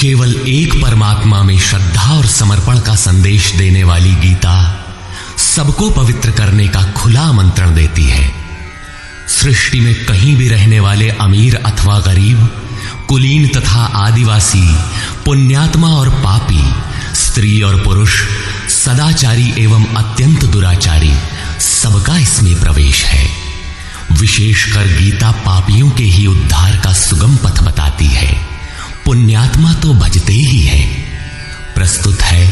केवल एक परमात्मा में श्रद्धा और समर्पण का संदेश देने वाली गीता सबको पवित्र करने का खुला आमंत्रण देती है। सृष्टि में कहीं भी रहने वाले अमीर अथवा गरीब, कुलीन तथा आदिवासी, पुण्यात्मा और पापी, स्त्री और पुरुष, सदाचारी एवं अत्यंत दुराचारी, सबका इसमें प्रवेश है। विशेषकर गीता पापियों के ही उद्धार का सुगम पथ बताती है। पुण्यात्मा तो भजते ही है। प्रस्तुत है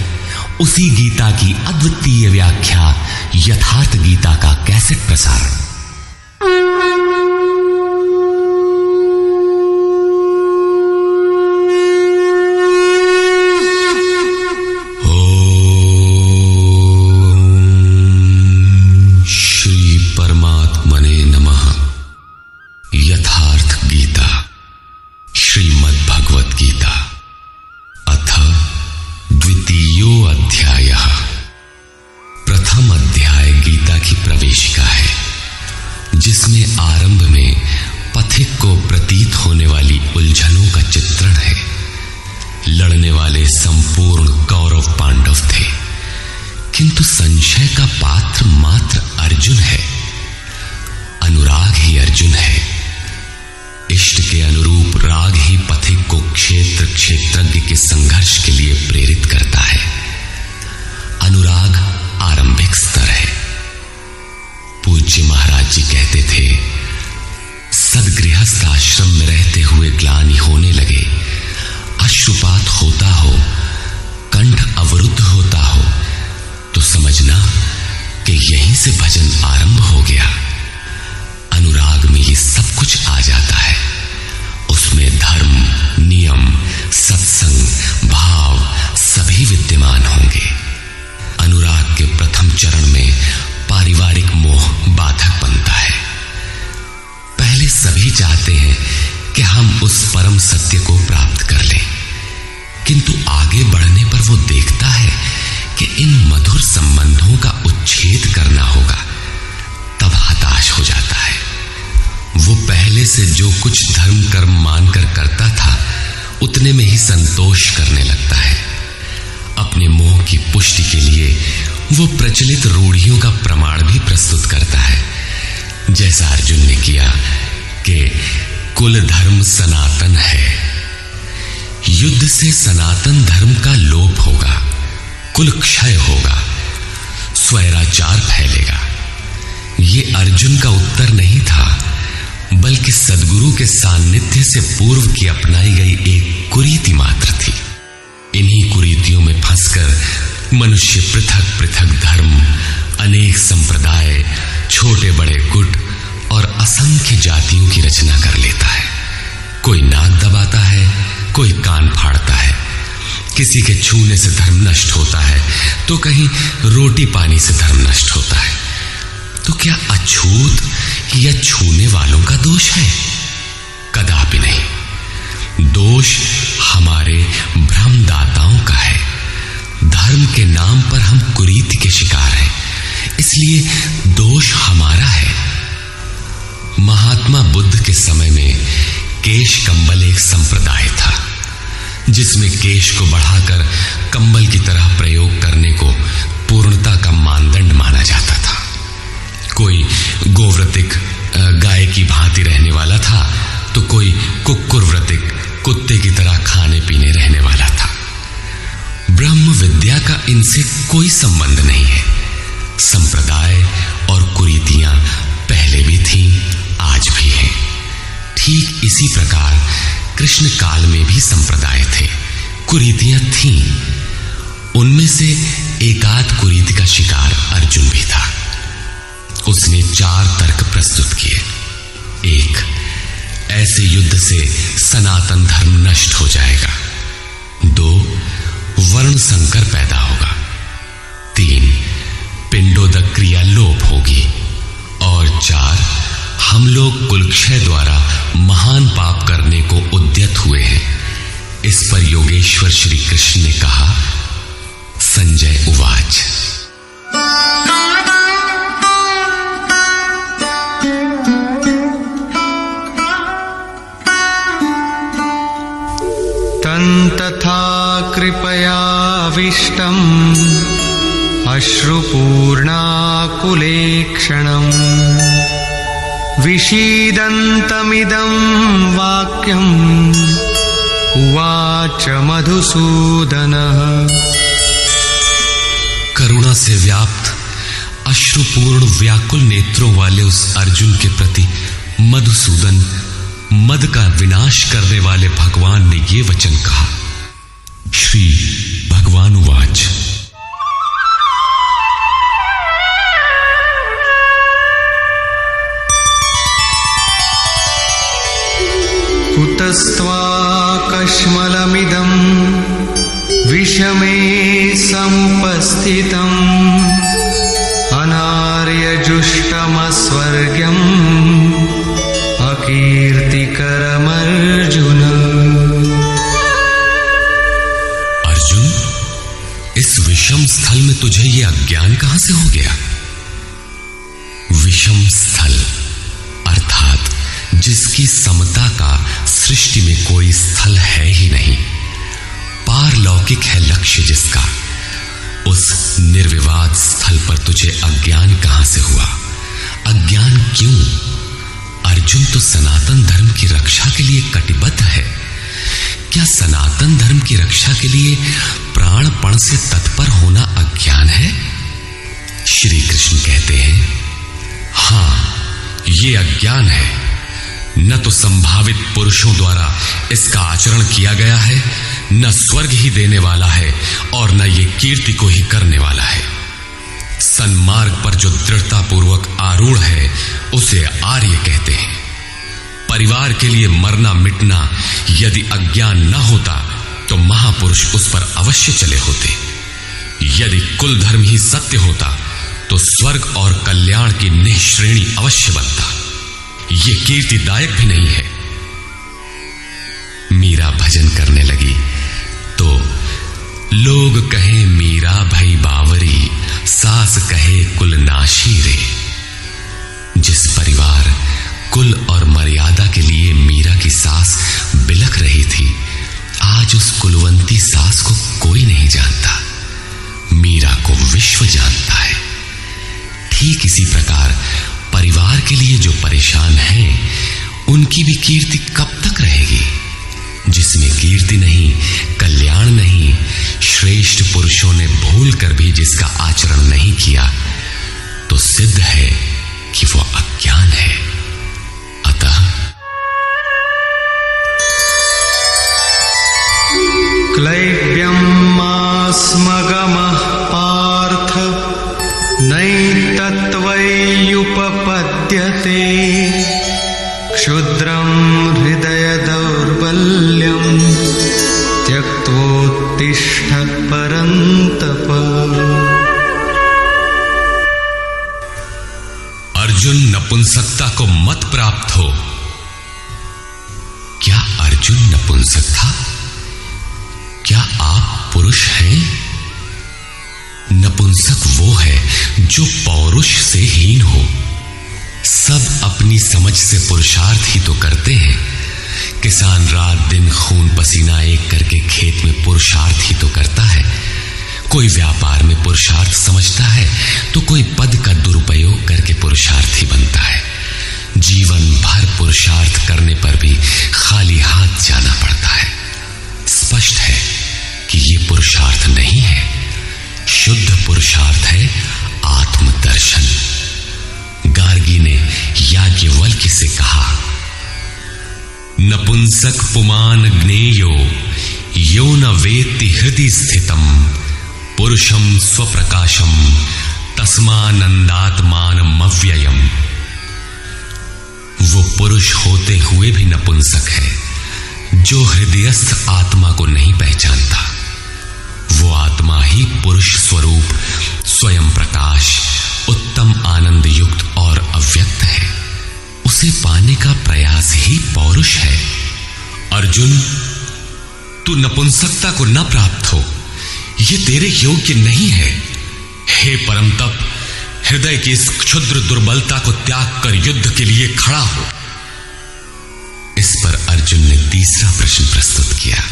उसी गीता की अद्वितीय व्याख्या, यथार्थ गीता का कैसेट प्रसारण। जिसमें आरंभ में पथिक को प्रतीत होने वाली उलझनों का चित्रण है। लड़ने वाले संपूर्ण कौरव पांडव थे, किंतु संशय का पात्र मात्र अर्जुन है। अनुराग ही अर्जुन है। इष्ट के अनुरूप राग ही पथिक को क्षेत्रज्ञ के संघर्ष के लिए प्रेरित करता है। अनुराग आरंभिक स्तर है। पूज्य महाराज जी कहते थे, सदगृहस्थ आश्रम में रहते हुए ग्लानि होने लगे, अश्रुपात होता हो, कंठ अवरुद्ध होता हो, तो समझना कि यहीं से भजन आरंभ हो गया। अनुराग में ये सब कुछ आ जाता है। उसमें धर्म, नियम, सत्संग, भाव सभी विद्यमान होंगे। अनुराग के प्रथम चरण में पारिवारिक मोह बाधक बनता है। पहले सभी चाहते हैं कि हम उस परम सत्य को प्राप्त कर लें, किंतु आगे बढ़ने पर वो देखता है कि इन मधुर संबंधों का उच्छेद करना होगा, तब हताश हो जाता है। वो पहले से जो कुछ धर्म कर्म मानकर करता था, उतने में ही संतोष करने लगता है। अपने मोह की पुष्टि के लिए वो प्रचलित रूढ़ियों का प्रमाण भी प्रस्तुत करता है, जैसा अर्जुन ने किया कि कुल धर्म सनातन है। युद्ध से सनातन धर्म का लोप होगा, कुल क्षय होगा, स्वैराचार फैलेगा। ये अर्जुन का उत्तर नहीं था, बल्कि सद्गुरु के सान्निध्य से पूर्व की अपनाई गई एक कुरीति मात्र थी। इन्हीं कुरीतियों में फंसकर मनुष्य पृथक पृथक धर्म, अनेक संप्रदाय, छोटे बड़े गुट और असंख्य जातियों की रचना कर लेता है। कोई नाक दबाता है, कोई कान फाड़ता है। किसी के छूने से धर्म नष्ट होता है, तो कहीं रोटी पानी से धर्म नष्ट होता है। तो क्या अछूत या छूने वालों का दोष है? कदापि नहीं। दोष हमारे भ्रमदाताओं का है। धर्म के नाम पर हम कुरीति के शिकार हैं, इसलिए दोष हमारा है। महात्मा बुद्ध के समय में केश कंबल एक संप्रदाय था, जिसमें केश को बढ़ाकर कंबल की तरह प्रयोग करने को पूर्णता का मानदंड माना जाता था। कोई गोव्रतिक गाय की भांति रहने वाला था, तो कोई कुक्कुरव्रतिक कुत्ते की तरह खाने पीने रहने वाला था। ब्रह्म विद्या का इनसे कोई संबंध नहीं है। संप्रदाय और कुरीतियां पहले भी थीं, आज भी हैं। ठीक इसी प्रकार कृष्ण काल में भी संप्रदाय थे, कुरीतियां थीं। उनमें से एकाध कुरीति का शिकार अर्जुन भी था। उसने 4 तर्क प्रस्तुत किए। 1, ऐसे युद्ध से सनातन धर्म नष्ट हो जाएगा। 2, वर्ण संकर पैदा होगा। 3, पिंडोदक क्रिया लोप होगी। और 4, हम लोग कुलक्षय द्वारा महान पाप करने को उद्यत हुए हैं। इस पर योगेश्वर श्री कृष्ण ने कहा, संजय उवाच। तथा कृपयाविष्टम् अश्रुपूर्णाकुलेक्षणम् विषीदन्तमिदं वाक्यम् उवाच मधुसूदनः। करुणा से व्याप्त अश्रुपूर्ण व्याकुल नेत्रों वाले उस अर्जुन के प्रति मधुसूदन, मद का विनाश करने वाले भगवान ने ये वचन कहा। श्री भगवान उवाच। कुतस्त्वाकश्मलमिदं विषमे समुपस्थितम् अनार्यजुष्टमस्वर्ग्यम् अकीर्तिकरमर्जुन। अर्जुन, इस विषम स्थल में तुझे यह अज्ञान कहां से हो गया? विषम स्थल अर्थात जिसकी समता का सृष्टि में कोई स्थल है ही नहीं, पारलौकिक है लक्ष्य जिसका, उस निर्विवाद स्थल पर तुझे अज्ञान कहां से हुआ? अज्ञान क्यों? अर्जुन तो सनातन धर्म की रक्षा के लिए कटिबद्ध है। क्या सनातन धर्म की रक्षा के लिए प्राणपण से तत्पर होना अज्ञान है? श्री कृष्ण कहते हैं, हां, यह अज्ञान है। न तो संभावित पुरुषों द्वारा इसका आचरण किया गया है, न स्वर्ग ही देने वाला है और न ये कीर्ति को ही करने वाला है। सन्मार्ग पर जो दृढ़तापूर्वक आरूढ़ है उसे आर्य कहते हैं। परिवार के लिए मरना मिटना यदि अज्ञान न होता तो महापुरुष उस पर अवश्य चले होते। यदि कुल धर्म ही सत्य होता तो स्वर्ग और कल्याण की निःश्रेणी अवश्य बनता। ये कीर्तिदायक भी नहीं है। मीरा भजन करने लगी तो लोग कहें मीरा भई बावरी, सास कहे कुल नाशी रे। जिस परिवार, कुल और मर्यादा के लिए मीरा की सास बिलख रही थी, आज उस कुलवंती सास को कोई नहीं जानता। मीरा को विश्व जानता है। ठीक इसी प्रकार परिवार के लिए जो परेशान हैं, उनकी भी कीर्ति कब तक रहेगी? जिसमें कीर्ति नहीं, कल्याण नहीं, श्रेष्ठ पुरुषों ने भूल कर भी जिसका आचरण नहीं किया, तो सिद्ध है कि वो अज्ञान है। अतः क्लैब्यमास्मगमः पार्थ नैतत्त्वय्युपपद्यते क्षुद्रं हृदय दौर्बल्यं त्यक्त्वोत्तिष्ठ परन्तप। अर्जुन, नपुंसकता को मत प्राप्त हो। क्या अर्जुन नपुंसक था? क्या आप पुरुष हैं? नपुंसक वो है जो पौरुष से हीन हो। सब अपनी समझ से पुरुषार्थ ही तो करते हैं। किसान रात दिन खून पसीना एक करके खेत में पुरुषार्थ ही तो करता है। कोई व्यापार में पुरुषार्थ समझता है तो कोई पद का दुरुपयोग करके पुरुषार्थी बनता है। जीवन भर पुरुषार्थ करने पर भी खाली हाथ जाना पड़ता है। स्पष्ट है कि यह पुरुषार्थ नहीं है। शुद्ध पुरुषार्थ है आत्मदर्शन। गार्गी ने याज्ञवल्क्य से कहा, नपुंसक पुमान ज्ञेयो यो न वेत्ति हृदि स्थितम पुरुषम स्वप्रकाशम तस्मानंदात्मानमव्ययम्। वो पुरुष होते हुए भी नपुंसक है जो हृदयस्थ आत्मा को नहीं पहचानता। वो आत्मा ही पुरुष स्वरूप स्वयं प्रकाश, उत्तम आनंद युक्त और अव्यक्त है। उसे पाने का प्रयास ही पौरुष है। अर्जुन, तू नपुंसकता को न प्राप्त हो, ये तेरे योग्य नहीं है। हे परम तप, हृदय की इस क्षुद्र दुर्बलता को त्याग कर युद्ध के लिए खड़ा हो। इस पर अर्जुन ने तीसरा प्रश्न प्रस्तुत किया।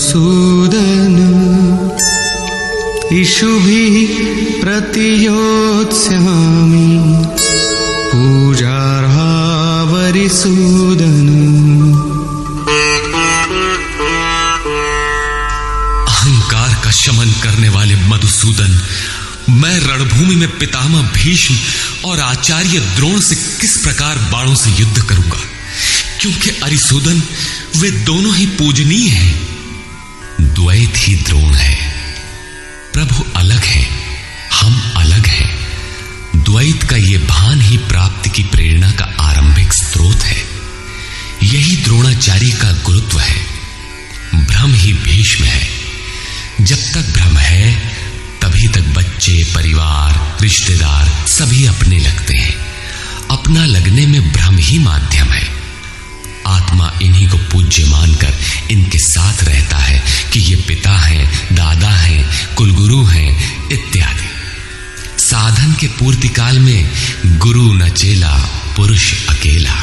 मधुसूदन इषुभिः प्रतियोत्स्यामि पूजार्हा वरिसूदन। अहंकार का शमन करने वाले मधुसूदन, मैं रणभूमि में पितामह भीष्म और आचार्य द्रोण से किस प्रकार बाणों से युद्ध करूंगा, क्योंकि अरिसूदन वे दोनों ही पूजनीय हैं। द्वैत ही द्रोण है। प्रभु अलग है, हम अलग हैं। द्वैत का ये भान ही प्राप्ति की प्रेरणा का आरंभिक स्रोत है। यही द्रोणाचार्य का गुरुत्व है। भ्रम ही भीष्म है। जब तक भ्रम है तभी तक बच्चे, परिवार, रिश्तेदार सभी अपने लगते हैं। अपना लगने में भ्रम ही माध्यम है। आत्मा इन्हीं को पूज्य मानकर इनके साथ रहता है कि ये पिता हैं, दादा हैं, कुलगुरु हैं इत्यादि। साधन के पूर्ति काल में गुरु न चेला, पुरुष अकेला।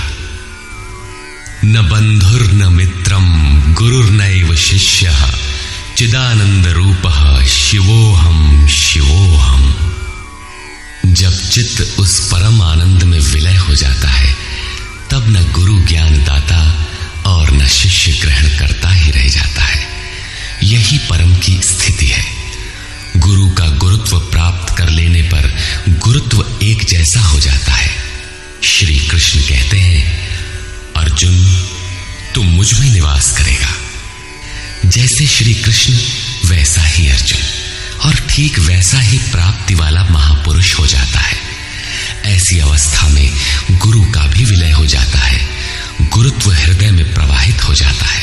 न बंधुर न मित्रम गुरुर्नैव शिष्यः चिदानंद रूपः शिवोहम शिवोहम। जब चित्त उस परम आनंद में विलय हो जाता है तब न गुरु ज्ञान दाता और न शिष्य ग्रहण करता ही रह जाता है। यही परम की स्थिति है। गुरु का गुरुत्व प्राप्त कर लेने पर गुरुत्व एक जैसा हो जाता है। श्री कृष्ण कहते हैं, अर्जुन तू मुझ में निवास करेगा। जैसे श्री कृष्ण वैसा ही अर्जुन, और ठीक वैसा ही प्राप्ति वाला महापुरुष हो जाता है। ऐसी अवस्था में गुरु का भी विलय हो जाता है। गुरुत्व हृदय में प्रवाहित हो जाता है।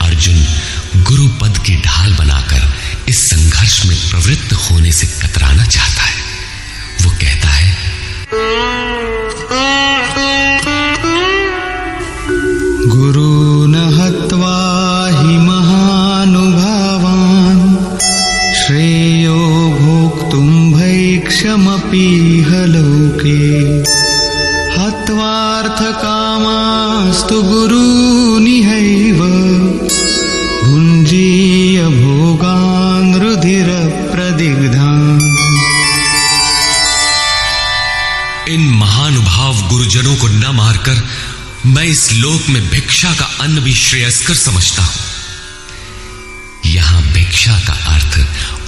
अर्जुन गुरु पद की ढाल बनाकर इस संघर्ष में प्रवृत्त होने से कतराना चाहता है। वो कहता है, गुरून् हत्वा हि महानुभावान् श्रेयो भोक्तुं भैक्षमपीह लोके हत्वार्थकामास्तु गुरूनिहैव भुञ्जीय भोगान् रुधिरप्रदिग्धान्। इन महानुभाव गुरुजनों को न मारकर मैं इस लोक में भिक्षा का अन्न भी श्रेयस्कर समझता हूं। यहां भिक्षा का अर्थ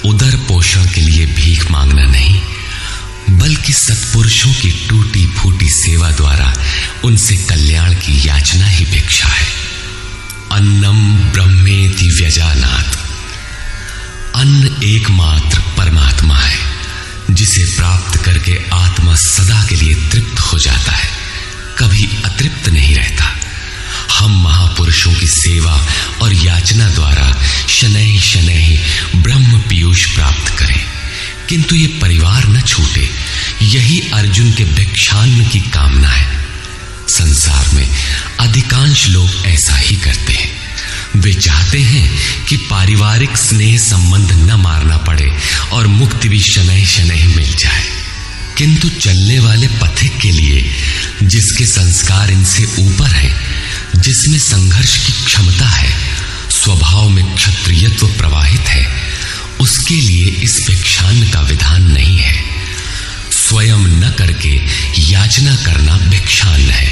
उदर पोषण के लिए भीख मांगना नहीं, बल्कि सत्पुरुषों की टूटी फूटी सेवा द्वारा उनसे कल्याण की याचना ही भिक्षा है। अन्नम ब्रह्मेति व्यजानात्। अन्न एकमात्र परमात्मा है, जिसे प्राप्त करके आत्मा सदा के लिए तृप्त हो जाता है, कभी अतृप्त नहीं रहता। हम महापुरुषों की सेवा और याचना द्वारा शनैः शनैः ब्रह्म पीयूष प्राप्त करें, किंतु ये परिवार न छूटे। यही अर्जुन के भिक्षान्न की कामना है। संसार में अधिकांश लोग ऐसा ही करते हैं। वे चाहते हैं कि पारिवारिक स्नेह संबंध न मारना पड़े और मुक्ति भी शनैः शनैः मिल जाए। किंतु चलने वाले पथिक के लिए, जिसके संस्कार इनसे ऊपर है, जिसमें संघर्ष की क्षमता है, स्वभाव में क्षत्रियत्व प्रवाहित है, उसके लिए इस भिक्षान्न का विधान नहीं है। स्वयं न करके याचना करना भिक्षान्न है।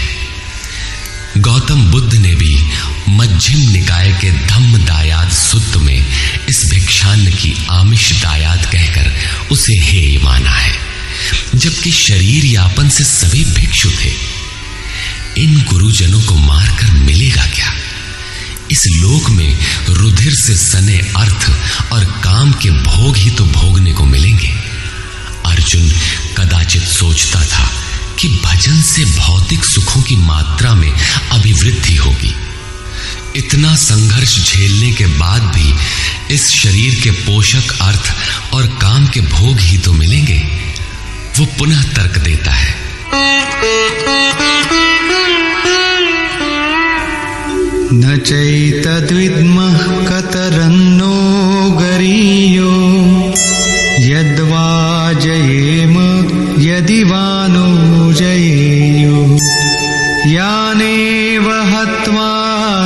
गौतम बुद्ध ने भी मध्यम निकाय के धम्म दायाद सूत्र में इस भिक्षान्न की आमिष दायाद कहकर उसे हेय माना है, जबकि शरीर यापन से सभी भिक्षु थे। इन गुरुजनों को मारकर मिलेगा क्या? इस लोक में रुधिर से सने अर्थ और काम के भोग ही तो भोगने को मिलेंगे। अर्जुन कदाचित सोचता था कि भजन से भौतिक सुखों की मात्रा में अभिवृद्धि होगी। इतना संघर्ष झेलने के बाद भी इस शरीर के पोषक अर्थ और काम के भोग ही तो मिलेंगे। वो पुनः तर्क देता है, न चैतद्विद्मः कतरन्नो गरीयो यद्वा जयेम यदि वा नो जयेयो यानेव हत्वा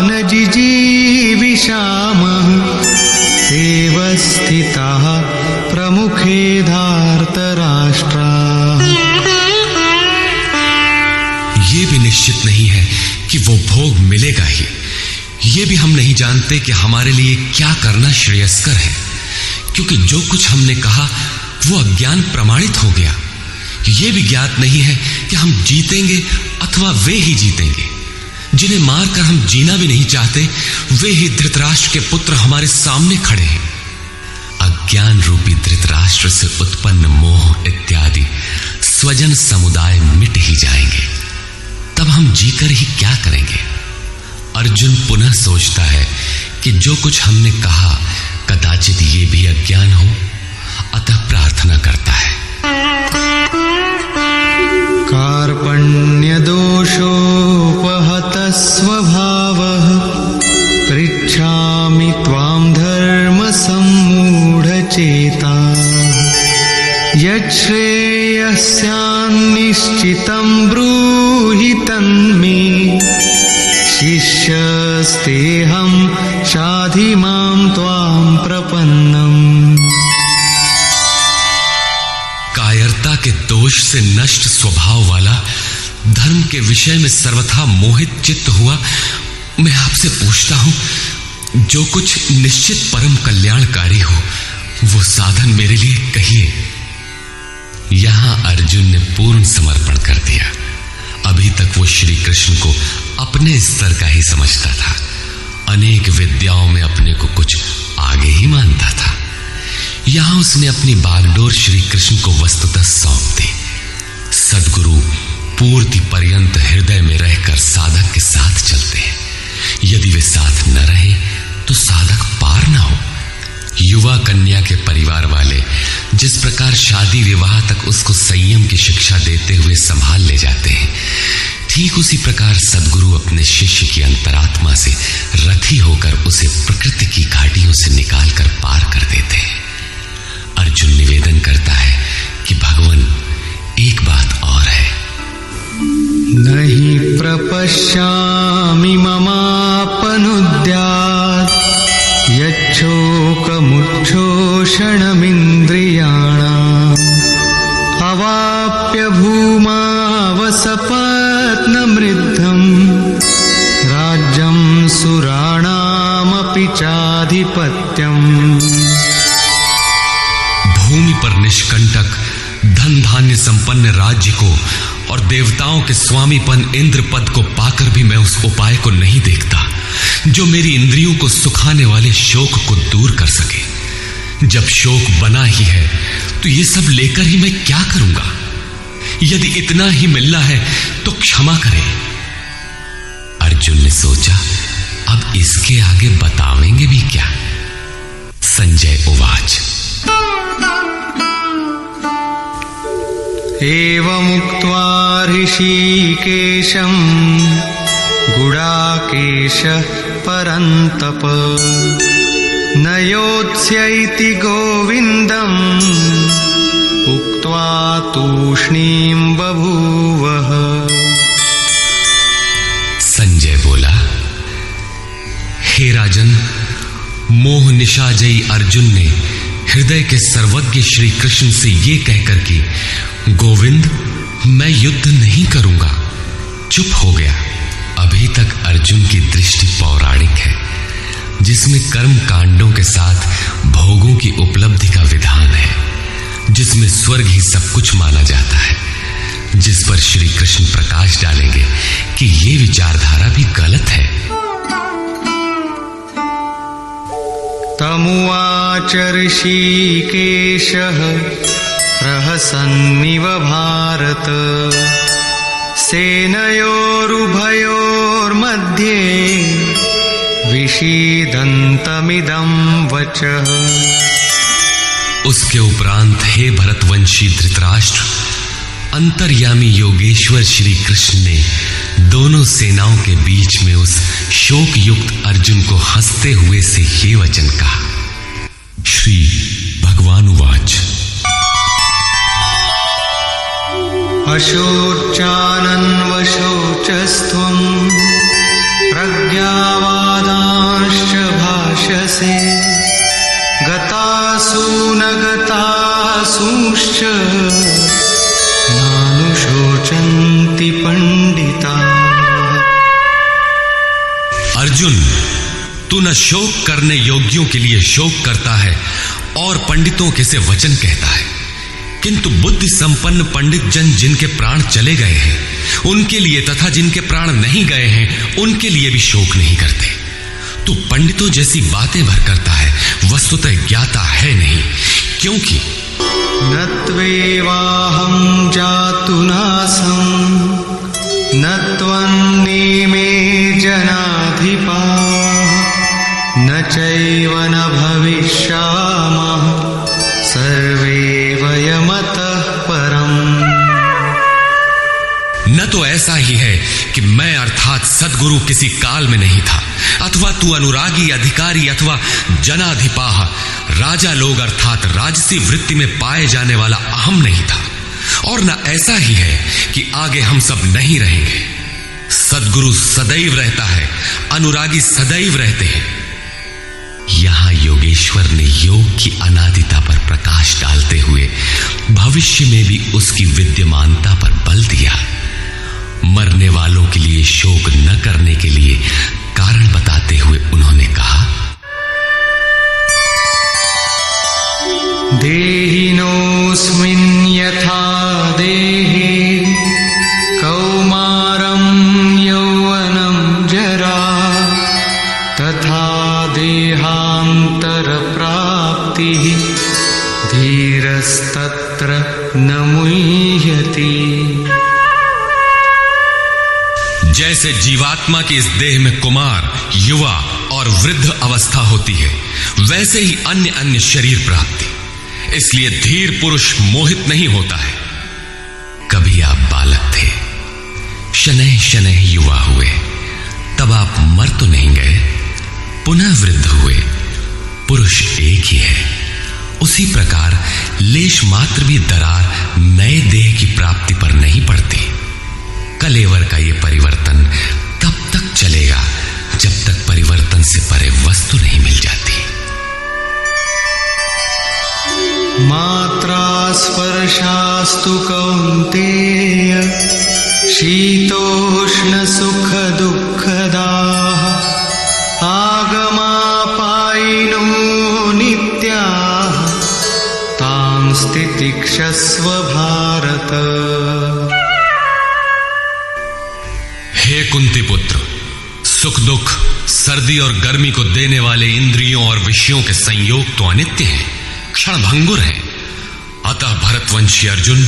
न जिजीविषामः रामः एव स्थिताः प्रमुखे धार्तराष्ट्राः। ये भी निश्चित नहीं है कि वो भोग मिलेगा ही। ये भी हम नहीं जानते कि हमारे लिए क्या करना श्रेयस्कर है, क्योंकि जो कुछ हमने कहा वो अज्ञान प्रमाणित हो गया। ये भी ज्ञात नहीं है कि हम जीतेंगे अथवा वे ही जीतेंगे। जिन्हें मारकर हम जीना भी नहीं चाहते, वे ही धृतराष्ट्र के पुत्र हमारे सामने खड़े हैं। अज्ञान रूपी धृतराष्ट्र से उत्पन्न मोह इत्यादि स्वजन समुदाय मिट ही जाएंगे, तब हम जीकर ही क्या करेंगे। अर्जुन पुनः सोचता है कि जो कुछ हमने कहा कदाचित ये भी अज्ञान हो, अतः प्रार्थना करता है। कार्पण्यदोषोपहतः स्वभावः पृच्छामि त्वां धर्मसम्मूढचेताः। यच्छ्रेयस्यान्निश्चितं ब्रूहि तन्मे शिष्यस्तेऽहं शाधि मां त्वां प्रपन्नम्। कायरता के दोष से नष्ट स्वभाव वाला, धर्म के विषय में सर्वथा मोहित चित्त हुआ मैं आपसे पूछता हूं, जो कुछ निश्चित परम कल्याणकारी हो वो साधन मेरे लिए कहिए। यहां अर्जुन ने पूर्ण समर्पण कर दिया। अभी तक वो श्री कृष्ण को अपने स्तर का ही समझता था, अनेक विद्याओं में अपने को कुछ आगे ही मानता था। यहां उसने अपनी बागडोर श्री कृष्ण को वस्तुतः सौंप दी। सद्गुरु पूर्ति पर्यंत हृदय में रहकर साधक के साथ चलते हैं। यदि वे साथ न रहे तो साधक पार न हो। युवा कन्या के परिवार वाले जिस प्रकार शादी विवाह तक उसको संयम की शिक्षा देते हुए संभाल ले जाते हैं, ठीक उसी प्रकार सद्गुरु अपने शिष्य की अंतरात्मा से रथी होकर उसे प्रकृति की घाटियों से निकालकर पार कर देते हैं। अर्जुन निवेदन करता है कि भगवान, एक बात और है। नहि प्रपश्यामि ममापनुद्यात् यच्छोकमुच्छोषणमिन्द्रियाणाम् अवाप्य भूमावसपत्नमृद्धम् राज्यं सुराणामपि चाधिपत्यम्। भूमि पर निष्कंटक धन धान्य संपन्न राज्य को और देवताओं के स्वामीपन इंद्र पद को पाकर भी मैं उस उपाय को नहीं देखता जो मेरी इंद्रियों को सुखाने वाले शोक को दूर कर सके। जब शोक बना ही है तो ये सब लेकर ही मैं क्या करूंगा। यदि इतना ही मिलना है तो क्षमा करें। अर्जुन ने सोचा, अब इसके आगे बतावेंगे भी क्या। संजय उवाच। एवमुक्त्वा ऋषिकेशं गुडाकेशः परन्तप न योत्स्यैति गोविन्दम् उक्त्वा तूष्णीं बभूवः। संजय बोला, हे राजन, मोह निशाजयी अर्जुन ने हृदय के सर्वज्ञ श्री कृष्ण से ये कहकर कि गोविंद मैं युद्ध नहीं करूंगा, चुप हो गया। अभी तक अर्जुन की दृष्टि पौराणिक है, जिसमें कर्म कांडों के साथ भोगों की उपलब्धि का विधान है, जिसमें स्वर्ग ही सब कुछ माना जाता है, जिस पर श्री कृष्ण प्रकाश डालेंगे कि ये विचारधारा भी गलत है। तमुवाच ऋषिकेशः प्रहसन्निव भारत सेनयोरुभयोर्मध्ये विषीदन्तमिदं वचः। उसके उपरांत हे भरतवंशी धृतराष्ट्र, अंतर्यामी योगेश्वर श्री कृष्ण ने दोनों सेनाओं के बीच में उस शोक युक्त अर्जुन को हंसते हुए से ये वचन कहा। श्री भगवान उवाच। अशोचानन्वशोचस्त्वं प्रज्ञावादांश्च भाषसे वाञ्छसे गतासु न गतासूश्च नानुशोचन्ति पंडिता। अर्जुन, तू न शोक करने योग्यों के लिए शोक करता है और पंडितों के से वचन कहता है, किंतु बुद्धि संपन्न पंडित जन जिनके प्राण चले गए हैं उनके लिए तथा जिनके प्राण नहीं गए हैं उनके लिए भी शोक नहीं करते। तू पंडितों जैसी बातें भर करता है, वस्तुतः ज्ञाता है नहीं, क्योंकि न त्वेवाहं जातु नासं न त्वन्नेमे जनाधिपा न चैव न भविष्यामः सर्वे वयमतः परम्। न तो ऐसा ही है कि मैं अर्थात सद्गुरु किसी काल में नहीं था, अथवा तू अनुरागी अधिकारी अथवा जनाधिपाह राजा लोग अर्थात राजसी वृत्ति में पाए जाने वाला अहम नहीं था, और न ऐसा ही है कि आगे हम सब नहीं रहेंगे। सद्गुरु सदैव रहता है, अनुरागी सदैव रहते हैं। यहां योगेश्वर ने योग की अनादिता पर प्रकाश डालते हुए भविष्य में भी उसकी विद्यमानता पर बल दिया। मरने वालों के लिए शोक न करने के लिए कारण बताते हुए उन्होंने कहा, देहिनोऽस्मिन् यथा देहे कौमारं यौवनं जरा तथा देहान्तरप्राप्तिः धीरस्तत्र न मुह्यति। जैसे जीवात्मा की इस देह में कुमार, युवा और वृद्ध अवस्था होती है, वैसे ही अन्य अन्य शरीर प्राप्ति। इसलिए धीर पुरुष मोहित नहीं होता है। कभी आप बालक थे, शनैः शनैः युवा हुए, तब आप मर तो नहीं गए, पुनः वृद्ध हुए। पुरुष एक ही है। उसी प्रकार लेश मात्र भी दरार नए देह की प्राप्ति पर नहीं पड़ती। कलेवर का ये परिवर्तन तब तक चलेगा जब तक परिवर्तन से परे वस्तु नहीं मिल जाती। मात्रा स्पर्शास्तु कौन्तेय शीतोष्ण सुख दुःखदाः आगमापायिनो नित्याः तां स्थितिक्षस्व भारत। हे कुंती पुत्र, सुख दुख, सर्दी और गर्मी को देने वाले इंद्रियों और विषयों के संयोग तो अनित्य हैं, क्षणभंगुर हैं। अतः भरतवंशी अर्जुन,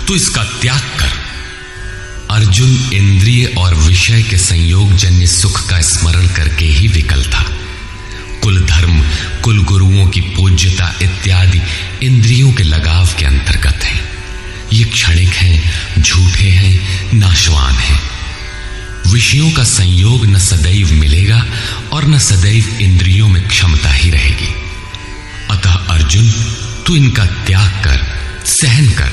तू इसका त्याग कर। अर्जुन इंद्रिय और विषय के संयोग जन्य सुख का स्मरण करके ही विकल था। कुल धर्म, कुल गुरुओं की पूज्यता इत्यादि इंद्रियों के लगाव के अंतर्गत है। ये क्षणिक हैं, झूठे हैं, नाशवान हैं। विषयों का संयोग न सदैव मिलेगा और न सदैव इंद्रियों में क्षमता ही रहेगी। अतः अर्जुन, तू इनका त्याग कर, सहन कर।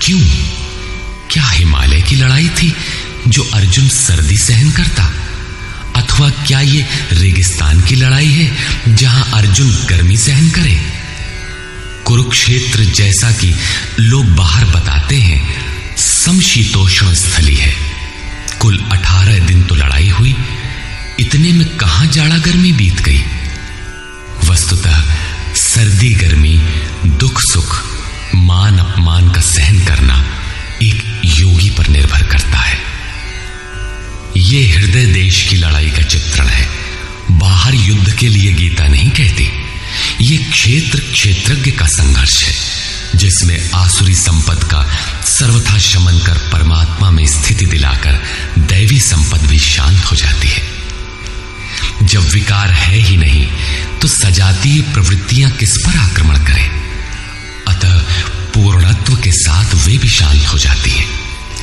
क्यों? क्या हिमालय की लड़ाई थी जो अर्जुन सर्दी सहन करता? अथवा क्या ये रेगिस्तान की लड़ाई है जहां अर्जुन गर्मी सहन करे? कुरुक्षेत्र जैसा कि लोग बाहर बताते हैं समशीतोष्ण स्थली है। कुल 18 दिन तो लड़ाई हुई, इतने में कहां जाड़ा गर्मी बीत गई। वस्तुतः सर्दी गर्मी, दुख सुख, मान अपमान का सहन करना एक योगी पर निर्भर करता है। ये हृदय देश की लड़ाई का चित्रण है। बाहर युद्ध के लिए गीता नहीं कहती। ये क्षेत्र क्षेत्रज्ञ का संघर्ष है, जिसमें आसुरी संपद का सर्वथा शमन कर परमात्मा में स्थिति दिलाकर दैवी संपद भी शांत हो जाती है। जब विकार है ही नहीं तो सजातीय प्रवृत्तियां किस पर आक्रमण करें? अतः पूर्णत्व के साथ वे भी शांत हो जाती हैं,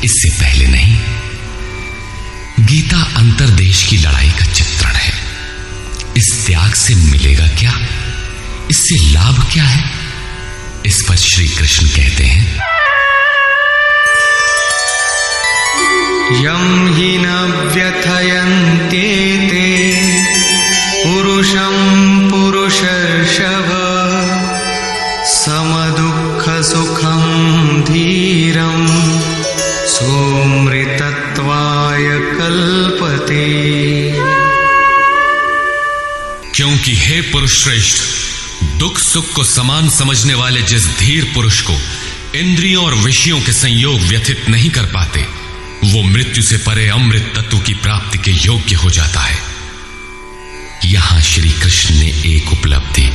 इससे पहले नहीं। गीता अंतरदेश की लड़ाई का चित्रण है। इस त्याग से मिलेगा क्या? इससे लाभ क्या है? इस पर श्री कृष्ण कहते हैं, यम हि न व्यथयन्त्येते पुरुष हे पुरुष श्रेष्ठ, दुख सुख को समान समझने वाले जिस धीर पुरुष को इंद्रियों और विषयों के संयोग व्यथित नहीं कर पाते, वो मृत्यु से परे अमृत तत्व की प्राप्ति के योग्य हो जाता है। यहां श्री कृष्ण ने एक उपलब्धि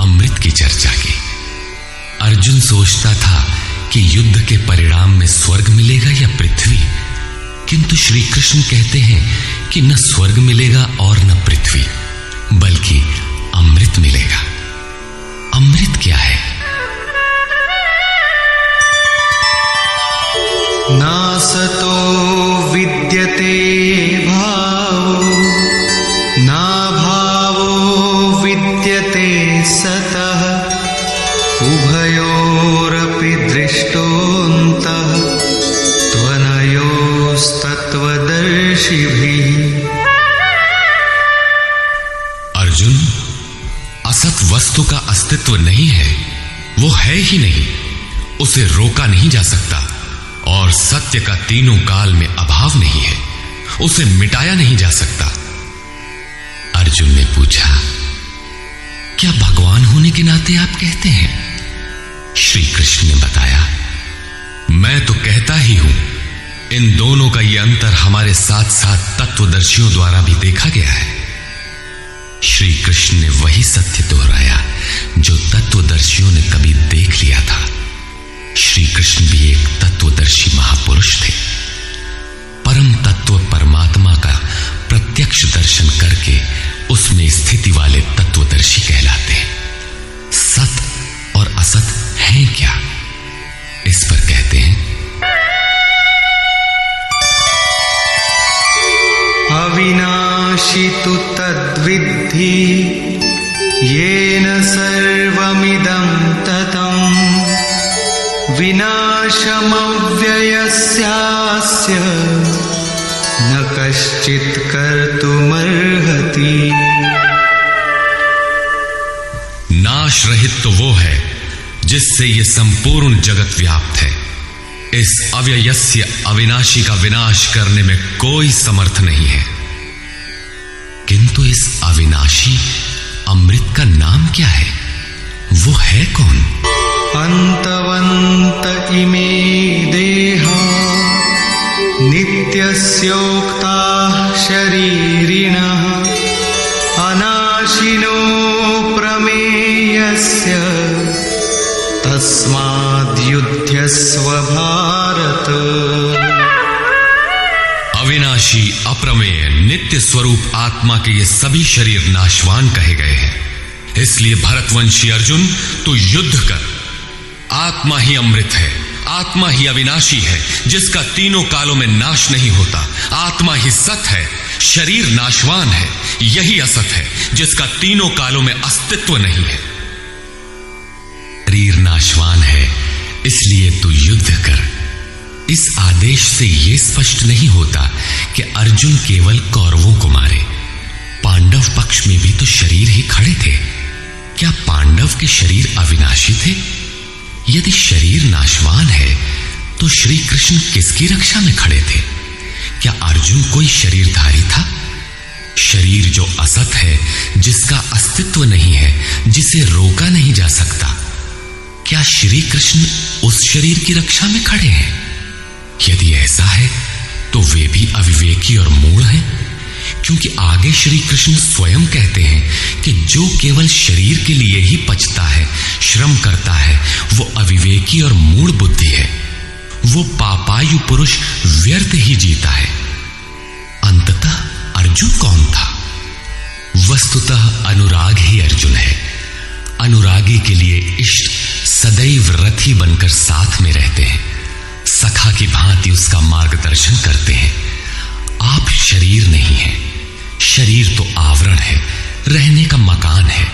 अमृत की चर्चा की। अर्जुन सोचता था कि युद्ध के परिणाम में स्वर्ग मिलेगा या पृथ्वी, किंतु श्री कृष्ण कहते हैं कि न स्वर्ग मिलेगा और न पृथ्वी, बल्कि अमृत मिलेगा। अमृत क्या है? नासतो विद्यते भावो ना भावो विद्यते सतः उभयोरपि दृष्टोऽन्तः त्वनयोस्तत्त्वदर्शिभिः। अर्जुन, असत वस्तु का अस्तित्व नहीं है, वो है ही नहीं, उसे रोका नहीं जा सकता, और सत्य का तीनों काल में अभाव नहीं है, उसे मिटाया नहीं जा सकता। अर्जुन ने पूछा, क्या भगवान होने के नाते आप कहते हैं? श्री कृष्ण ने बताया, मैं तो कहता ही हूं, इन दोनों का यह अंतर हमारे साथ साथ तत्वदर्शियों द्वारा भी देखा गया है। श्री कृष्ण ने वही सत्य दोहराया जो तत्वदर्शियों ने कभी देख लिया था। श्री कृष्ण भी एक तत्वदर्शी महापुरुष थे। परम तत्व परमात्मा का प्रत्यक्ष दर्शन करके उसमें स्थिति वाले तत्वदर्शी कहलाते हैं। सत और असत हैं क्या? इस पर कहते हैं, अविनाशी तु तद्विद्धि येन सर्वमिदं ततम् विनाशमव्ययस्यास्य न कश्चित् कर्तुमर्हति। नाश रहित तो वो है जिससे ये संपूर्ण जगत व्याप्त है। इस अव्ययस्य अविनाशी का विनाश करने में कोई समर्थ नहीं है। किंतु इस अविनाशी अमृत का नाम क्या है? वो है कौन? अन्तवन्त इमे देहा नित्यस्योक्ताः शरीरिणः अनाशिनो प्रमेयस्य तस्माद्युध्यस्व भारत। अविनाशी, अप्रमेय, नित्य स्वरूप आत्मा के ये सभी शरीर नाशवान कहे गए हैं। इसलिए भरतवंशी अर्जुन, तू युद्ध कर। आत्मा ही अमृत है, आत्मा ही अविनाशी है, जिसका तीनों कालों में नाश नहीं होता। आत्मा ही सत है, शरीर नाशवान है, यही असत है जिसका तीनों कालों में अस्तित्व नहीं है। शरीर नाशवान है, इसलिए तू युद्ध कर। इस आदेश से यह स्पष्ट नहीं होता कि अर्जुन केवल कौरवों को मारे। पांडव पक्ष में भी तो शरीर ही खड़े थे। क्या पांडव के शरीर अविनाशी थे? यदि शरीर नाशवान है तो श्री कृष्ण किसकी रक्षा में खड़े थे? क्या अर्जुन कोई शरीरधारी था? शरीर जो असत है, जिसका अस्तित्व नहीं है, जिसे रोका नहीं जा सकता, क्या श्री कृष्ण उस शरीर की रक्षा में खड़े हैं? यदि ऐसा है तो वे भी अविवेकी और मूढ़ हैं, क्योंकि आगे श्री कृष्ण स्वयं कहते हैं कि जो केवल शरीर के लिए ही पचता है, श्रम करता है, वो अविवेकी और मूढ़ बुद्धि है। वो पापायु पुरुष व्यर्थ ही जीता है। अंततः अर्जुन कौन था? वस्तुतः अनुराग ही अर्जुन है। अनुरागी के लिए इष्ट सदैव रथी बनकर साथ में रहते हैं, सखा की भांति उसका मार्गदर्शन करते हैं। आप शरीर नहीं है, शरीर तो आवरण है, रहने का मकान है।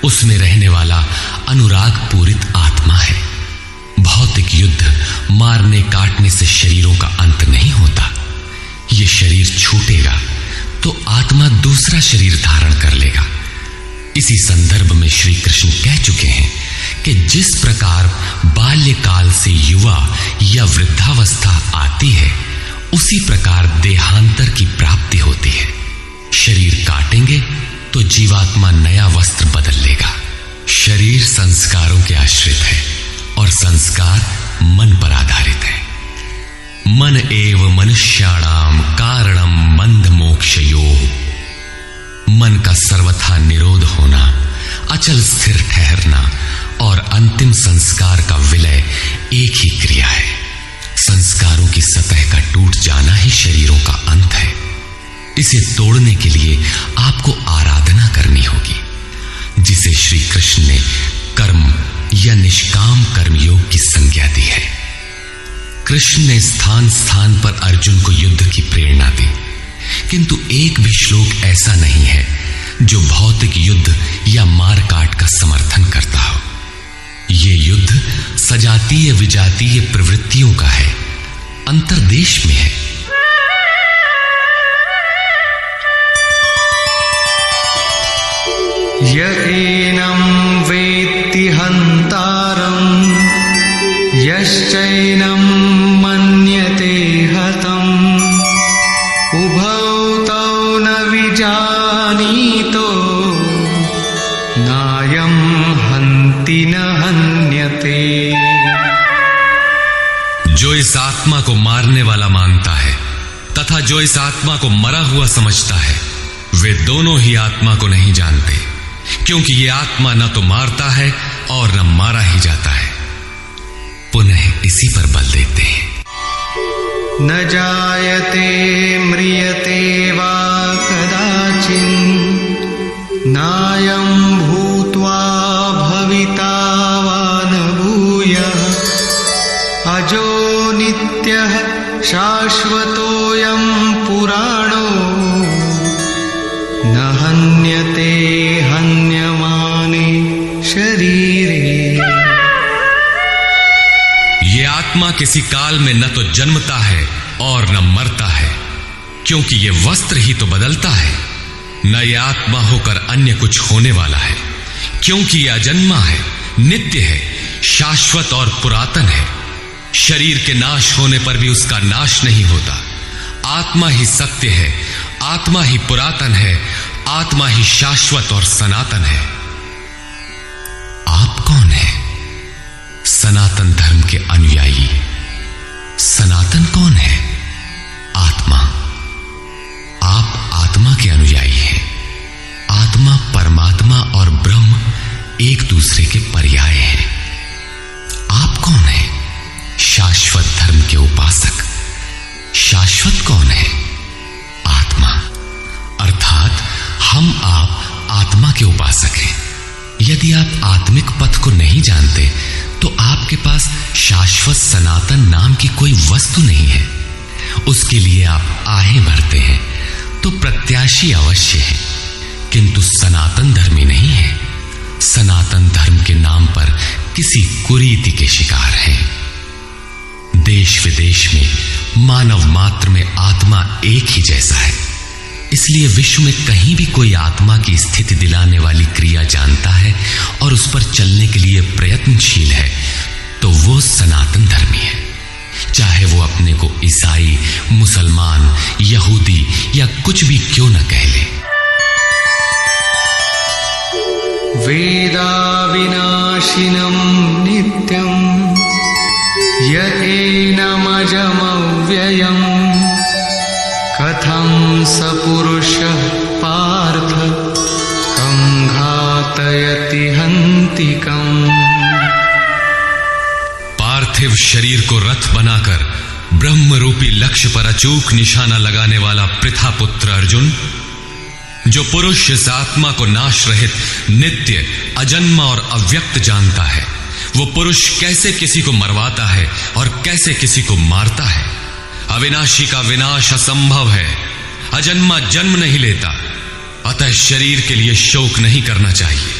उसमें रहने वाला अनुराग पूरित आत्मा है। भौतिक युद्ध, मारने काटने से शरीरों का अंत नहीं होता। ये शरीर छूटेगा तो आत्मा दूसरा शरीर धारण कर लेगा। इसी संदर्भ में श्री कृष्ण कह चुके हैं कि जिस प्रकार बाल्यकाल से युवा या वृद्धावस्था आती है, उसी प्रकार देहांतर की प्राप्ति होती है। शरीर काटेंगे तो जीवात्मा नया वस्त्र बदल लेगा। शरीर संस्कारों के आश्रित है और संस्कार मन पर आधारित है। मन एव मनुष्याणाम कारणम बंध मोक्षयोः। मन का सर्वथा निरोध होना, अचल स्थिर ठहरना और अंतिम संस्कार का विलय एक ही क्रिया है। संस्कारों की सतह का टूट जाना ही शरीरों का अंत है। इसे तोड़ने के लिए आपको आराधना करनी होगी, जिसे श्री कृष्ण ने कर्म या निष्काम कर्मयोग की संज्ञा दी है। कृष्ण ने स्थान स्थान पर अर्जुन को युद्ध की प्रेरणा दी, किंतु एक भी श्लोक ऐसा नहीं है जो भौतिक युद्ध या मारकाट का समर्थन करता हो। ये युद्ध सजातीय विजातीय प्रवृत्तियों का है, अंतर्देश में है। य एनं वेत्ति हन्तारं यश्चैनं मन्यते हतम् उभौ तौ न विजानीतो नायं हन्ति न हन्यते। जो इस आत्मा को मारने वाला मानता है तथा जो इस आत्मा को मरा हुआ समझता है, वे दोनों ही आत्मा को नहीं जानते, क्योंकि ये आत्मा न तो मारता है और न मारा ही जाता है। पुनः इसी पर बल देते हैं। न जायते म्रियते वा कदाचिन् नायं भूत्वा भविता वा न भूयः अजो नित्यः शाश्वतोऽयं पुराणो न हन्यते हन्यमाने शरीरे। ये आत्मा किसी काल में न तो जन्मता है और न मरता है, क्योंकि ये वस्त्र ही तो बदलता है। न ये आत्मा होकर अन्य कुछ होने वाला है, क्योंकि ये अजन्मा है, नित्य है, शाश्वत और पुरातन है। शरीर के नाश होने पर भी उसका नाश नहीं होता। आत्मा ही सत्य है, आत्मा ही पुरातन है, आत्मा ही शाश्वत और सनातन है। आप कौन हैं? सनातन धर्म के अनुयायी। सनातन कौन है? आत्मा। आप आत्मा के अनुयायी हैं। आत्मा, परमात्मा और ब्रह्म एक दूसरे के पर्याय हैं। आप कौन हैं? शाश्वत धर्म के उपासक। शाश्वत कौन है? आत्मा। अर्थात हम आप आत्मा के उपासक हैं। यदि आप आत्मिक पथ को नहीं जानते तो आपके पास शाश्वत सनातन नाम की कोई वस्तु नहीं है। उसके लिए आप आहें भरते हैं तो प्रत्याशी अवश्य है, किंतु सनातन धर्मी नहीं है। सनातन धर्म के नाम पर किसी कुरीति के शिकार हैं। देश विदेश में मानव मात्र में आत्मा एक ही जैसा है। इसलिए विश्व में कहीं भी कोई आत्मा की स्थिति दिलाने वाली क्रिया जानता है और उस पर चलने के लिए प्रयत्नशील है तो वो सनातन धर्मी है, चाहे वो अपने को ईसाई, मुसलमान, यहूदी या कुछ भी क्यों न कह ले। वेदा विनाशिनं नित्यं य एनमजमव्ययम् कथं स पुरुषः पार्थ कं घातयति हन्तिकम्। पार्थिव शरीर को रथ बनाकर ब्रह्म रूपी लक्ष्य पर अचूक निशाना लगाने वाला पृथा पुत्र अर्जुन, जो पुरुष इस आत्मा को नाश रहित, नित्य, अजन्मा और अव्यक्त जानता है, वो पुरुष कैसे किसी को मरवाता है और कैसे किसी को मारता है। अविनाशी का विनाश असंभव है। अजन्मा जन्म नहीं लेता, अतः शरीर के लिए शोक नहीं करना चाहिए।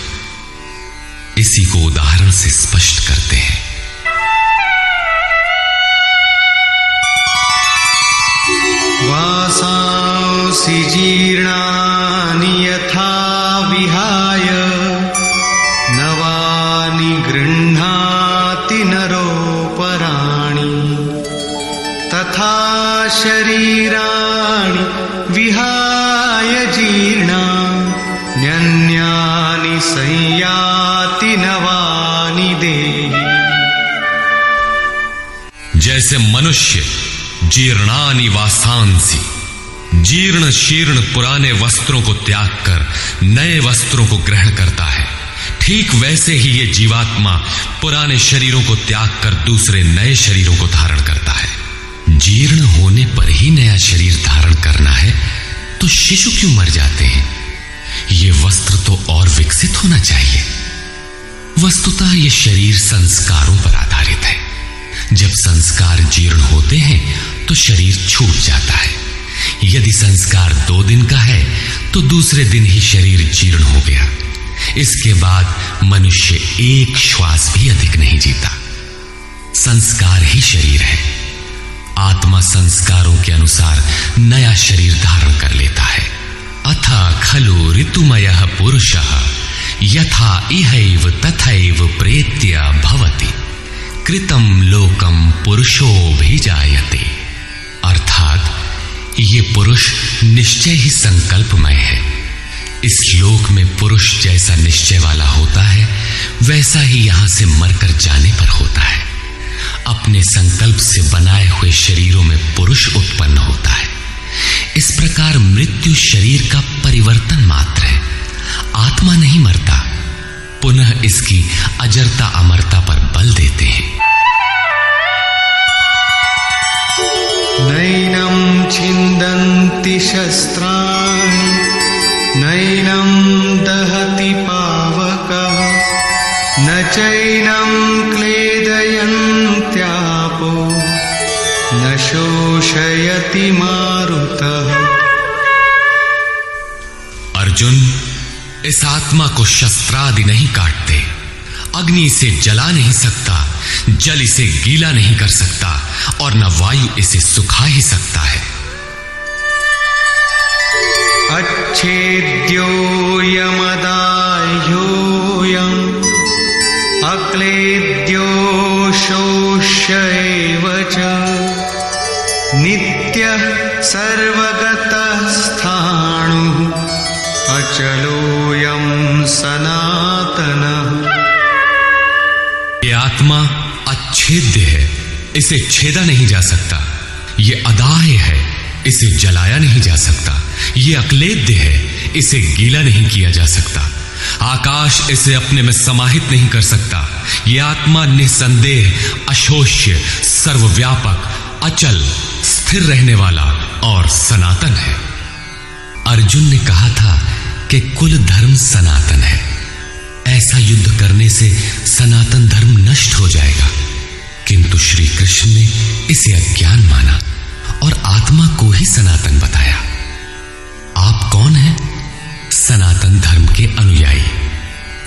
इसी को उदाहरण से स्पष्ट करते हैं। वासांसि जीर्णानि यथा विहाय नवानि गृह्णाति नरोपराणि तथा शरीराणि विहाय जीर्णान्यनेवानि संयाति नवानि देहि। जैसे मनुष्य जीर्णानि वासांसि, जीर्ण शीर्ण पुराने वस्त्रों को त्याग कर नए वस्त्रों को ग्रहण करता है, ठीक वैसे ही ये जीवात्मा पुराने शरीरों को त्याग कर दूसरे नए शरीरों को धारण करता है। जीर्ण होने पर ही नया शरीर धारण करना है तो शिशु क्यों मर जाते हैं? ये वस्त्र तो और विकसित होना चाहिए। वस्तुतः ये शरीर संस्कारों पर आधारित है। जब संस्कार जीर्ण होते हैं तो शरीर छूट जाता है। यदि संस्कार 2 दिन का है तो दूसरे दिन ही शरीर जीर्ण हो गया। इसके बाद मनुष्य एक श्वास भी अधिक नहीं जीता। संस्कार ही शरीर है। आत्मा संस्कारों के अनुसार नया शरीर धारण कर लेता है। अथा खलु ऋतुमयः पुरुषः यथा इहैव तथैव प्रेत्य भवति कृतं लोकम पुरुषोऽभिजायते। अर्थात ये पुरुष निश्चय ही संकल्पमय है। इस लोक में पुरुष जैसा निश्चय वाला होता है वैसा ही यहां से मरकर जाने पर होता है। अपने संकल्प से बनाए हुए शरीरों में पुरुष उत्पन्न होता है। इस प्रकार मृत्यु शरीर का परिवर्तन मात्र है। आत्मा नहीं मरता, पुनः इसकी अजरता अमरता पर बल देते हैं। नैनं छिन्दन्ति शस्त्राणि नैनं दहति पावकः न चैनं क्लेदयन्त्यापो न शोषयति मारुतः। अर्जुन, इस आत्मा को शस्त्रादि नहीं काटते, अग्नि इसे जला नहीं सकता, जल इसे गीला नहीं कर सकता और न वायु इसे सुखा ही सकता है। अच्छेद्योऽयमदाह्योऽयम् अक्लेद्यो शोष्य एव च नित्यः सर्वगतः स्थाणुः अचलोऽयं सनातनः। ये आत्मा अच्छेद्य है, इसे छेदा नहीं जा सकता। ये अदाह्य है, इसे जलाया नहीं जा सकता। ये अक्लेद्य है, इसे गीला नहीं किया जा सकता। आकाश इसे अपने में समाहित नहीं कर सकता। ये आत्मा निसंदेह अशोष्य, सर्वव्यापक, अचल, स्थिर रहने वाला और सनातन है। अर्जुन ने कहा था कि कुल धर्म सनातन है। ऐसा युद्ध करने से सनातन धर्म नष्ट हो जाएगा, किंतु श्री कृष्ण ने इसे अज्ञान माना और आत्मा को ही सनातन बताया। आप कौन हैं? सनातन धर्म के अनुयायी।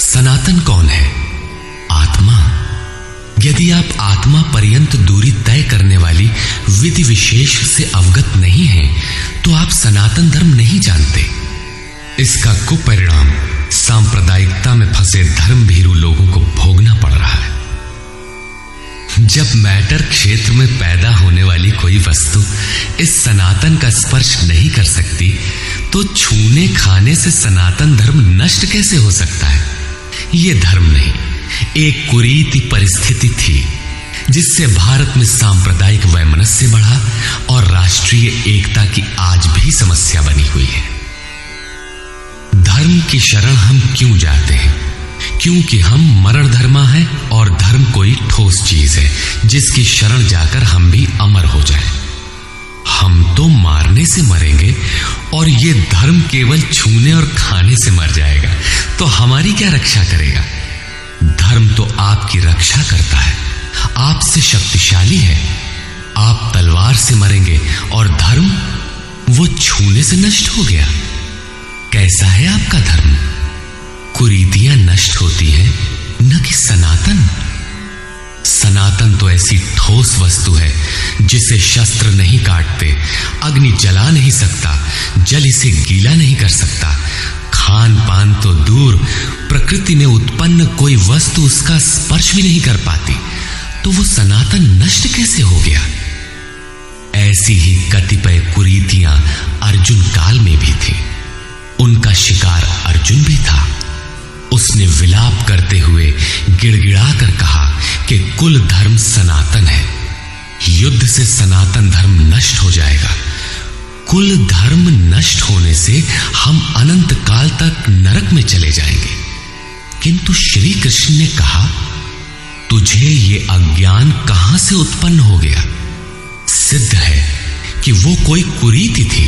सनातन कौन है? आत्मा। यदि आप आत्मा पर्यंत दूरी तय करने वाली विधि विशेष से अवगत नहीं हैं, तो आप सनातन धर्म नहीं जानते। इसका कुपरिणाम सांप्रदायिकता में फंसे धर्म भीरू लोगों को भोगना पड़ रहा है। जब मैटर क्षेत्र में पैदा होने वाली कोई वस्तु इस सनातन का स्पर्श नहीं कर सकती, तो छूने खाने से सनातन धर्म नष्ट कैसे हो सकता है? यह धर्म नहीं, एक कुरीति परिस्थिति थी जिससे भारत में सांप्रदायिक वैमनस्य बढ़ा और राष्ट्रीय एकता की आज भी समस्या बनी हुई है। धर्म की शरण हम क्यों जाते हैं? क्योंकि हम मरण धर्मा हैं और धर्म कोई ठोस चीज है जिसकी शरण जाकर हम भी अमर हो जाएं। हम तो मारने से मरेंगे और ये धर्म केवल छूने और खाने से मर जाएगा, तो हमारी क्या रक्षा करेगा? धर्म तो आपकी रक्षा करता है, आपसे शक्तिशाली है। आप तलवार से मरेंगे और धर्म वो छूने से नष्ट हो गया। कैसा है आपका धर्म? कुरीतियां नष्ट होती हैं, न कि सनातन। सनातन तो ऐसी ठोस वस्तु है जिसे शस्त्र नहीं काटते, अग्नि जला नहीं सकता, जल इसे गीला नहीं कर सकता। खान पान तो दूर, प्रकृति में उत्पन्न कोई वस्तु उसका स्पर्श भी नहीं कर पाती, तो वो सनातन नष्ट कैसे हो गया? ऐसी ही कतिपय कुरीतियां अर्जुन काल में भी थी। उनका शिकार अर्जुन भी था। उसने विलाप करते हुए गिड़गिड़ाकर कहा कि कुल धर्म सनातन है, युद्ध से सनातन धर्म नष्ट हो जाएगा। कुल धर्म नष्ट होने से हम अनंत काल तक नरक में चले जाएंगे। किंतु श्री कृष्ण ने कहा, तुझे ये अज्ञान कहां से उत्पन्न हो गया? सिद्ध है कि वो कोई कुरीति थी।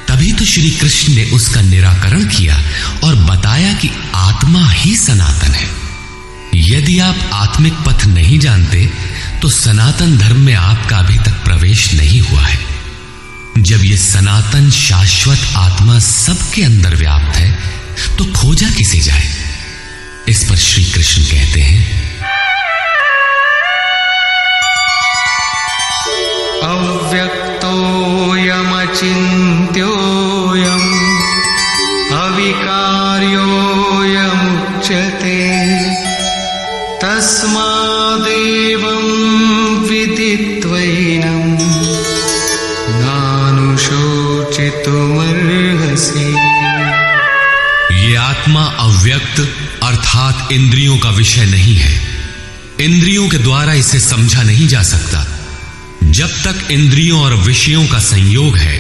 तभी तो श्री कृष्ण ने उसका निराकरण किया और बताया कि आत्मा ही सनातन है। यदि आप आत्मिक पथ नहीं जानते तो सनातन धर्म में आपका अभी तक प्रवेश नहीं हुआ है। जब ये सनातन शाश्वत आत्मा सबके अंदर व्याप्त है तो खोजा किसे जाए? इस पर श्री कृष्ण कहते हैं, अव्यक्तोऽयमचिन्त्योऽयम् अविकार्योऽयमुच्यते तस्मादेवं विदित्वैनं नानुशोचितुमर्हसि। ये आत्मा अव्यक्त अर्थात इंद्रियों का विषय नहीं है। इंद्रियों के द्वारा इसे समझा नहीं जा सकता। जब तक इंद्रियों और विषयों का संयोग है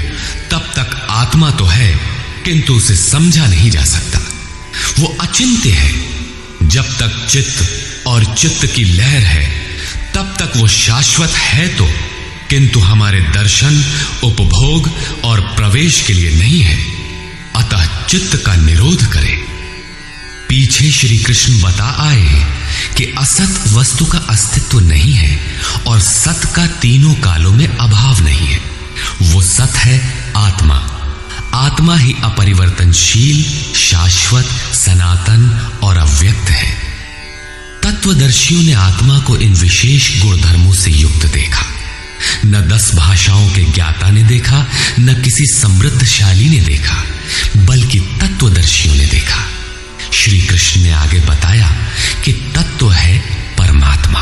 तब तक आत्मा तो है, किंतु उसे समझा नहीं जा सकता। वो अचिंत्य है। जब तक चित्त और चित्त की लहर है तब तक वो शाश्वत है तो, किंतु हमारे दर्शन, उपभोग और प्रवेश के लिए नहीं है। अतः चित्त का निरोध करें। पीछे श्री कृष्ण बता आए हैं कि असत वस्तु का अस्तित्व नहीं है और सत का तीनों कालों में अभाव नहीं है। वो सत है आत्मा। आत्मा ही अपरिवर्तनशील, शाश्वत, सनातन और अव्यक्त है। तत्वदर्शियों ने आत्मा को इन विशेष गुणधर्मों से युक्त देखा। न 10 भाषाओं के ज्ञाता ने देखा, न किसी समृद्धशाली ने देखा, बल्कि तत्वदर्शियों ने देखा। श्री कृष्ण ने आगे बताया कि तत्व है परमात्मा।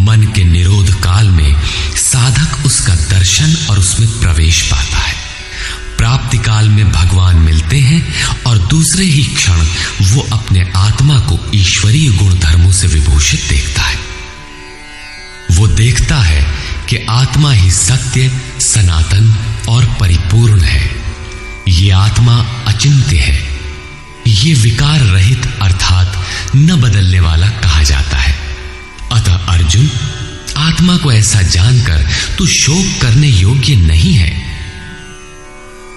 मन के निरोध काल में साधक उसका दर्शन और उसमें प्रवेश पाता है। प्राप्ति काल में भगवान मिलते हैं और दूसरे ही क्षण वो अपने आत्मा को ईश्वरीय गुण धर्मों से विभूषित देखता है। वो देखता है कि आत्मा ही सत्य, सनातन और परिपूर्ण है। ये आत्मा अचिंत्य है। ये विकार रहित अर्थात न बदलने वाला कहा जाता है। अतः अर्जुन, आत्मा को ऐसा जानकर तू शोक करने योग्य नहीं है।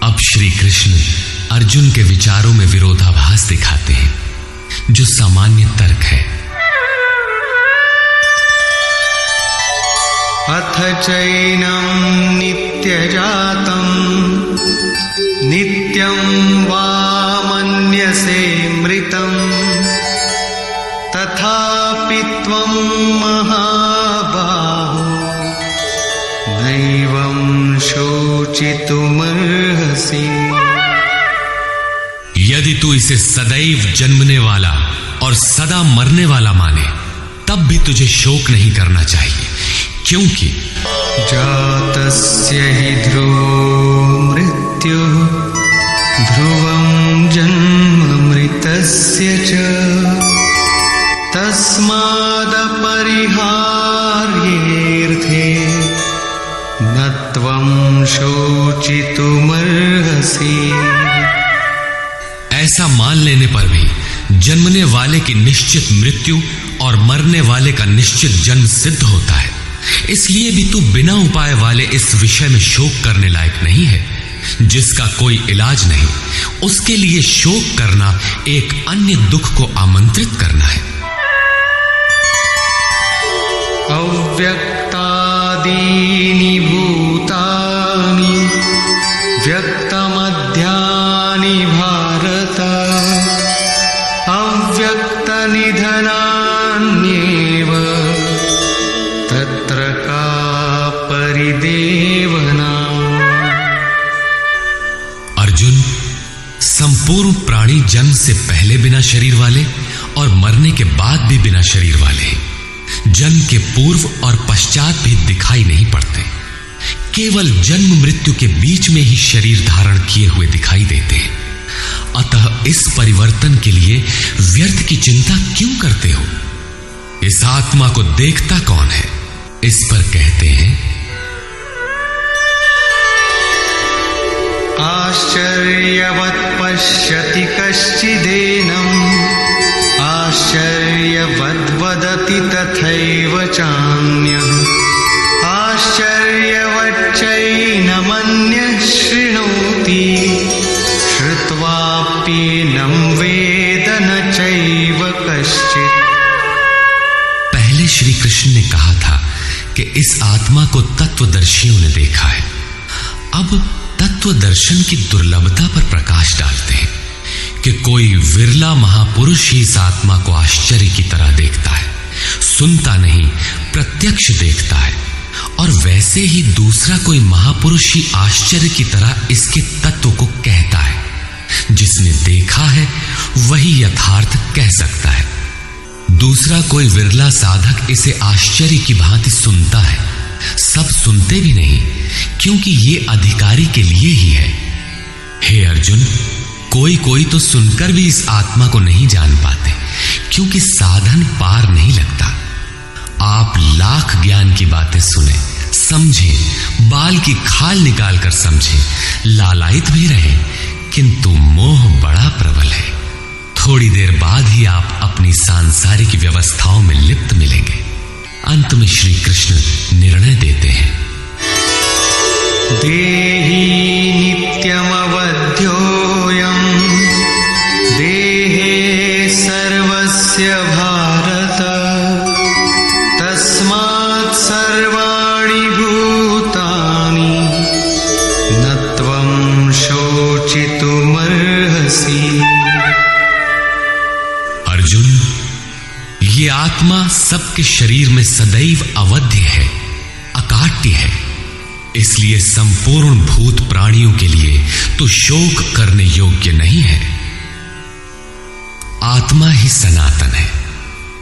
अब श्री कृष्ण अर्जुन के विचारों में विरोधाभास दिखाते हैं, जो सामान्य तर्क है। अथ चैनं नित्यजातं नित्यं वा मन्यसे मृतं तथापि त्वं महाबाहो नैवं शोचितुमर्हसि। यदि तू इसे सदैव जन्मने वाला और सदा मरने वाला माने तब भी तुझे शोक नहीं करना चाहिए, क्योंकि जातस्य हि ध्रुवो मृत्युः ध्रुवं जन्म मृतस्य च तस्मादपरिहार्येऽर्थे न त्वं शोचितुमर्हसि। ऐसा मान लेने पर भी जन्मने वाले की निश्चित मृत्यु और मरने वाले का निश्चित जन्म सिद्ध होता है। इसलिए भी तू बिना उपाय वाले इस विषय में शोक करने लायक नहीं है। जिसका कोई इलाज नहीं, उसके लिए शोक करना एक अन्य दुख को आमंत्रित करना है। अव्यक्तादीनि भूतानि व्यक्तमध्यानि भारत अव्यक्तनिधनान्येव तत्र का परिदेवना। अर्जुन, संपूर्ण प्राणी जन्म से पहले बिना शरीर वाले और मरने के बाद भी बिना शरीर वाले हैं। जन्म के पूर्व और पश्चात भी दिखाई नहीं पड़ते। केवल जन्म मृत्यु के बीच में ही शरीर धारण किए हुए दिखाई देते हैं। अतः इस परिवर्तन के लिए व्यर्थ की चिंता क्यों करते हो? इस आत्मा को देखता कौन है? इस पर कहते हैं, आश्चर्यवत् पश्यति कश्चिदेनम् आश्चर्यवद् वदति तथैव चान्यः आश्चर्यवच्चैनमन्यः शृणोति श्रुत्वाप्येनं वेद न चैव कश्चित्। पहले श्री कृष्ण ने कहा था कि इस आत्मा को तत्वदर्शियों ने देखा है। अब तत्व दर्शन की दुर्लभता पर प्रकाश डालते हैं कि कोई विरला महापुरुष ही इस आत्मा को आश्चर्य की तरह देखता है, सुनता नहीं प्रत्यक्ष देखता है। और वैसे ही दूसरा कोई महापुरुष ही आश्चर्य की तरह इसके तत्व को कहता है। जिसने देखा है वही यथार्थ कह सकता है। दूसरा कोई विरला साधक इसे आश्चर्य की भांति सुनता है। सब सुनते भी नहीं, क्योंकि ये अधिकारी के लिए ही है। हे अर्जुन, कोई कोई तो सुनकर भी इस आत्मा को नहीं जान पाते, क्योंकि साधन पार नहीं लगता। आप लाख ज्ञान की बातें सुने, समझें, बाल की खाल निकाल कर समझें, लालायित भी रहें, किंतु मोह बड़ा प्रबल है। थोड़ी देर बाद ही आप अपनी सांसारिक व्यवस्थाओं में लिप्त मिलेंगे। अंत में श्री कृष्ण निर्णय देते हैं, देहि नित्यमवध्योऽयं देहे सर्वस्य भारत तस्मात् सर्वाणि भूतानि न त्वं शोचितुमर्हसि। अर्जुन, ये आत्मा सबके शरीर में सदैव अवध्य है, अकाट्य है। इसलिए संपूर्ण भूत प्राणियों के लिए तो शोक करने योग्य नहीं है। आत्मा ही सनातन है।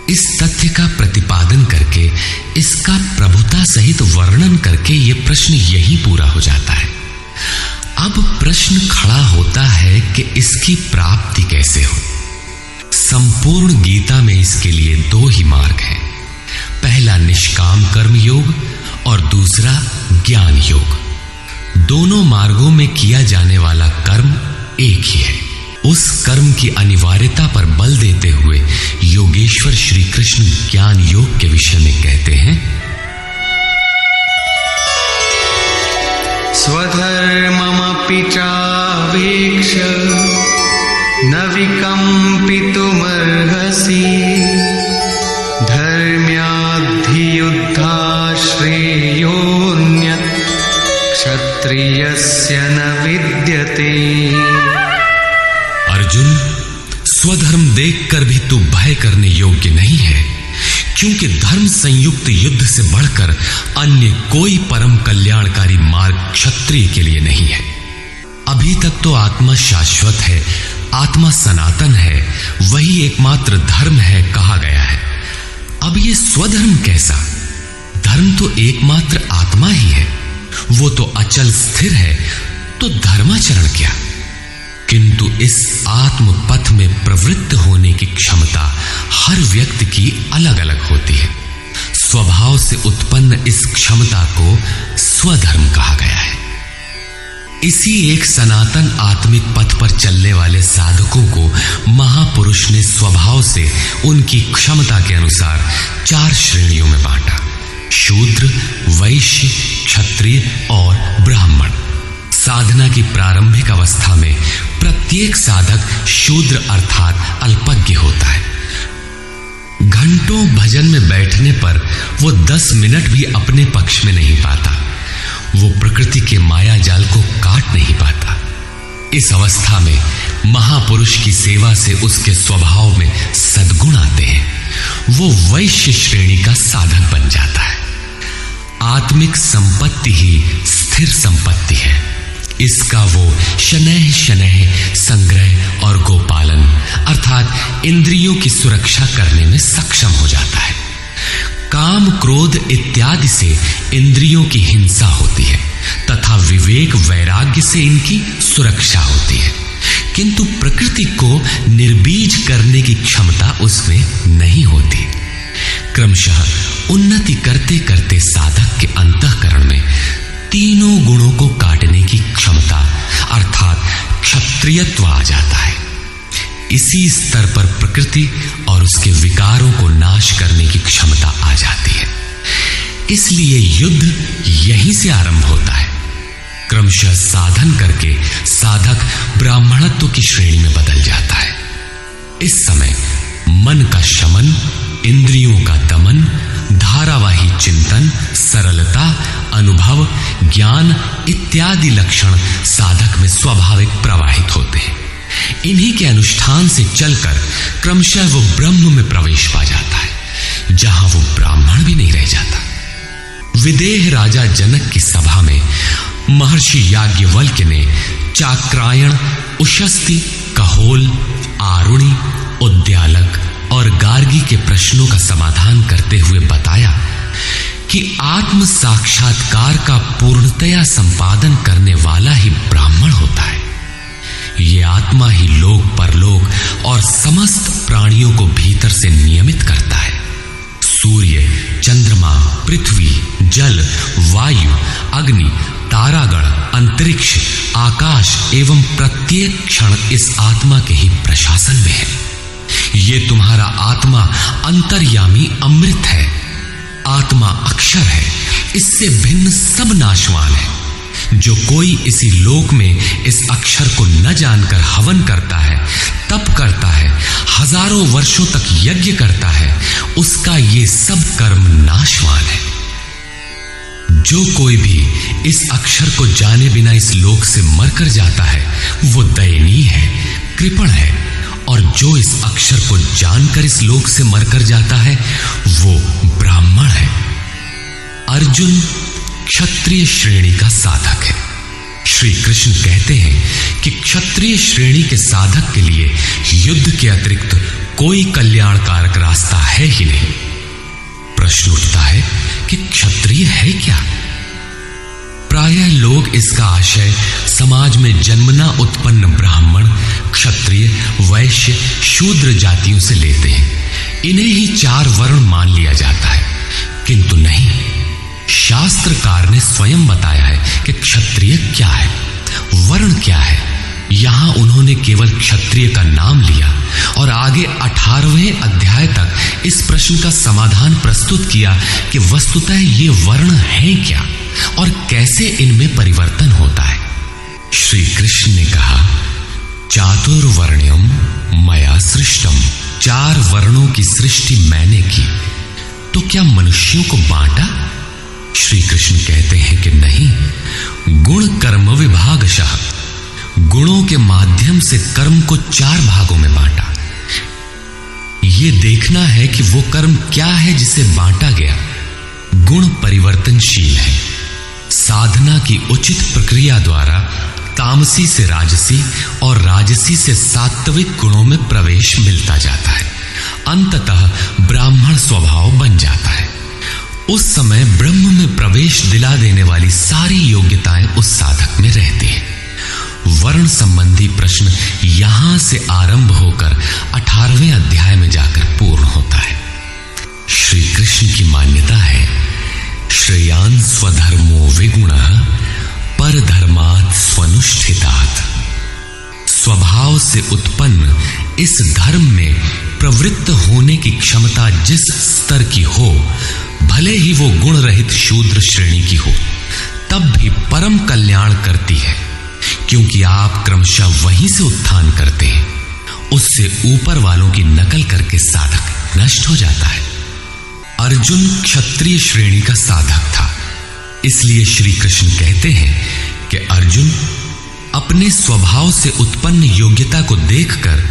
इस तथ्य का प्रतिपादन करके, इसका प्रभुता सहित वर्णन करके यह प्रश्न यही पूरा हो जाता है। अब प्रश्न खड़ा होता है कि इसकी प्राप्ति कैसे हो। संपूर्ण गीता में इसके लिए दो ही मार्ग हैं। पहला निष्काम कर्म योग और दूसरा ज्ञान योग। दोनों मार्गों में किया जाने वाला कर्म एक ही है। उस कर्म की अनिवार्यता पर बल देते हुए योगेश्वर श्री कृष्ण ज्ञान योग के विषय में कहते हैं, स्वधर्ममपि चावेक्ष न विकम्पितुमर्हसि धर्म्याद्धियुद्धा श्रेयोऽन्यत् क्षत्रियस्य न विद्यते। अर्जुन, स्वधर्म देखकर भी तू भय करने योग्य नहीं है, क्योंकि धर्म संयुक्त युद्ध से बढ़कर अन्य कोई परम कल्याणकारी मार्ग क्षत्रिय के लिए नहीं है। अभी तक तो आत्मा शाश्वत है, आत्मा सनातन है, वही एकमात्र धर्म है कहा गया है। अब ये स्वधर्म कैसा? धर्म तो एकमात्र आत्मा ही है, वो तो अचल स्थिर है, तो धर्माचरण क्या? किंतु इस आत्म पथ में प्रवृत्त होने की क्षमता हर व्यक्ति की अलग अलग होती है। स्वभाव से उत्पन्न इस क्षमता को स्वधर्म कहा गया है। इसी एक सनातन आत्मिक पथ पर चलने वाले साधकों को महापुरुष ने स्वभाव से उनकी क्षमता के अनुसार 4 श्रेणियों में बांटा: शूद्र, वैश्य, क्षत्रिय और ब्राह्मण। साधना की प्रारंभिक अवस्था में प्रत्येक साधक शूद्र अर्थात अल्पज्ञ होता है। घंटों भजन में बैठने पर वो 10 मिनट भी अपने पक्ष में नहीं पाता। वो प्रकृति के माया जाल को काट नहीं पाता। इस अवस्था में महापुरुष की सेवा से उसके स्वभाव में सद्गुण आते हैं। वो वैश्य श्रेणी का साधक बन जाता है। आत्मिक संपत्ति ही स्थिर संपत्ति है। इसका वो शनैः शनैः संग्रह और गोपालन अर्थात इंद्रियों की सुरक्षा करने में सक्षम हो जाता है। काम, क्रोध इत्यादि से इंद्रियों की हिंसा होती है तथा विवेक, वैराग्य से इनकी सुरक्षा होती है। किंतु प्रकृति को निर्बीज करने की क्षमता उसमें नहीं होती। क्रमशः उन्नति करते करते साधक के अंतःकरण में तीनों गुणों को काटने की क्षमता अर्थात क्षत्रियत्व आ जाता है। इसी स्तर पर प्रकृति और उसके विकारों को नाश करने की क्षमता आ जाती है। इसलिए युद्ध यहीं से आरंभ होता है। क्रमशः साधन करके साधक ब्राह्मणत्व की श्रेणी में बदल जाता है। इस समय मन का शमन, इंद्रियों का दमन, धारावाही चिंतन, सरलता, अनुभव, ज्ञान इत्यादि लक्षण साधक में स्वाभाविक प्रवाहित होते हैं। इन्हीं के अनुष्ठान से चलकर क्रमशः वो ब्रह्म में प्रवेश पा जाता है, जहां वो ब्राह्मण भी नहीं रह जाता। विदेह राजा जनक की सभा में महर्षि याज्ञवल्क्य ने चाक्रायण, उशस्ति, कहोल, आरुणि, उद्यालक और गार्गी के प्रश्नों का समाधान करते हुए बताया कि आत्म साक्षात्कार का पूर्णतया संपादन करने वाला ही ब्राह्मण होता है। ये आत्मा ही लोक परलोक और समस्त प्राणियों को भीतर से नियमित करता है। सूर्य, चंद्रमा, पृथ्वी, जल, वायु, अग्नि, तारागण, अंतरिक्ष, आकाश एवं प्रत्येक क्षण इस आत्मा के ही प्रशासन में है। ये तुम्हारा आत्मा अंतर्यामी अमृत है। आत्मा अक्षर है, इससे भिन्न सब नाशवान है। जो कोई इसी लोक में इस अक्षर को न जानकर हवन करता है, तप करता है, हजारों वर्षों तक यज्ञ करता है, उसका ये सब कर्म नाशवान है। जो कोई भी इस अक्षर को जाने बिना इस लोक से मरकर जाता है, वो दयनीय है, कृपण है, और जो इस अक्षर को जानकर इस लोक से मरकर जाता है, वो ब्राह्मण है। अर्जुन क्षत्रिय श्रेणी का साधक है। श्री कृष्ण कहते हैं कि क्षत्रिय श्रेणी के साधक के लिए युद्ध के अतिरिक्त कोई कल्याणकारक रास्ता है ही नहीं। प्रश्न उठता है कि क्षत्रिय है क्या? प्रायः लोग इसका आशय समाज में जन्मना उत्पन्न ब्राह्मण, क्षत्रिय, वैश्य, शूद्र जातियों से लेते हैं। इन्हें ही 4 वर्ण मान लिया जाता है, किंतु नहीं। शास्त्रकार ने स्वयं बताया है कि क्षत्रिय क्या है, वर्ण क्या है। यहां उन्होंने केवल क्षत्रिय का नाम लिया और आगे 18वें अध्याय तक इस प्रश्न का समाधान प्रस्तुत किया कि वस्तुतः ये वर्ण है क्या और कैसे इनमें परिवर्तन होता है। श्री कृष्ण ने कहा, चातुर्वर्ण्यम मया सृष्टम, 4 वर्णों की सृष्टि मैंने की, तो क्या मनुष्यों को बांटा? श्री कृष्ण कहते हैं कि नहीं, गुण कर्म विभागशः, गुणों के माध्यम से कर्म को 4 भागों में बांटा। ये देखना है कि वो कर्म क्या है जिसे बांटा गया। गुण परिवर्तनशील है। साधना की उचित प्रक्रिया द्वारा तामसी से राजसी और राजसी से सात्विक गुणों में प्रवेश मिलता जाता है। अंततः ब्राह्मण स्वभाव बन जाता है। उस समय ब्रह्म में प्रवेश दिला देने वाली सारी योग्यताएं उस साधक में रहती हैं। वर्ण संबंधी प्रश्न यहां से आरंभ होकर 18वें अध्याय में जाकर पूर्ण होता है। श्री कृष्ण की मान्यता है, श्रेयान् स्वधर्मो विगुणः परधर्मात् स्वनुष्ठितात्। स्वभाव से उत्पन्न इस धर्म में प्रवृत्त होने की क्षमता जिस स्तर की हो, भले ही वो गुण रहित शूद्र श्रेणी की हो, तब भी परम कल्याण करती है, क्योंकि आप क्रमशः वहीं से उत्थान करते हैं। उससे ऊपर वालों की नकल करके साधक नष्ट हो जाता है। अर्जुन क्षत्रिय श्रेणी का साधक था, इसलिए श्री कृष्ण कहते हैं कि अर्जुन, अपने स्वभाव से उत्पन्न योग्यता को देखकर,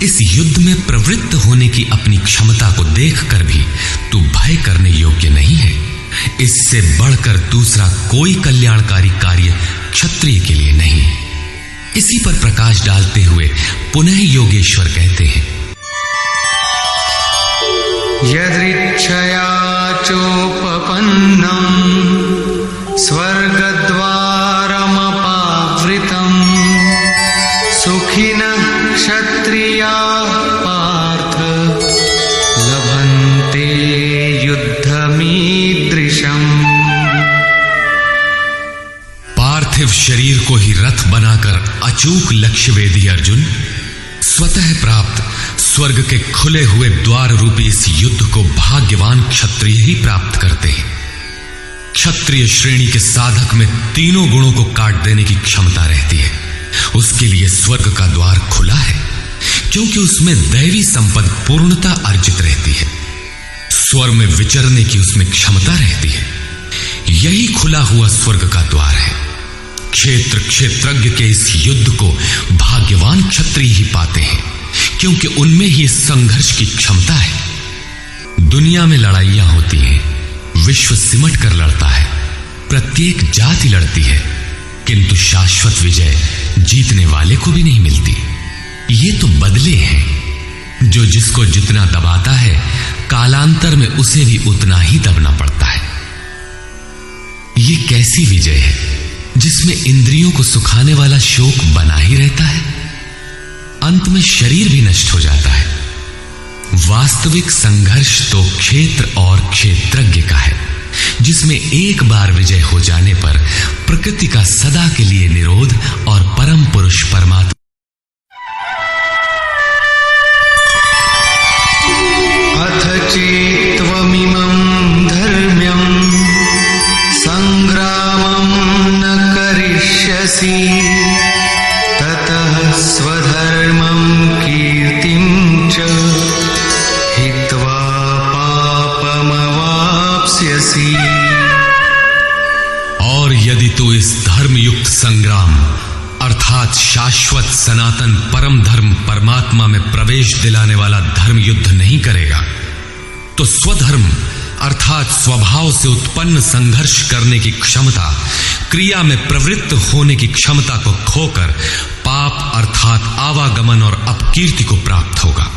इस युद्ध में प्रवृत्त होने की अपनी क्षमता को देखकर भी तू भय करने योग्य नहीं है। इससे बढ़कर दूसरा कोई कल्याणकारी कार्य क्षत्रिय के लिए नहीं। इसी पर प्रकाश डालते हुए पुनः योगेश्वर कहते हैं, यदृच्छया चोपपन्नम स्वर्गद्वारमपावृतम सुखिनः अचूक लक्ष्यवेदी अर्जुन, स्वतः प्राप्त स्वर्ग के खुले हुए द्वार रूपी इस युद्ध को भाग्यवान क्षत्रिय ही प्राप्त करते हैं। क्षत्रिय श्रेणी के साधक में तीनों गुणों को काट देने की क्षमता रहती है। उसके लिए स्वर्ग का द्वार खुला है, क्योंकि उसमें दैवी संपद पूर्णता अर्जित रहती है। स्वर्ग में विचरने की उसमें क्षमता रहती है। यही खुला हुआ स्वर्ग का द्वार है। क्षेत्रज्ञ के इस युद्ध को भाग्यवान क्षत्रिय ही पाते हैं, क्योंकि उनमें ही इस संघर्ष की क्षमता है। दुनिया में लड़ाइयां होती हैं, विश्व सिमट कर लड़ता है, प्रत्येक जाति लड़ती है, किंतु शाश्वत विजय जीतने वाले को भी नहीं मिलती। ये तो बदले हैं। जो जिसको जितना दबाता है, कालांतर में उसे भी उतना ही दबना पड़ता है। ये कैसी विजय है जिसमें इंद्रियों को सुखाने वाला शोक बना ही रहता है, अंत में शरीर भी नष्ट हो जाता है। वास्तविक संघर्ष तो क्षेत्र और क्षेत्रज्ञ का है, जिसमें एक बार विजय हो जाने पर प्रकृति का सदा के लिए निरोध और परम पुरुष परमात्मा अथ चेत्त्वमिमं धर्म्यं संग्रामं न करिष्यसि ततः स्वधर्मं कीर्तिं च हित्वा पापमवाप्स्यसि। और यदि तू इस धर्मयुक्त संग्राम अर्थात शाश्वत सनातन परम धर्म परमात्मा में प्रवेश दिलाने वाला धर्म युद्ध नहीं करेगा, तो स्वधर्म अर्थात स्वभाव से उत्पन्न संघर्ष करने की क्षमता, क्रिया में प्रवृत्त होने की क्षमता को खोकर पाप अर्थात आवागमन और अपकीर्ति को प्राप्त होगा।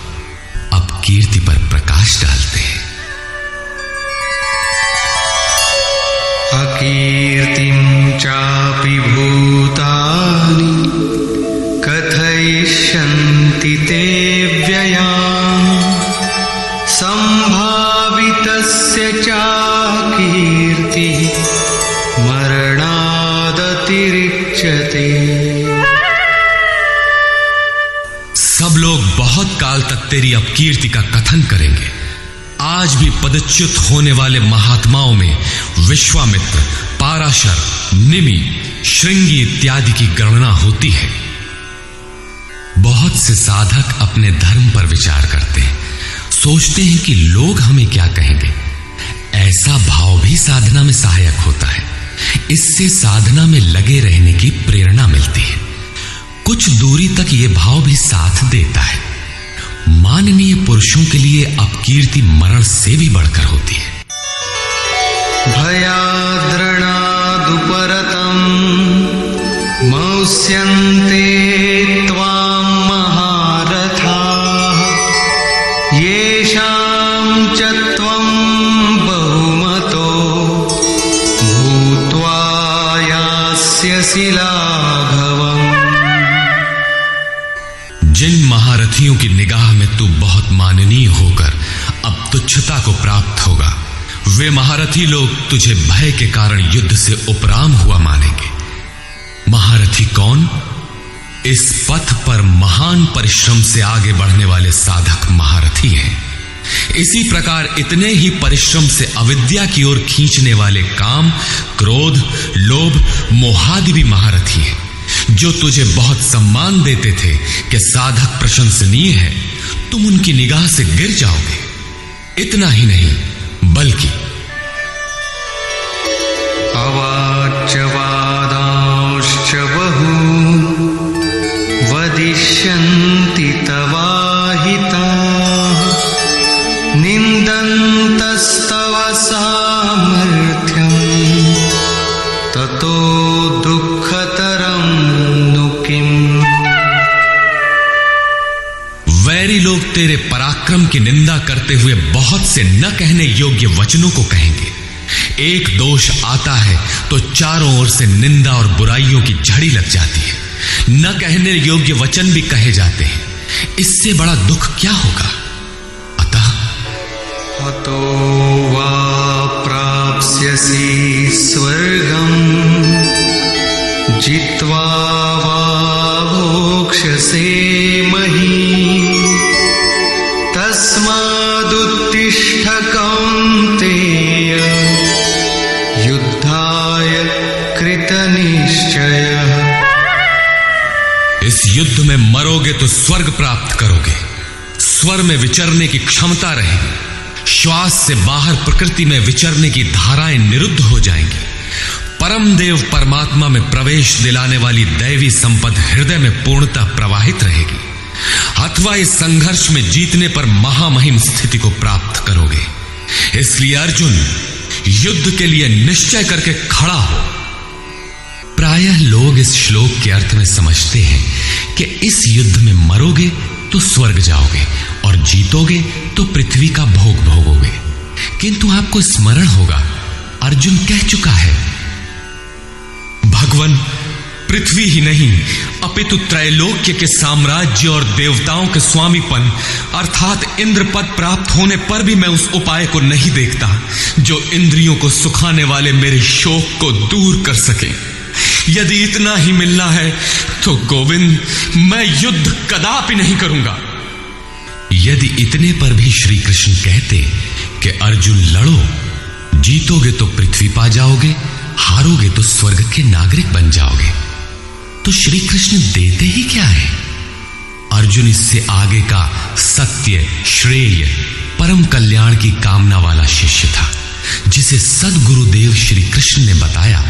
अपकीर्ति पर प्रकाश डालते हैं। अकीर्तिं चापि भूतानि कथयिष्यन्ति ते व्ययाम् संभावितस्य चाकीर्ति मरणादतिरिच्यते। सब लोग बहुत काल तक तेरी अपकीर्ति का कथन करेंगे। आज भी पदच्युत होने वाले महात्माओं में विश्वामित्र, पाराशर, निमि, श्रृंगी इत्यादि की गणना होती है। बहुत से साधक अपने धर्म पर विचार करते हैं, सोचते हैं कि लोग हमें क्या कहेंगे। ऐसा भाव भी साधना में सहायक होता है। इससे साधना में लगे रहने की प्रेरणा मिलती है। कुछ दूरी तक यह भाव भी साथ देता है। माननीय पुरुषों के लिए अपकीर्ति मरण से भी बढ़कर होती है। भयाद्रणादुपरतं मौस्यन्ते त्वां महारथाः येषां च त्वं बहुमतो भूत्वा यास्यसि लाघवम्। जिन महारथियों की निगाह में तू बहुत माननीय होकर अब तुच्छता को प्राप्त होगा, वे महारथी लोग तुझे भय के कारण युद्ध से उपराम हुआ मानेंगे। महारथी कौन? इस पथ पर महान परिश्रम से आगे बढ़ने वाले साधक महारथी हैं। इसी प्रकार इतने ही परिश्रम से अविद्या की ओर खींचने वाले काम, क्रोध, लोभ, मोहादि भी महारथी हैं, जो तुझे बहुत सम्मान देते थे कि साधक प्रशंसनीय है, तुम उनकी निगाह से गिर जाओगे। इतना ही नहीं, बल्कि अवाच्यवादांश्च बहून् वदिष्यन्ति तवाहिताः निन्दन्तस्तव सामर्थ्यं ततो दुःखतरं नु किम्। वैरी लोग तेरे पराक्रम की निंदा करते हुए बहुत से न कहने योग्य वचनों को कहेंगे। एक दोष आता है तो चारों ओर से निंदा और बुराइयों की झड़ी लग जाती है। न कहने योग्य वचन भी कहे जाते हैं। इससे बड़ा दुख क्या होगा? अतः अतो वा प्राप्स्यसि स्वर्गम् जित्वा वा तस्मादुत्तिष्ठ कौन्तेय युद्धाय कृतनिश्चयः। इस युद्ध में मरोगे तो स्वर्ग प्राप्त करोगे, स्वर में विचरने की क्षमता रहेगी, श्वास से बाहर प्रकृति में विचरने की धाराएं निरुद्ध हो जाएंगी, परम देव परमात्मा में प्रवेश दिलाने वाली दैवी संपद हृदय में पूर्णतः प्रवाहित रहेगी, अथवा इस संघर्ष में जीतने पर महामहिम स्थिति को प्राप्त करोगे। इसलिए अर्जुन, युद्ध के लिए निश्चय करके खड़ा हो। प्रायः लोग इस श्लोक के अर्थ में समझते हैं कि इस युद्ध में मरोगे तो स्वर्ग जाओगे और जीतोगे तो पृथ्वी का भोग भोगोगे। किंतु आपको स्मरण होगा, अर्जुन कह चुका है, भगवान, पृथ्वी ही नहीं अपितु त्रैलोक्य के साम्राज्य और देवताओं के स्वामीपन अर्थात इंद्र पद प्राप्त होने पर भी मैं उस उपाय को नहीं देखता जो इंद्रियों को सुखाने वाले मेरे शोक को दूर कर सके। यदि इतना ही मिलना है तो गोविंद, मैं युद्ध कदापि नहीं करूंगा। यदि इतने पर भी श्री कृष्ण कहते कि अर्जुन लड़ो, जीतोगे तो पृथ्वी पा जाओगे, हारोगे तो स्वर्ग के नागरिक बन जाओगे, तो श्री कृष्ण देते ही क्या है? अर्जुन इससे आगे का सत्य, श्रेय, परम कल्याण की कामना वाला शिष्य था, जिसे सद्गुरुदेव श्री कृष्ण ने बताया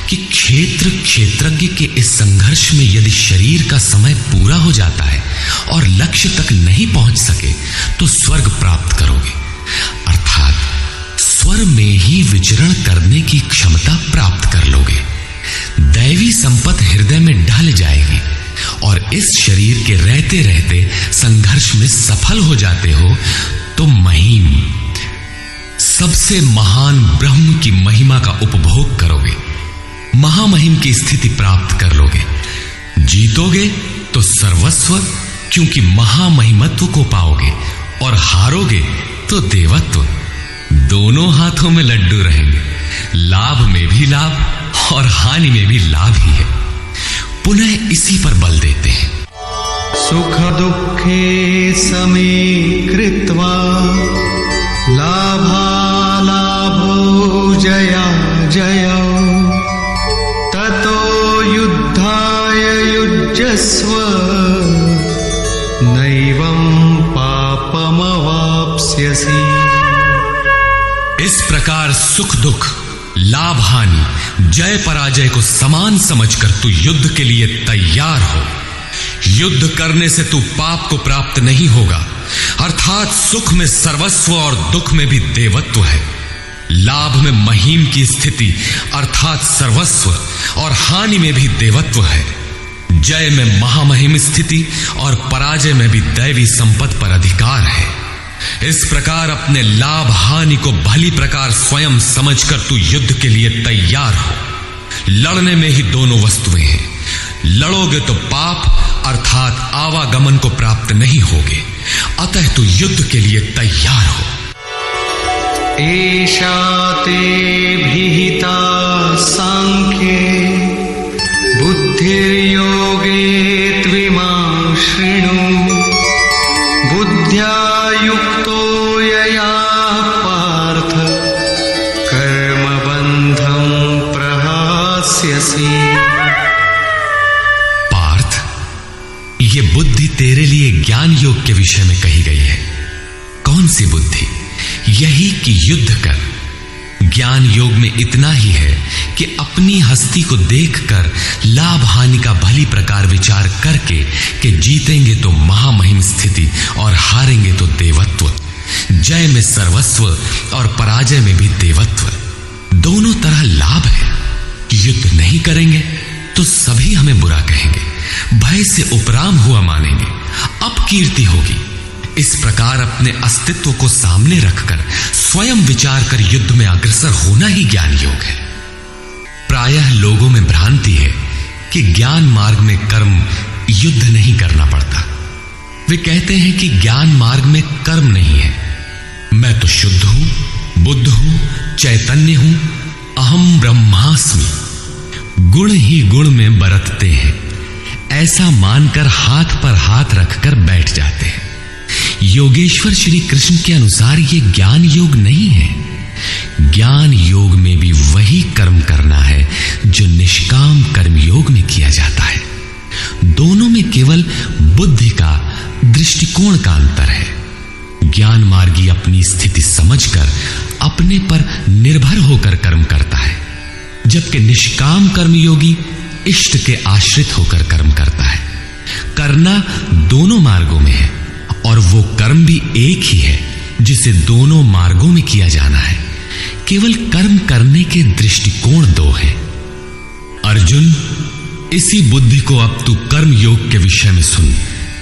कि क्षेत्रज्ञ के इस संघर्ष में यदि शरीर का समय पूरा हो जाता है और लक्ष्य तक नहीं पहुंच सके तो स्वर्ग प्राप्त करोगे, अर्थात स्वर में ही विचरण करने की क्षमता प्राप्त कर लोगे। दैवी संपत्ति हृदय में ढल जाएगी और इस शरीर के रहते रहते संघर्ष में सफल हो जाते हो तो महिम, सबसे महान ब्रह्म की महिमा का उपभोग करोगे, महामहिम की स्थिति प्राप्त कर लोगे। जीतोगे तो सर्वस्व, क्योंकि महामहिमत्व को पाओगे, और हारोगे तो देवत्व। दोनों हाथों में लड्डू रहेंगे, लाभ में भी लाभ और हानि में भी लाभ ही है। पुनः इसी पर बल देते हैं, सुख दुखे समे कृत्वा लाभालाभो जया जयौ ततो युद्धाय युज्यस्व नैवं पापमवाप्स्यसि। इस प्रकार सुख दुख, लाभ हानि, जय पराजय को समान समझकर तू युद्ध के लिए तैयार हो। युद्ध करने से तू पाप को प्राप्त नहीं होगा, अर्थात सुख में सर्वस्व और दुख में भी देवत्व है, लाभ में महिम की स्थिति अर्थात सर्वस्व और हानि में भी देवत्व है, जय में महामहिम स्थिति और पराजय में भी दैवी संपत्ति पर अधिकार है। इस प्रकार अपने लाभ हानि को भली प्रकार स्वयं समझकर तू युद्ध के लिए तैयार हो। लड़ने में ही दोनों वस्तुएं हैं, लड़ोगे तो पाप अर्थात आवागमन को प्राप्त नहीं होगे, अतः तू युद्ध के लिए तैयार हो। एषा ते विहिता सांख्ये बुद्धिर्योगे त्विमां शृणु बुद्ध्या युक्तो यया पार्थ कर्मबन्धं प्रहास्यसि। पार्थ, ये बुद्धि तेरे लिए ज्ञान योग के विषय में कही गई है। कौन सी बुद्धि? यही कि युद्ध कर। ज्ञान योग में इतना ही है कि अपनी हस्ती को देखकर लाभ हानि का भली प्रकार विचार करके कि जीतेंगे तो महामहिम स्थिति और हारेंगे तो देवत्व, जय में सर्वस्व और पराजय में भी देवत्व, दोनों तरह लाभ है। युद्ध नहीं करेंगे तो सभी हमें बुरा कहेंगे, भय से उपराम हुआ मानेंगे, अपकीर्ति होगी। इस प्रकार अपने अस्तित्व को सामने रखकर स्वयं विचार कर युद्ध में अग्रसर होना ही ज्ञान योग है। प्रायः लोगों में भ्रांति है कि ज्ञान मार्ग में कर्म युद्ध नहीं करना पड़ता। वे कहते हैं कि ज्ञान मार्ग में कर्म नहीं है, मैं तो शुद्ध हूं, बुद्ध हूं, चैतन्य हूं, अहम ब्रह्मास्मि। गुण ही गुण में बरतते हैं, ऐसा मानकर हाथ पर हाथ रखकर बैठ जाते हैं। योगेश्वर श्री कृष्ण के अनुसार ये ज्ञान योग नहीं है। ज्ञान योग में भी वही कर्म करना है जो निष्काम कर्म योग में किया जाता है। दोनों में केवल बुद्धि का, दृष्टिकोण का अंतर है। ज्ञान मार्गी अपनी स्थिति समझकर अपने पर निर्भर होकर कर्म करता है, जबकि निष्काम कर्मयोगी इष्ट के आश्रित होकर कर्म करता है। करना दोनों मार्गों में है और वो कर्म भी एक ही है जिसे दोनों मार्गों में किया जाना है। केवल कर्म करने के दृष्टिकोण दो हैं। अर्जुन, इसी बुद्धि को अब तू कर्म योग के विषय में सुन,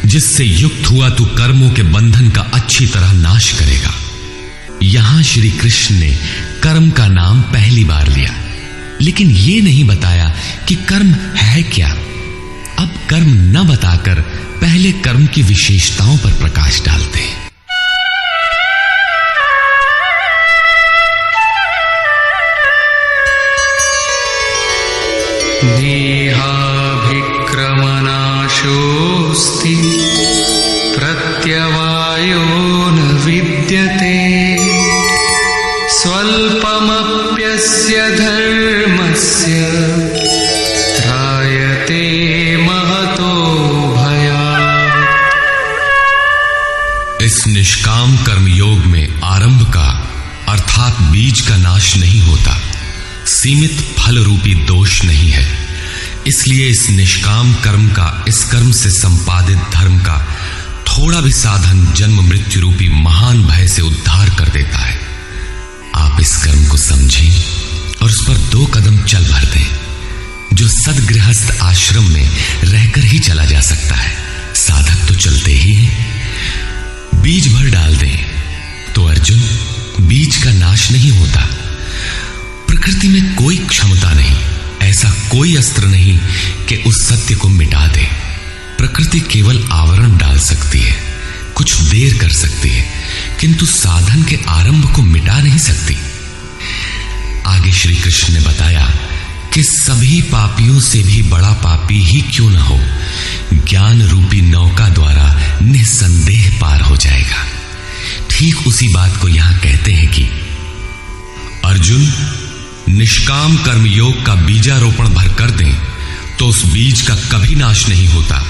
जिससे युक्त हुआ तू कर्मों के बंधन का अच्छी तरह नाश करेगा। यहां श्री कृष्ण ने कर्म का नाम पहली बार लिया, लेकिन यह नहीं बताया कि कर्म है क्या। अब कर्म न बताकर पहले कर्म की विशेषताओं पर प्रकाश डालते हैं। नेहाभिक्रमनाशोऽस्ति प्रत्यवायो न विद्यते स्वल्पमप्यस्य धर्मस्य त्रायते महतो भयात्। इस निष्काम कर्मयोग में आरंभ का अर्थात बीज का नाश नहीं होता, सीमित फल रूपी दोष नहीं है। इसलिए इस निष्काम कर्म का, इस कर्म से संपादित धर्म का थोड़ा भी साधन जन्म मृत्यु रूपी महान भय से उद्धार कर देता है। आप इस कर्म को समझें और उस पर 2 कदम चल भर दें, जो सदगृहस्थ आश्रम में रहकर ही चला जा सकता है। साधक तो चलते ही हैं। बीज भर डाल दें तो अर्जुन, बीज का नाश नहीं होता। प्रकृति में कोई क्षमता नहीं, ऐसा कोई अस्त्र नहीं कि उस सत्य को मिटा दे। प्रकृति केवल आवरण डाल सकती है, कुछ देर कर सकती है, किंतु साधन के आरंभ को मिटा नहीं सकती। आगे श्री कृष्ण ने बताया कि सभी पापियों से भी बड़ा पापी ही क्यों न हो, ज्ञान रूपी नौका द्वारा निस्संदेह पार हो जाएगा। ठीक उसी बात को यहां कहते हैं कि अर्जुन, निष्काम कर्म योग का बीजारोपण भर कर दें तो उस बीज का कभी नाश नहीं होता।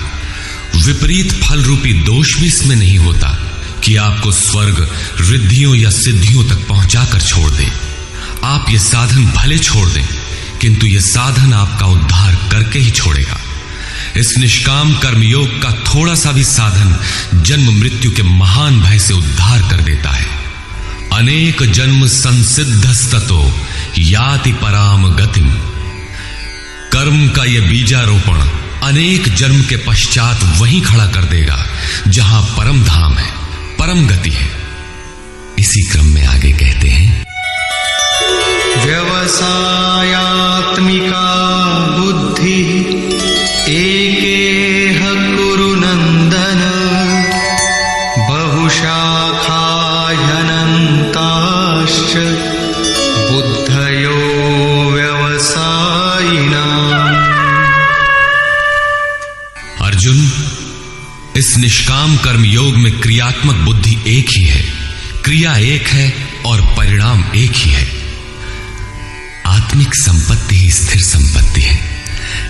विपरीत फल रूपी दोष भी इसमें नहीं होता कि आपको स्वर्ग, रिद्धियों या सिद्धियों तक पहुंचाकर छोड़ दे। आप ये साधन भले छोड़ दें, किंतु यह साधन आपका उद्धार करके ही छोड़ेगा। इस निष्काम कर्मयोग का थोड़ा सा भी साधन जन्म मृत्यु के महान भय से उद्धार कर देता है। अनेक जन्म संसिद्धस्ततो याति पराम गतिम। कर्म का यह बीजारोपण अनेक जन्म के पश्चात वहीं खड़ा कर देगा जहां परम धाम है, परम गति है। इसी क्रम में आगे कहते हैं, व्यवसायात्मिका बुद्धि एकेह कुरु नंदन बहुशाखा ह्यनन्ताश्च बुद्धयो व्यवसायिनाम्। अर्जुन, इस निष्काम कर्म योग में क्रियात्मक बुद्धि एक ही है, क्रिया एक है और परिणाम एक ही है। आत्मिक संपत्ति ही स्थिर संपत्ति है।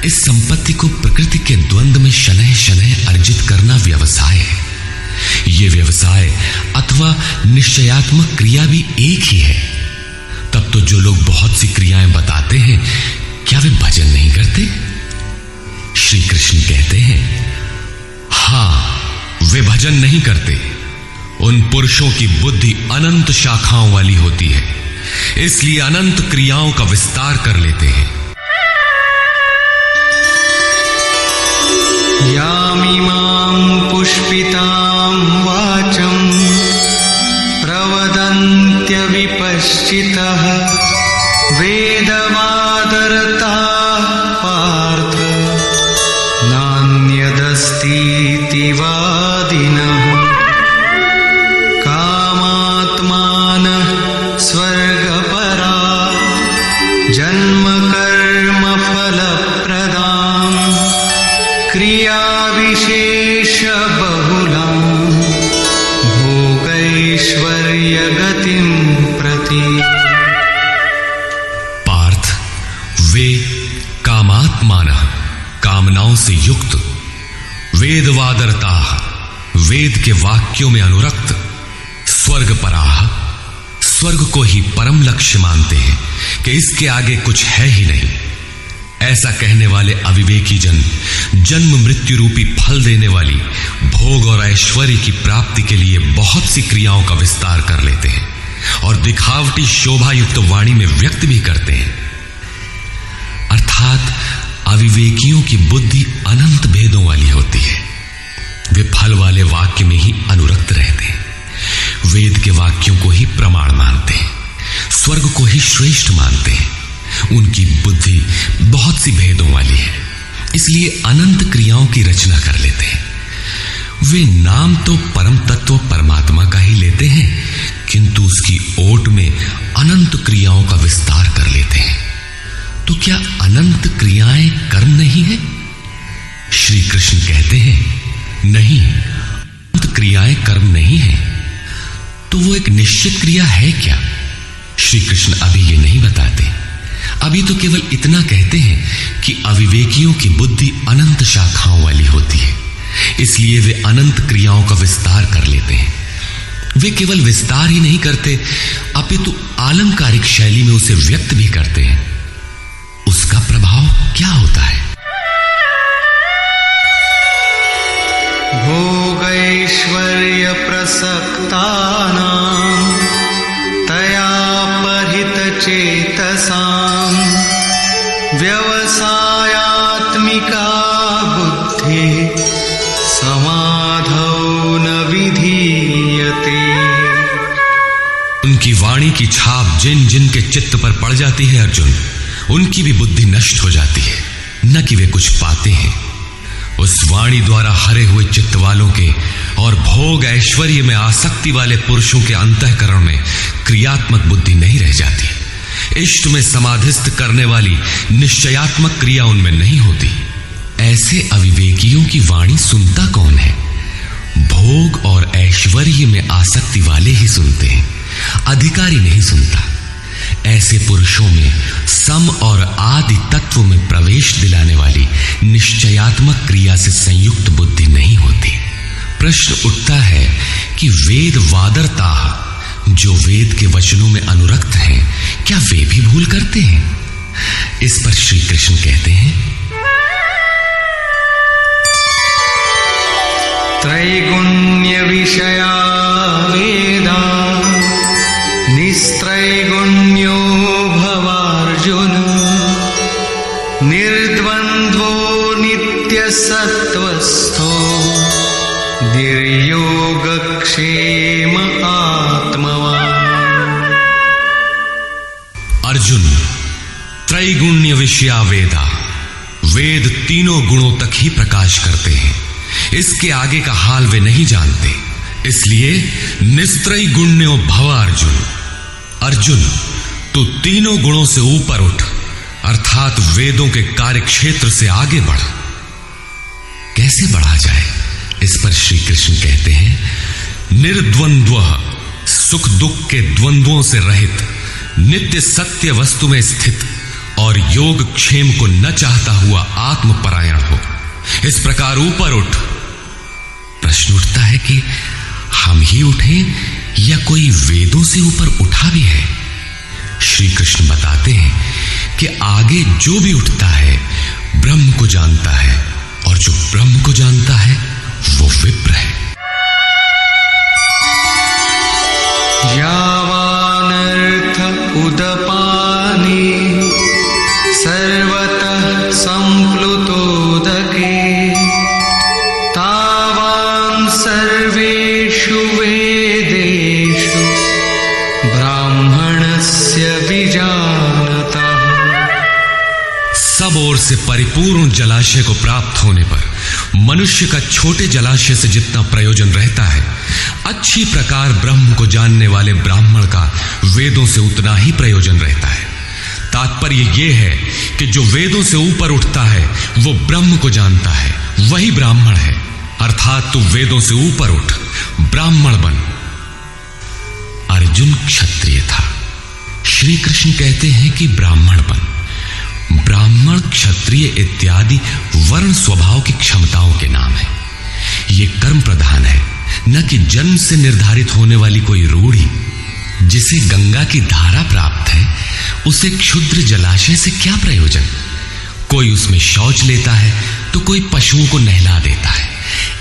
इस संपत्ति को प्रकृति के द्वंद्व में शनैः शनैः अर्जित करना व्यवसाय है। यह व्यवसाय अथवा निश्चयात्मक क्रिया भी एक ही है। तब तो जो लोग बहुत सी क्रियाएं बताते हैं, क्या वे भजन नहीं करते? श्री कृष्ण कहते हैं, हां, वे भजन नहीं करते। उन पुरुषों की बुद्धि अनंत शाखाओं वाली होती है, इसलिए अनंत क्रियाओं का विस्तार कर लेते हैं। यामिमां पुष्पितां वाचं प्रवदन्त्य विपश्चितः वेदवादरताः पार्थ नान्यदस्तीति वादिनः कामात्मानः स्वर्गपरा जन्म कर्म फलप्रदां क्रिया विशेष बहुलां दैत्यगतिं प्रति। पार्थ, वे कामात्मानः, कामनाओं से युक्त, वेदवादरताः, वेद के वाक्यों में अनुरक्त, स्वर्गपराः, स्वर्ग को ही परम लक्ष्य मानते हैं कि इसके आगे कुछ है ही नहीं। ऐसा कहने वाले अविवेकी जन जन्म मृत्यु रूपी फल देने वाली भोग और ऐश्वर्य की प्राप्ति के लिए बहुत सी क्रियाओं का विस्तार कर लेते हैं और दिखावटी शोभा युक्त वाणी में व्यक्त भी करते हैं। अर्थात अविवेकियों की बुद्धि अनंत भेदों वाली होती है। वे फल वाले वाक्य में ही अनुरक्त रहते हैं, वेद के वाक्यों को ही प्रमाण मानते हैं, स्वर्ग को ही श्रेष्ठ मानते हैं। उनकी बुद्धि बहुत सी भेदों वाली है, इसलिए अनंत क्रियाओं की रचना कर लेते हैं। वे नाम तो परम तत्व परमात्मा का ही लेते हैं, किंतु उसकी ओट में अनंत क्रियाओं का विस्तार कर लेते हैं। तो क्या अनंत क्रियाएं कर्म नहीं है? श्री कृष्ण कहते हैं नहीं, अनंत क्रियाएं कर्म नहीं है। तो वो एक निश्चित क्रिया है क्या? श्री कृष्ण अभी ये नहीं बताते। अभी तो केवल इतना कहते हैं कि अविवेकियों की बुद्धि अनंत शाखाओं वाली होती है, इसलिए वे अनंत क्रियाओं का विस्तार कर लेते हैं। वे केवल विस्तार ही नहीं करते, अपितु आलंकारिक शैली में उसे व्यक्त भी करते हैं। उसका प्रभाव क्या होता है? भोगैश्वर्य प्रसक्तानां तया परितचेतसां व्यवसायात्मिका बुद्धिः समाधौ न विधीयते। उनकी वाणी की छाप जिन जिन के चित्त पर पड़ जाती है अर्जुन, उनकी भी बुद्धि नष्ट हो जाती है, न कि वे कुछ पाते हैं। उस वाणी द्वारा हरे हुए चित्त वालों के और भोग ऐश्वर्य में आसक्ति वाले पुरुषों के अंतःकरण में क्रियात्मक बुद्धि नहीं रह जाती। इष्ट में समाधिस्थ करने वाली निश्चयात्मक क्रिया उनमें नहीं होती। ऐसे अविवेकियों की वाणी सुनता कौन है? भोग और ऐश्वर्य में आसक्ति वाले ही सुनते हैं, अधिकारी नहीं सुनता। ऐसे पुरुषों में सम और आदि तत्व में प्रवेश दिलाने वाली निश्चयात्मक क्रिया से संयुक्त बुद्धि नहीं होती। प्रश्न उठता है कि वेद वादरता, जो वेद के वचनों में अनुरक्त हैं, क्या वे भी भूल करते हैं? इस पर श्री कृष्ण कहते हैं, त्रैगुण्य विषया वेदा निस्त्रैगुण्यो भवार्जुन निर्द्वन्द्वो नित्यसत्त्वस्थो निर्योगक्षेम आत्मवान्। अर्जुन, त्रैगुण्य विषया वेदा, वेद तीनों गुणों तक ही प्रकाश करते हैं, इसके आगे का हाल वे नहीं जानते। इसलिए निस्त्रय गुण्यो भव अर्जुन, अर्जुन तू तीनों गुणों से ऊपर उठ, अर्थात वेदों के कार्य क्षेत्र से आगे बढ़। कैसे बढ़ा जाए? इस पर श्री कृष्ण कहते हैं, निर्द्वंद्व, सुख दुख के द्वंद्वों से रहित, नित्य सत्य वस्तु में स्थित और योग क्षेम को न चाहता हुआ आत्मपरायण हो। इस प्रकार ऊपर उठ। प्रश्न उठता है कि हम ही उठें या कोई वेदों से ऊपर उठा भी है? श्री कृष्ण बताते हैं कि आगे जो भी उठता है ब्रह्म को जानता है, और जो ब्रह्म को जानता है वो विप्र है। यावानर्थ उदपाने सर्वतः संप्लुतोदके तावान् सर्वेषु वेदेषु ब्राह्मणस्य विजानतः। सब ओर से परिपूर्ण जलाशय को प्राप्त होने पर मनुष्य का छोटे जलाशय से जितना प्रयोजन रहता है, अच्छी प्रकार ब्रह्म को जानने वाले ब्राह्मण का वेदों से उतना ही प्रयोजन रहता है। तात्पर्य यह है कि जो वेदों से ऊपर उठता है वो ब्रह्म को जानता है, वही ब्राह्मण है। अर्थात तू वेदों से ऊपर उठ, ब्राह्मण बन। अर्जुन क्षत्रिय था। श्री कृष्ण कहते हैं कि ब्राह्मण, क्षत्रिय इत्यादि वर्ण स्वभाव की क्षमताओं के नाम है। ये कर्म प्रधान है, न कि जन्म से निर्धारित होने वाली कोई रूढ़ी। जिसे गंगा की धारा प्राप्त है, उसे क्षुद्र जलाशय से क्या प्रयोजन। कोई उसमें शौच लेता है तो कोई पशुओं को नहला देता है,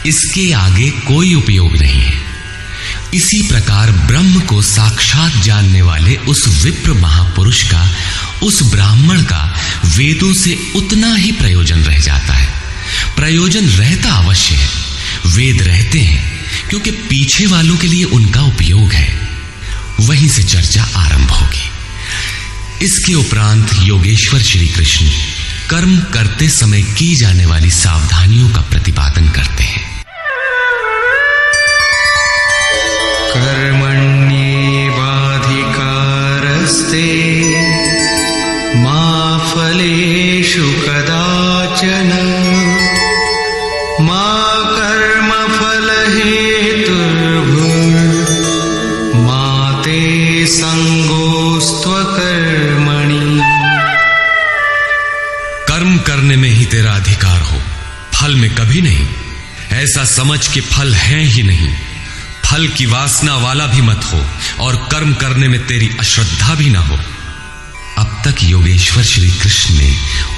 इसके आगे कोई उपयोग नहीं है। इसी प्रकार ब्रह्म को साक्षात जानने वाले उस विप्र महापुरुष का, उस ब्राह्मण का वेदों से उतना ही प्रयोजन रह जाता है। प्रयोजन रहता अवश्य है, वेद रहते हैं क्योंकि पीछे वालों के लिए उनका उपयोग है। वहीं से चर्चा आरंभ होगी। इसके उपरांत योगेश्वर श्री कृष्ण कर्म करते समय की जाने वाली सावधानियों का प्रतिपादन करते हैं। कर्मण्येवाधिकारस्ते मा फलेषु कदाचन मा कर्मफलहेतुर्भुर्मा ते संगोस्त्वकर्मणि। कर्म करने में ही तेरा अधिकार हो, फल में कभी नहीं। ऐसा समझ के फल है ही नहीं। फल की वासना वाला भी मत हो और कर्म करने में तेरी अश्रद्धा भी ना हो। अब तक योगेश्वर श्री कृष्ण ने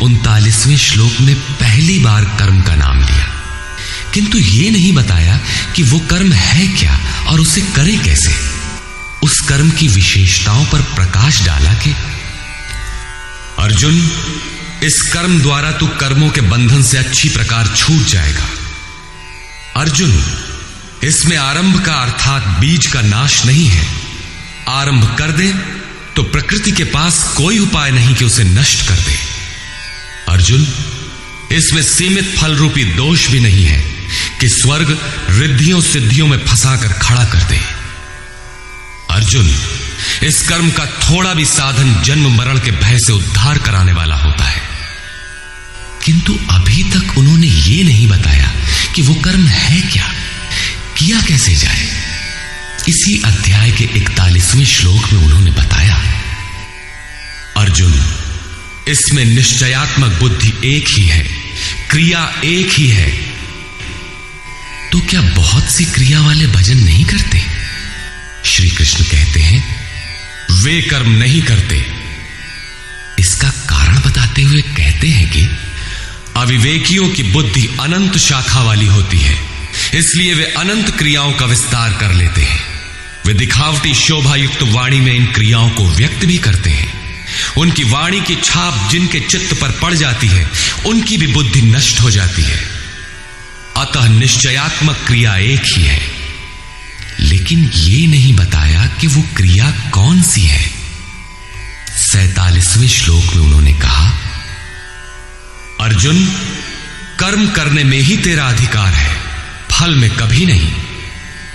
39वें श्लोक में पहली बार कर्म का नाम लिया, किंतु यह नहीं बताया कि वो कर्म है क्या और उसे करे कैसे। उस कर्म की विशेषताओं पर प्रकाश डाला कि अर्जुन, इस कर्म द्वारा तू कर्मों के बंधन से अच्छी प्रकार छूट जाएगा। अर्जुन, इसमें आरंभ का अर्थात बीज का नाश नहीं है। आरंभ कर दे तो प्रकृति के पास कोई उपाय नहीं कि उसे नष्ट कर दे। अर्जुन, इसमें सीमित फल रूपी दोष भी नहीं है कि स्वर्ग रिद्धियों सिद्धियों में फंसाकर खड़ा कर दे। अर्जुन, इस कर्म का थोड़ा भी साधन जन्म मरण के भय से उद्धार कराने वाला होता है। किंतु अभी तक उन्होंने ये नहीं बताया कि वो कर्म है क्या, किया कैसे जाए। इसी अध्याय के 41वें श्लोक में उन्होंने बताया, अर्जुन, इसमें निश्चयात्मक बुद्धि एक ही है, क्रिया एक ही है। तो क्या बहुत सी क्रिया वाले भजन नहीं करते? श्री कृष्ण कहते हैं, वे कर्म नहीं करते। इसका कारण बताते हुए कहते हैं कि अविवेकियों की बुद्धि अनंत शाखा वाली होती है, इसलिए वे अनंत क्रियाओं का विस्तार कर लेते हैं। वे दिखावटी शोभा युक्त वाणी में इन क्रियाओं को व्यक्त भी करते हैं। उनकी वाणी की छाप जिनके चित्त पर पड़ जाती है, उनकी भी बुद्धि नष्ट हो जाती है। अतः निश्चयात्मक क्रिया एक ही है, लेकिन यह नहीं बताया कि वो क्रिया कौन सी है। 47वें श्लोक में उन्होंने कहा, अर्जुन, कर्म करने में ही तेरा अधिकार है, फल में कभी नहीं।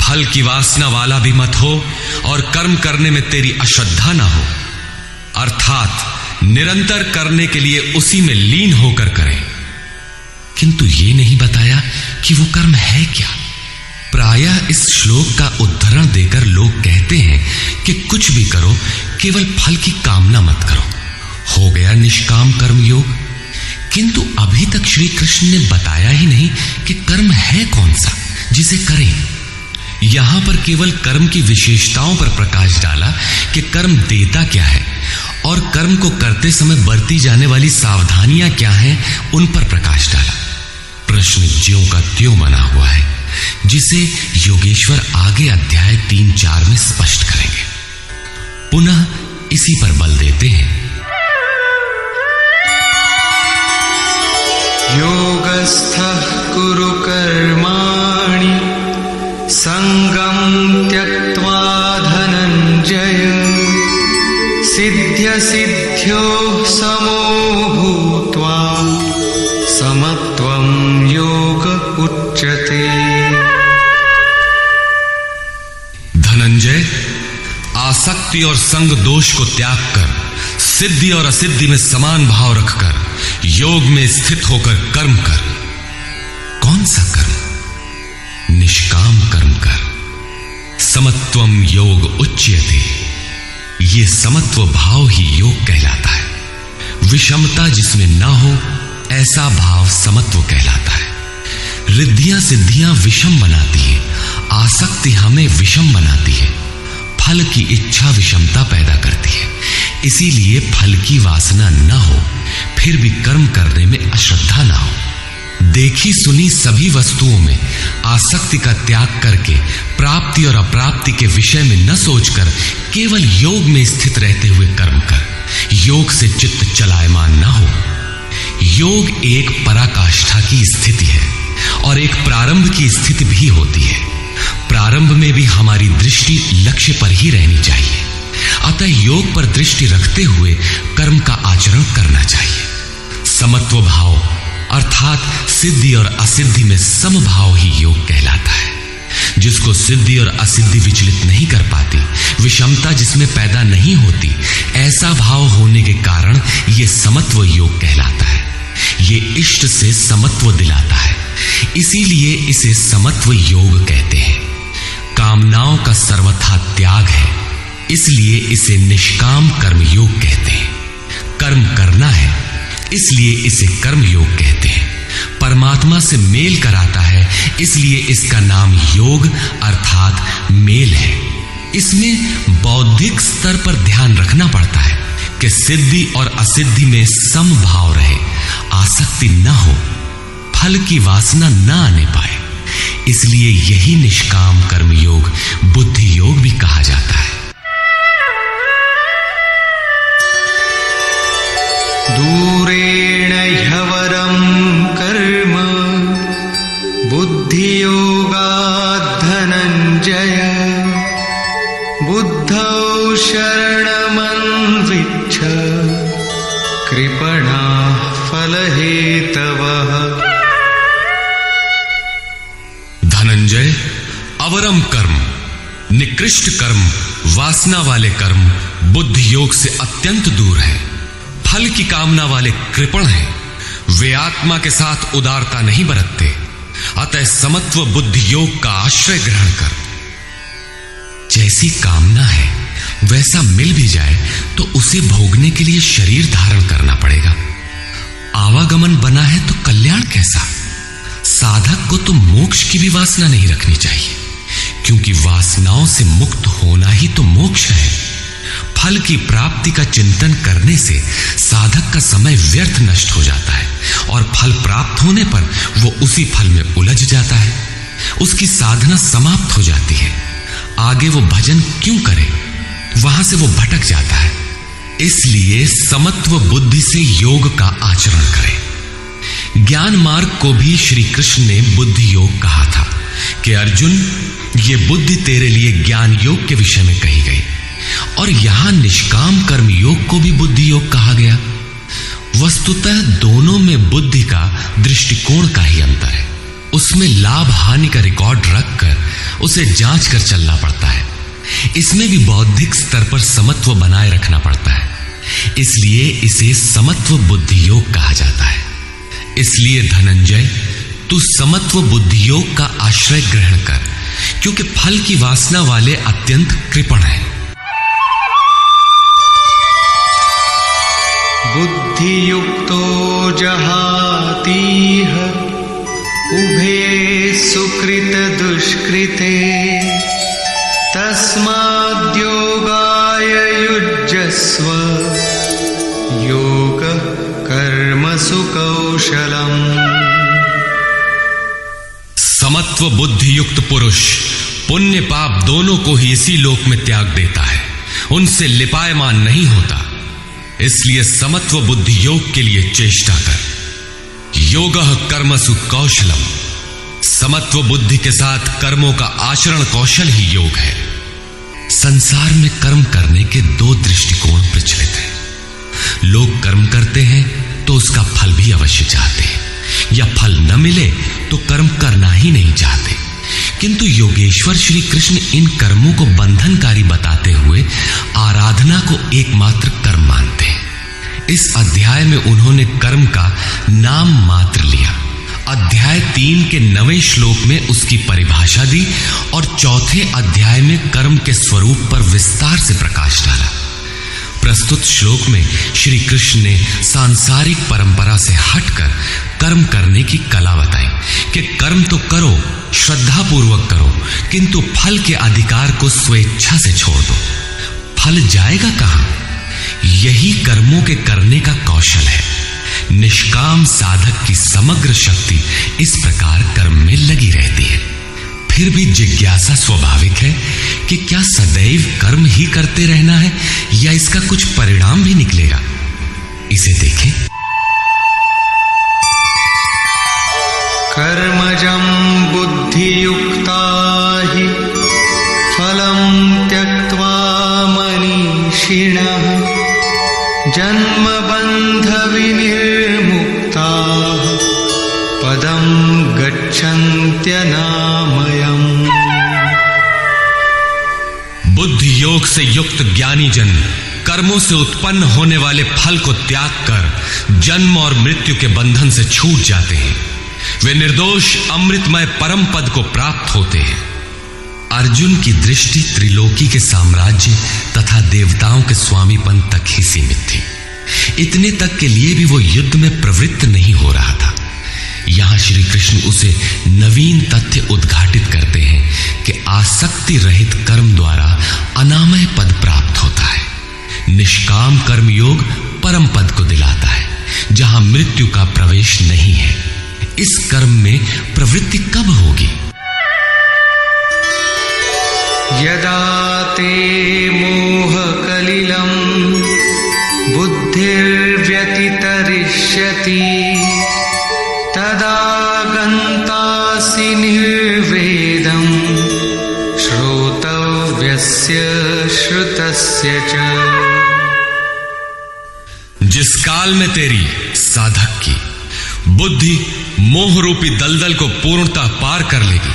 फल की वासना वाला भी मत हो और कर्म करने में तेरी अश्रद्धा ना हो, अर्थात निरंतर करने के लिए उसी में लीन होकर करें। किंतु यह नहीं बताया कि वो कर्म है क्या। प्रायः इस श्लोक का उद्धरण देकर लोग कहते हैं कि कुछ भी करो, केवल फल की कामना मत करो, हो गया निष्काम कर्म योग। किंतु अभी तक श्री कृष्ण ने बताया ही नहीं कि कर्म है कौन सा जिसे करें। यहां पर केवल कर्म की विशेषताओं पर प्रकाश डाला कि कर्म देता क्या है और कर्म को करते समय बरती जाने वाली सावधानियां क्या हैं, उन पर प्रकाश डाला। प्रश्न ज्यों का त्यों बना हुआ है, जिसे योगेश्वर आगे अध्याय 3-4 में स्पष्ट करेंगे। पुनः इसी पर बल देते हैं, योगस्थः कुरु कर्माणि संगं त्यक्त्वा धनंजय सिद्ध्य सिद्ध्योः समो भूत्वा समत्वं योग उच्यते। धनंजय, आसक्ति और संग दोष को त्याग कर सिद्धि और असिद्धि में समान भाव रखकर योग में स्थित होकर कर्म कर। कौन सा कर्म? निष्काम कर्म कर। समत्वम योग उच्यते। ये समत्व भाव ही योग कहलाता है। विषमता जिसमें ना हो ऐसा भाव समत्व कहलाता है। रिद्धियां सिद्धियां विषम बनाती है, आसक्ति हमें विषम बनाती है, फल की इच्छा विषमता पैदा करती है। इसीलिए फल की वासना न हो, फिर भी कर्म करने में अश्रद्धा ना हो। देखी सुनी सभी वस्तुओं में आसक्ति का त्याग करके प्राप्ति और अप्राप्ति के विषय में न सोचकर केवल योग में स्थित रहते हुए कर्म कर। योग से चित्त चलायमान न हो। योग एक पराकाष्ठा की स्थिति है और एक प्रारंभ की स्थिति भी होती है। प्रारंभ में भी हमारी दृष्टि लक्ष्य पर ही रहनी चाहिए। अतः योग पर दृष्टि रखते हुए कर्म का आचरण करना चाहिए। समत्व भाव अर्थात सिद्धि और असिद्धि में समभाव ही योग कहलाता है। जिसको सिद्धि और असिद्धि विचलित नहीं कर पाती, विषमता जिसमें पैदा नहीं होती, ऐसा भाव होने के कारण यह समत्व योग कहलाता है। ये इष्ट से समत्व दिलाता है, इसीलिए इसे समत्व योग कहते हैं। कामनाओं का सर्वथा त्याग है, इसलिए इसे निष्काम कर्म योग कहते हैं। कर्म करना है, इसलिए इसे कर्म योग कहते हैं। परमात्मा से मेल कराता है, इसलिए इसका नाम योग अर्थात मेल है। इसमें बौद्धिक स्तर पर ध्यान रखना पड़ता है कि सिद्धि और असिद्धि में समभाव रहे, आसक्ति न हो, फल की वासना न आने पाए। इसलिए यही निष्काम कर्म योग बुद्धि योग भी कहा जाता है। दूरेण ह्यवरं कर्म बुद्धियोगात् धनञ्जय बुद्धौ शरणमन्विच्छ कृपणाः फलहेतवः। धनंजय, अवरम कर्म, निकृष्ट कर्म, वासना वाले कर्म बुद्धि योग से अत्यंत दूर है। फल की कामना वाले कृपण हैं। वे आत्मा के साथ उदारता नहीं बरतते। अतः समत्व बुद्धि योग का आश्रय ग्रहण कर। जैसी कामना है वैसा मिल भी जाए तो उसे भोगने के लिए शरीर धारण करना पड़ेगा। आवागमन बना है तो कल्याण कैसा। साधक को तो मोक्ष की भी वासना नहीं रखनी चाहिए, क्योंकि वासनाओं से मुक्त होना ही तो मोक्ष है। फल की प्राप्ति का चिंतन करने से साधक का समय व्यर्थ नष्ट हो जाता है और फल प्राप्त होने पर वो उसी फल में उलझ जाता है। उसकी साधना समाप्त हो जाती है। आगे वो भजन क्यों करे, वहां से वो भटक जाता है। इसलिए समत्व बुद्धि से योग का आचरण करें। ज्ञान मार्ग को भी श्री कृष्ण ने बुद्धि योग कहा था कि अर्जुन, ये बुद्धि तेरे लिए ज्ञान योग के विषय में कही गई। और यहां निष्काम कर्म योग को भी बुद्धि योग कहा गया। वस्तुतः दोनों में बुद्धि का दृष्टिकोण का ही अंतर है। उसमें लाभ हानि का रिकॉर्ड रखकर उसे जांच कर चलना पड़ता है। इसमें भी बौद्धिक स्तर पर समत्व बनाए रखना पड़ता है। इसलिए इसे समत्व बुद्धि योग कहा जाता है। इसलिए धनंजय, तू समत्व बुद्धि योग का आश्रय ग्रहण कर, क्योंकि फल की वासना वाले अत्यंत कृपण हैं। बुद्धियुक्तो जहातीह उभे सुकृत दुष्कृते तस्माद्योगाय युज्यस्व योग कर्मसु कौशलम्। समत्व बुद्धि युक्त पुरुष पुण्य पाप दोनों को ही इसी लोक में त्याग देता है, उनसे लिपायमान नहीं होता। इसलिए समत्व बुद्धि योग के लिए चेष्टा कर। योगः कर्मसु कौशलम। समत्व बुद्धि के साथ कर्मों का आचरण कौशल ही योग है। संसार में कर्म करने के दो दृष्टिकोण प्रचलित हैं। लोग कर्म करते हैं तो उसका फल भी अवश्य चाहते हैं, या फल न मिले तो कर्म करना ही नहीं चाहते। किंतु योगेश्वर श्री कृष्ण इन कर्मों को बंधनकारी बताते हुए आराधना को एकमात्र कर्म मानते हैं। इस अध्याय में उन्होंने कर्म का नाम मात्र लिया, अध्याय 3 के 9वें श्लोक में उसकी परिभाषा दी और चौथे अध्याय में कर्म के स्वरूप पर विस्तार से प्रकाश डाला। प्रस्तुत श्लोक में श्री कृष्ण ने सांसारिक परंपरा से हटकर कर्म करने की कला बताई कि कर्म तो करो, श्रद्धा पूर्वक करो, किंतु फल के अधिकार को स्वेच्छा से छोड़ दो। फल जाएगा कहां? यही कर्मों के करने का कौशल है। निष्काम साधक की समग्र शक्ति इस प्रकार कर्म में लगी रहती है। फिर भी जिज्ञासा स्वाभाविक है कि क्या सदैव कर्म ही करते रहना है या इसका कुछ परिणाम भी निकलेगा? इसे देखें। कर्मजं बुद्धियुक्ता हि फलं त्यक्त्वा मनीषिणः जन्मबन्ध विनिर्मुक्ताः पदं गच्छन्त्यनामयम्। बुद्धि योग से युक्त ज्ञानी जन कर्मों से उत्पन्न होने वाले फल को त्याग कर जन्म और मृत्यु के बंधन से छूट जाते हैं। वे निर्दोष अमृतमय परम पद को प्राप्त होते हैं। अर्जुन की दृष्टि त्रिलोकी के साम्राज्य तथा देवताओं के स्वामीपन तक ही सीमित थी। इतने तक के लिए भी वो युद्ध में प्रवृत्त नहीं हो रहा था। यहां श्री कृष्ण उसे नवीन तथ्य उद्घाटित करते हैं कि आसक्ति रहित कर्म द्वारा अनामय पद प्राप्त होता है। निष्काम कर्म योग परम पद को दिलाता है, जहां मृत्यु का प्रवेश नहीं है। इस कर्म में प्रवृत्ति कब होगी? यदा ते मोह कलिलं बुद्धिर्व्यतितरिष्यति तदा गन्तासि निर्वेदं श्रोतव्यस्य श्रुतस्य च। जिस काल में तेरी साधक की बुद्धि मोह रूपी दलदल को पूर्णतः पार कर लेगी,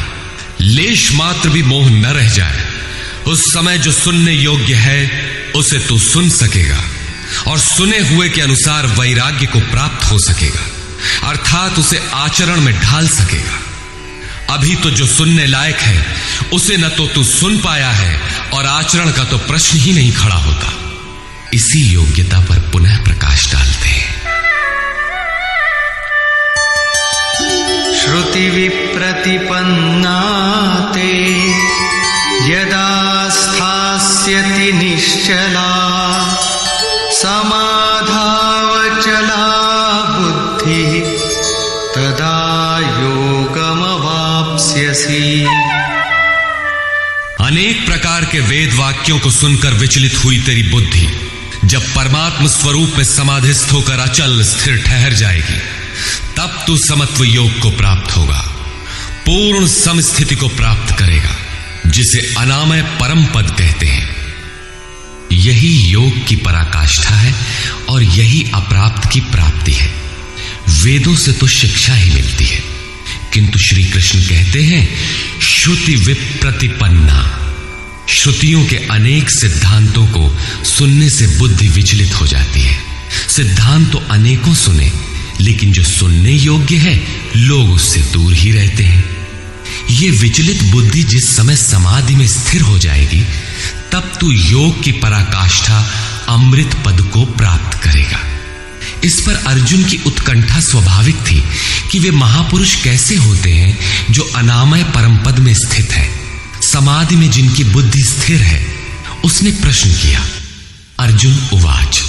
लेश मात्र भी मोह न रह जाए, उस समय जो सुनने योग्य है उसे तू सुन सकेगा और सुने हुए के अनुसार वैराग्य को प्राप्त हो सकेगा, अर्थात उसे आचरण में ढाल सकेगा। अभी तो जो सुनने लायक है उसे न तो तू सुन पाया है और आचरण का तो प्रश्न ही नहीं खड़ा होता। इसी योग्यता पर पुनः प्रकाश डालते हैं। श्रुति विप्रतिपन्ना ते यदा स्थास्यति निश्चला समाधावचला बुद्धिः तदा योगमवाप्स्यसि। अनेक प्रकार के वेद वाक्यों को सुनकर विचलित हुई तेरी बुद्धि जब परमात्म स्वरूप में समाधिस्थ होकर अचल स्थिर ठहर जाएगी, तब तू समत्व योग को प्राप्त होगा, पूर्ण समस्थिति को प्राप्त करेगा, जिसे अनामय परम पद कहते हैं। यही योग की पराकाष्ठा है और यही अप्राप्त की प्राप्ति है। वेदों से तो शिक्षा ही मिलती है, किंतु श्री कृष्ण कहते हैं श्रुति विप्रतिपन्ना। श्रुतियों के अनेक सिद्धांतों को सुनने से बुद्धि विचलित हो जाती है। सिद्धांत तो अनेकों सुने, लेकिन जो सुनने योग्य है लोग उससे दूर ही रहते हैं। ये विचलित बुद्धि जिस समय समाधि में स्थिर हो जाएगी, तब तू योग की पराकाष्ठा अमृत पद को प्राप्त करेगा। इस पर अर्जुन की उत्कंठा स्वाभाविक थी कि वे महापुरुष कैसे होते हैं जो अनामय परम पद में स्थित है, समाधि में जिनकी बुद्धि स्थिर है। उसने प्रश्न किया। अर्जुन उवाच।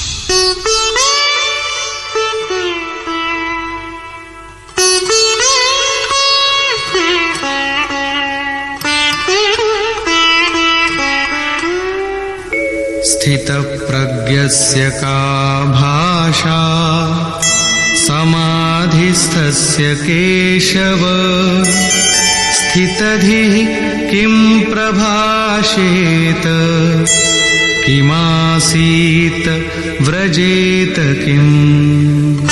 स्थितप्रज्ञस्य का भाषा समाधिस्थस्य केशव स्थितधिः किं प्रभाषेत किमासीत व्रजेत किम्।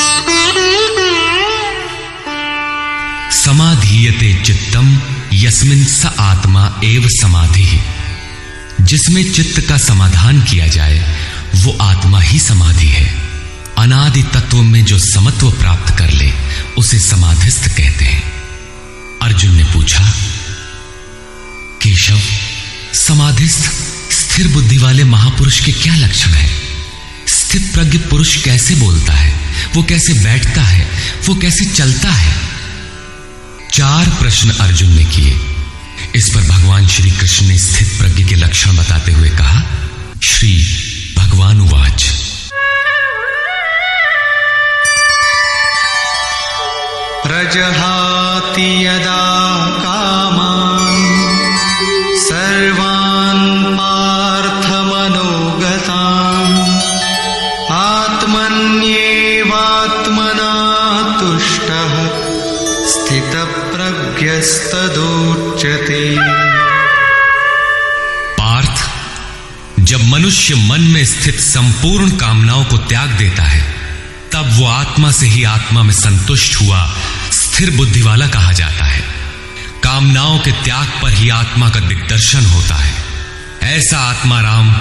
समाधीयते चित्तम यस्मिन् स आत्मा एव समाधिः। जिसमें चित्त का समाधान किया जाए वो आत्मा ही समाधि है। अनादि तत्व में जो समत्व प्राप्त कर ले उसे समाधिस्थ कहते हैं। अर्जुन ने पूछा, केशव, समाधिस्थ स्थिर बुद्धि वाले महापुरुष के क्या लक्षण हैं? स्थित प्रज्ञ पुरुष कैसे बोलता है, वो कैसे बैठता है, वो कैसे चलता है? 4 प्रश्न अर्जुन ने किए। इस पर भगवान श्री कृष्ण ने स्थित प्रज्ञ के लक्षण बताते हुए कहा, श्री भगवान उवाच, प्रजहाति यदा कामान् सर्वान् पार्थमनोगतान् आत्मन्येवात्मना तुष्टः स्थितप्रज्ञस्तदोच्यते। पार्थ, जब मनुष्य मन में स्थित संपूर्ण कामनाओं को त्याग देता है, तब वो आत्मा से ही आत्मा में संतुष्ट हुआ स्थिर बुद्धि वाला कहा जाता है। कामनाओं के त्याग पर ही आत्मा का दिग्दर्शन होता है। ऐसा आत्माराम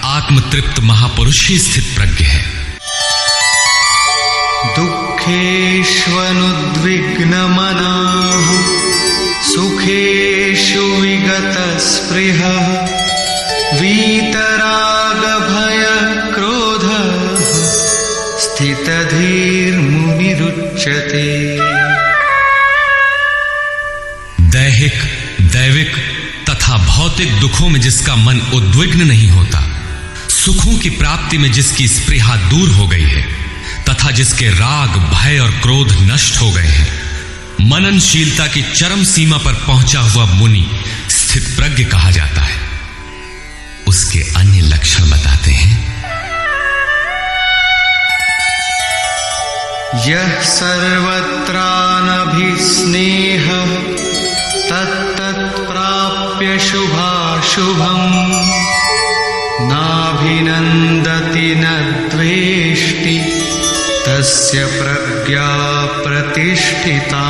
आत्मतृप्त महापुरुष ही स्थित प्रज्ञ है। दुःखेष्वनुद्विग्नमनाः सुखेषु विगतस्पृहः वीतरागभयक्रोधः स्थितधीर्मुनिरुच्यते। दैहिक, दैविक तथा भौतिक दुखों में जिसका मन उद्विग्न नहीं होता, सुखों की प्राप्ति में जिसकी स्पृहा दूर हो गई है तथा जिसके राग, भय और क्रोध नष्ट हो गए हैं, मननशीलता की चरम सीमा पर पहुंचा हुआ मुनि स्थित प्रज्ञ कहा जाता है। उसके अन्य लक्षण बताते हैं। यः सर्वत्रानभिस्नेहः तत्तत्प्राप्य शुभाशुभम् नाभिनन्दति न द्वेष्टि तस्य प्रज्ञा प्रतिष्ठिता।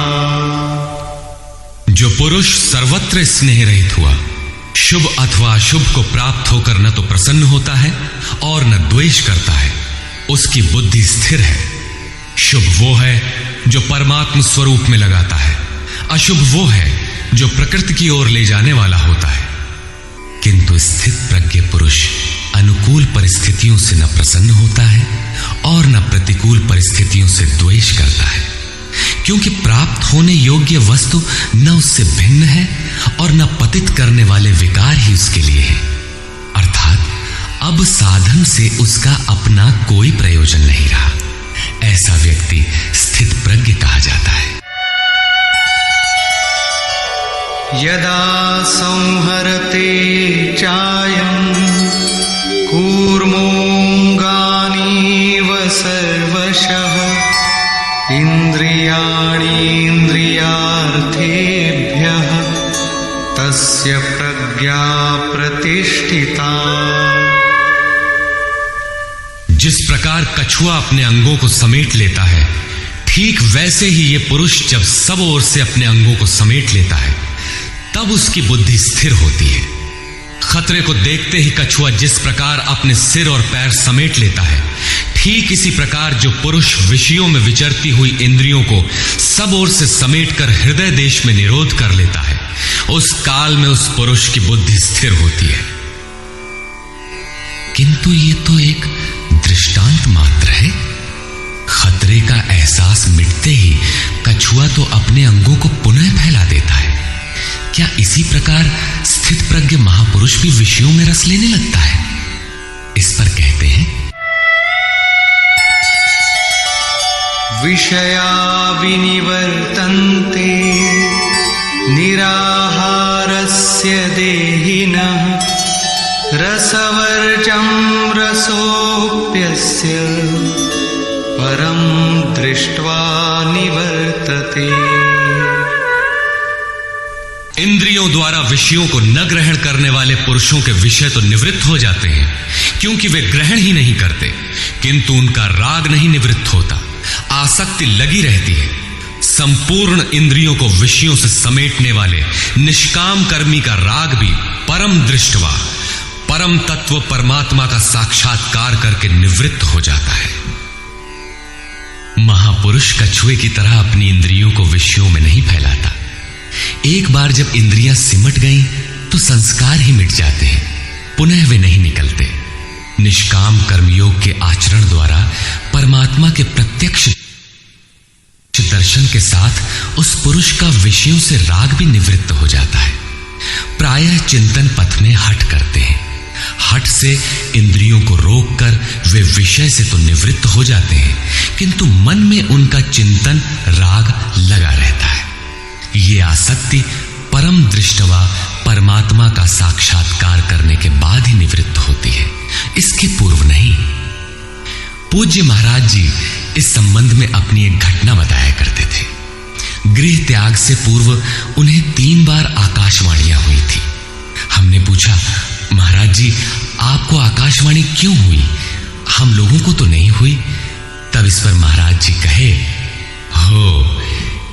जो पुरुष सर्वत्र स्नेह रहित हुआ, शुभ अथवा अशुभ को प्राप्त होकर न तो प्रसन्न होता है और न द्वेष करता है, उसकी बुद्धि स्थिर है। शुभ वो है जो परमात्म स्वरूप में लगाता है, अशुभ वो है जो प्रकृति की ओर ले जाने वाला होता है। किंतु स्थित प्रज्ञ पुरुष अनुकूल परिस्थितियों से न प्रसन्न होता है और न प्रतिकूल परिस्थितियों से द्वेष करता है, क्योंकि प्राप्त होने योग्य वस्तु न उससे भिन्न है और न पतित करने वाले विकार ही उसके लिए है। अर्थात अब साधन से उसका अपना कोई प्रयोजन नहीं रहा। ऐसा व्यक्ति स्थित प्रज्ञ कहा जाता है। यदा संहरते चायं कूर्मोऽङ्गानीव सर्वशः इन्द्रियाणीन्द्रियार्थेभ्यः तस्य प्रज्ञा प्रतिष्ठिता। जिस प्रकार कछुआ अपने अंगों को समेट लेता है, ठीक वैसे ही ये पुरुष जब सब ओर से अपने अंगों को समेट लेता है, तब उसकी बुद्धि स्थिर होती है। खतरे को देखते ही कछुआ जिस प्रकार अपने सिर और पैर समेट लेता है, ठीक इसी प्रकार जो पुरुष विषयों में विचरती हुई इंद्रियों को सब ओर से समेटकर हृदय देश में निरोध कर लेता है, उस काल में उस पुरुष की बुद्धि स्थिर होती है। किंतु ये तो एक दृष्टांत मात्र है। खतरे का एहसास मिटते ही कछुआ तो अपने अंगों को पुनः फैला देता है। क्या इसी प्रकार स्थित प्रज्ञ महापुरुष भी विषयों में रस लेने लगता है? इस पर कहते हैं, विषया विनिवर्तन्ते निराहारस्य देहिनः रसवर्जं रसोऽप्यस्य परं दृष्ट्वा निवर्तते। इंद्रियों द्वारा विषयों को न ग्रहण करने वाले पुरुषों के विषय तो निवृत्त हो जाते हैं, क्योंकि वे ग्रहण ही नहीं करते, किंतु उनका राग नहीं निवृत्त होता, आसक्ति लगी रहती है। संपूर्ण इंद्रियों को विषयों से समेटने वाले निष्काम कर्मी का राग भी परम दृष्टवा, परम तत्व परमात्मा का साक्षात्कार करके निवृत्त हो जाता है। महापुरुष कछुए की तरह अपनी इंद्रियों को विषयों में नहीं फैलाता। एक बार जब इंद्रियां सिमट गईं तो संस्कार ही मिट जाते हैं, पुनः वे नहीं निकलते। निष्काम कर्मयोग के आचरण द्वारा परमात्मा के प्रत्यक्ष दर्शन के साथ उस पुरुष का विषयों से राग भी निवृत्त हो जाता है। प्रायः चिंतन पथ में हठ करते हैं। हठ से इंद्रियों को रोककर वे विषय से तो निवृत्त हो जाते हैं, किंतु मन में उनका चिंतन राग लगा रहता है। ये आसक्ति परम दृष्टवा परमात्मा का साक्षात्कार करने के बाद ही निवृत्त होती है, इसके पूर्व नहीं। पूज्य महाराज जी इस संबंध में अपनी एक घटना बताया करते थे। गृह त्याग से पूर्व उन्हें 3 बार आकाशवाणियां हुई थी। हमने पूछा, महाराज जी आपको आकाशवाणी क्यों हुई, हम लोगों को तो नहीं हुई? तब इस पर महाराज जी कहे, हो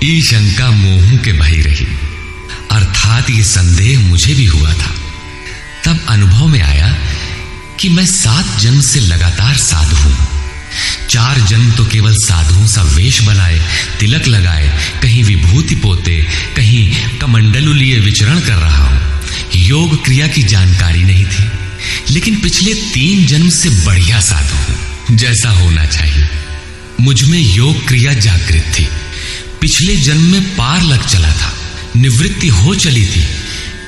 ई शंका मोहू के भई रही, अर्थात ये संदेह मुझे भी हुआ था। तब अनुभव में आया कि मैं 7 जन्म से लगातार साधु हूं। 4 जन्म तो केवल साधुओं सा वेश बनाए, तिलक लगाए, कहीं विभूति पोते, कहीं कमंडलू लिए विचरण कर रहा हूं। योग क्रिया की जानकारी नहीं थी, लेकिन पिछले 3 जन्म से बढ़िया साधु हूं, जैसा होना चाहिए। मुझ में योग क्रिया जागृत थी। पिछले जन्म में पार लग चला था, निवृत्ति हो चली थी,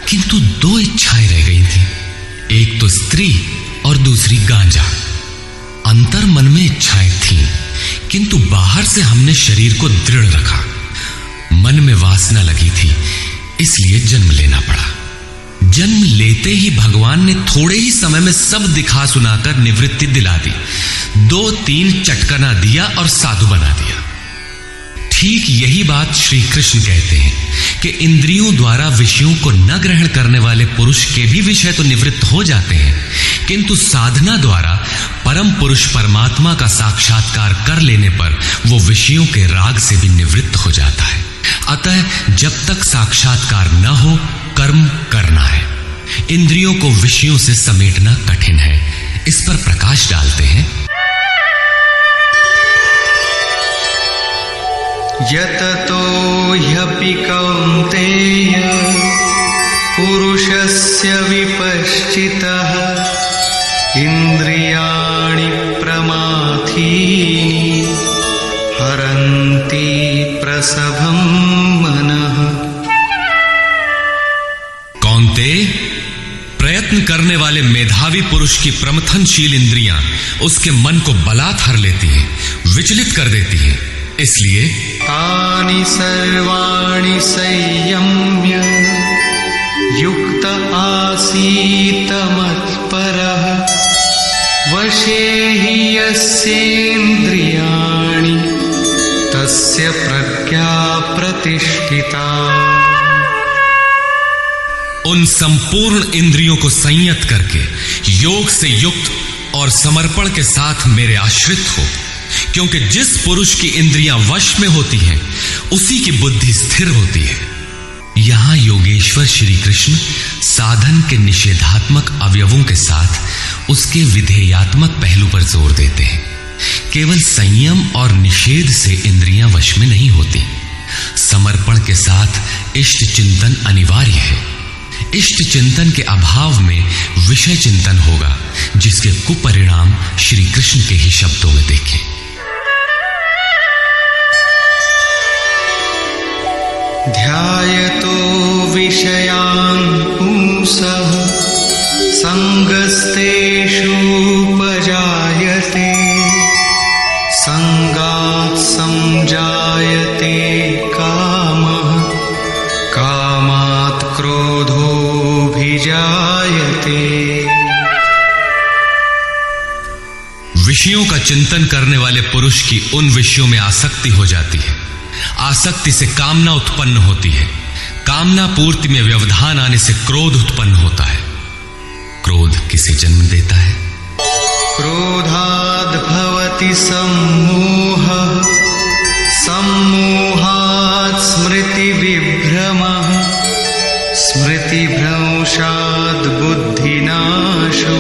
किंतु 2 इच्छाएं रह गई थी, एक तो स्त्री और दूसरी गांजा। अंतर मन में इच्छाएं थीं, किंतु बाहर से हमने शरीर को दृढ़ रखा। मन में वासना लगी थी, इसलिए जन्म लेना पड़ा। जन्म लेते ही भगवान ने थोड़े ही समय में सब दिखा सुनाकर निवृत्ति दिला दी। 2-3 चटकना दिया और साधु बना दिया। ठीक यही बात श्री कृष्ण कहते हैं कि इंद्रियों द्वारा विषयों को न ग्रहण करने वाले पुरुष के भी विषय तो निवृत्त हो जाते हैं, किंतु साधना द्वारा परम पुरुष परमात्मा का साक्षात्कार कर लेने पर वो विषयों के राग से भी निवृत्त हो जाता है। अतः जब तक साक्षात्कार न हो कर्म करना है। इंद्रियों को विषयों से समेटना कठिन है। इस पर प्रकाश डालते हैं। यततो ह्यपि कौन्तेय पुरुषस्य विपश्चितः इंद्रियाणि प्रमाथीनि हरन्ति प्रसभं मनः। कौन्ते, प्रयत्न करने वाले मेधावी पुरुष की प्रमथनशील इंद्रियां उसके मन को बलात् हर लेती हैं, विचलित कर देती हैं। इसलिए तानि सर्वाणि संयम्य युक्त आसीत मत्परः वशे हि यस्येन्द्रियाणि तस्य प्रज्ञा प्रतिष्ठिता। उन संपूर्ण इंद्रियों को संयत करके योग से युक्त और समर्पण के साथ मेरे आश्रित हो, क्योंकि जिस पुरुष की इंद्रियां वश में होती हैं उसी की बुद्धि स्थिर होती है। यहां योगेश्वर श्री कृष्ण साधन के निषेधात्मक अवयवों के साथ उसके विधेयात्मक पहलू पर जोर देते हैं। केवल संयम और निषेध से इंद्रियां वश में नहीं होती। समर्पण के साथ इष्ट चिंतन अनिवार्य है। इष्ट चिंतन के अभाव में विषय चिंतन होगा, जिसके कुपरिणाम श्री कृष्ण के ही शब्दों में देखें। ध्यायतो विषयान् पुंसः संगस्तेषूपजायते संगात् संजायते कामः कामात् क्रोधोऽभिजायते। विषयों का चिंतन करने वाले पुरुष की उन विषयों में आसक्ति हो जाती है। आसक्ति से कामना उत्पन्न होती है। कामना पूर्ति में व्यवधान आने से क्रोध उत्पन्न होता है। क्रोध किसे जन्म देता है? क्रोधाद् भवति सम्मोहः सम्मोहात् स्मृति विभ्रमः स्मृतिभ्रंशात् बुद्धिनाशो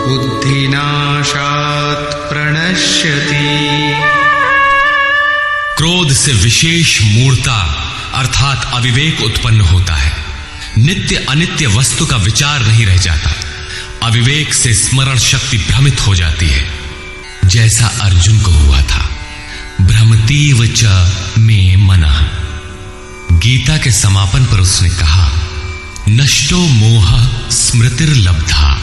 बुद्धिनाशात् प्रणश्यति। क्रोध से विशेष मूढ़ता अर्थात अविवेक उत्पन्न होता है। नित्य अनित्य वस्तु का विचार नहीं रह जाता। अविवेक से स्मरण शक्ति भ्रमित हो जाती है, जैसा अर्जुन को हुआ था। भ्रमतीव च मे मनः। गीता के समापन पर उसने कहा, नष्टो मोह स्मृतिर्लब्धा।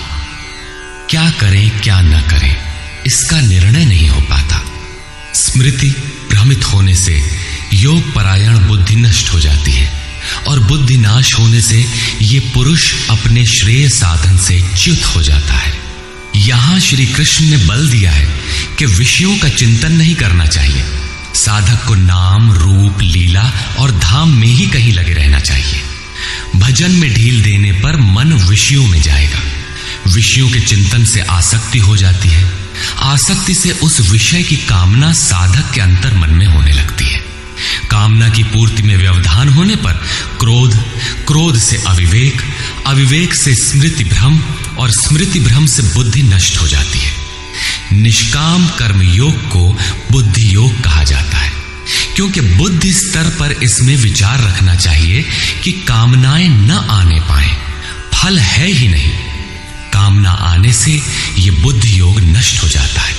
क्या करें क्या न करें इसका निर्णय नहीं हो पाता। स्मृति भ्रमित होने से योग परायण बुद्धि नष्ट हो जाती है और बुद्धि नाश होने से ये पुरुष अपने श्रेय साधन से च्युत हो जाता है। यहां श्री कृष्ण ने बल दिया है कि विषयों का चिंतन नहीं करना चाहिए। साधक को नाम रूप लीला और धाम में ही कहीं लगे रहना चाहिए। भजन में ढील देने पर मन विषयों में जाएगा। विषयों के चिंतन से आसक्ति हो जाती है। आसक्ति से उस विषय की कामना साधक के अंतर मन में होने लगती है। कामना की पूर्ति में व्यवधान होने पर क्रोध, क्रोध से अविवेक, अविवेक से स्मृति भ्रम और स्मृति भ्रम से बुद्धि नष्ट हो जाती है। निष्काम कर्म योग को बुद्धि योग कहा जाता है, क्योंकि बुद्धि स्तर पर इसमें विचार रखना चाहिए कि कामनाएं न आने पाए, फल है ही नहीं। कामना आने से यह बुद्धि योग नष्ट हो जाता है।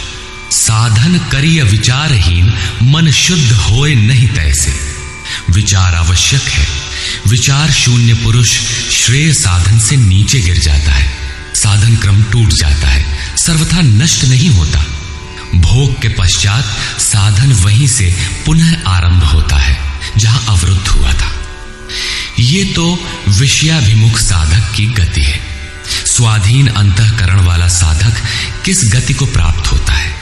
साधन करिय विचारहीन, मन शुद्ध होए नहीं तैसे। विचार आवश्यक है। विचार शून्य पुरुष श्रेय साधन से नीचे गिर जाता है। साधन क्रम टूट जाता है, सर्वथा नष्ट नहीं होता। भोग के पश्चात साधन वहीं से पुनः आरंभ होता है जहां अवरुद्ध हुआ था। ये तो विषयाभिमुख साधक की गति है। स्वाधीन अंतःकरण वाला साधक किस गति को प्राप्त होता है,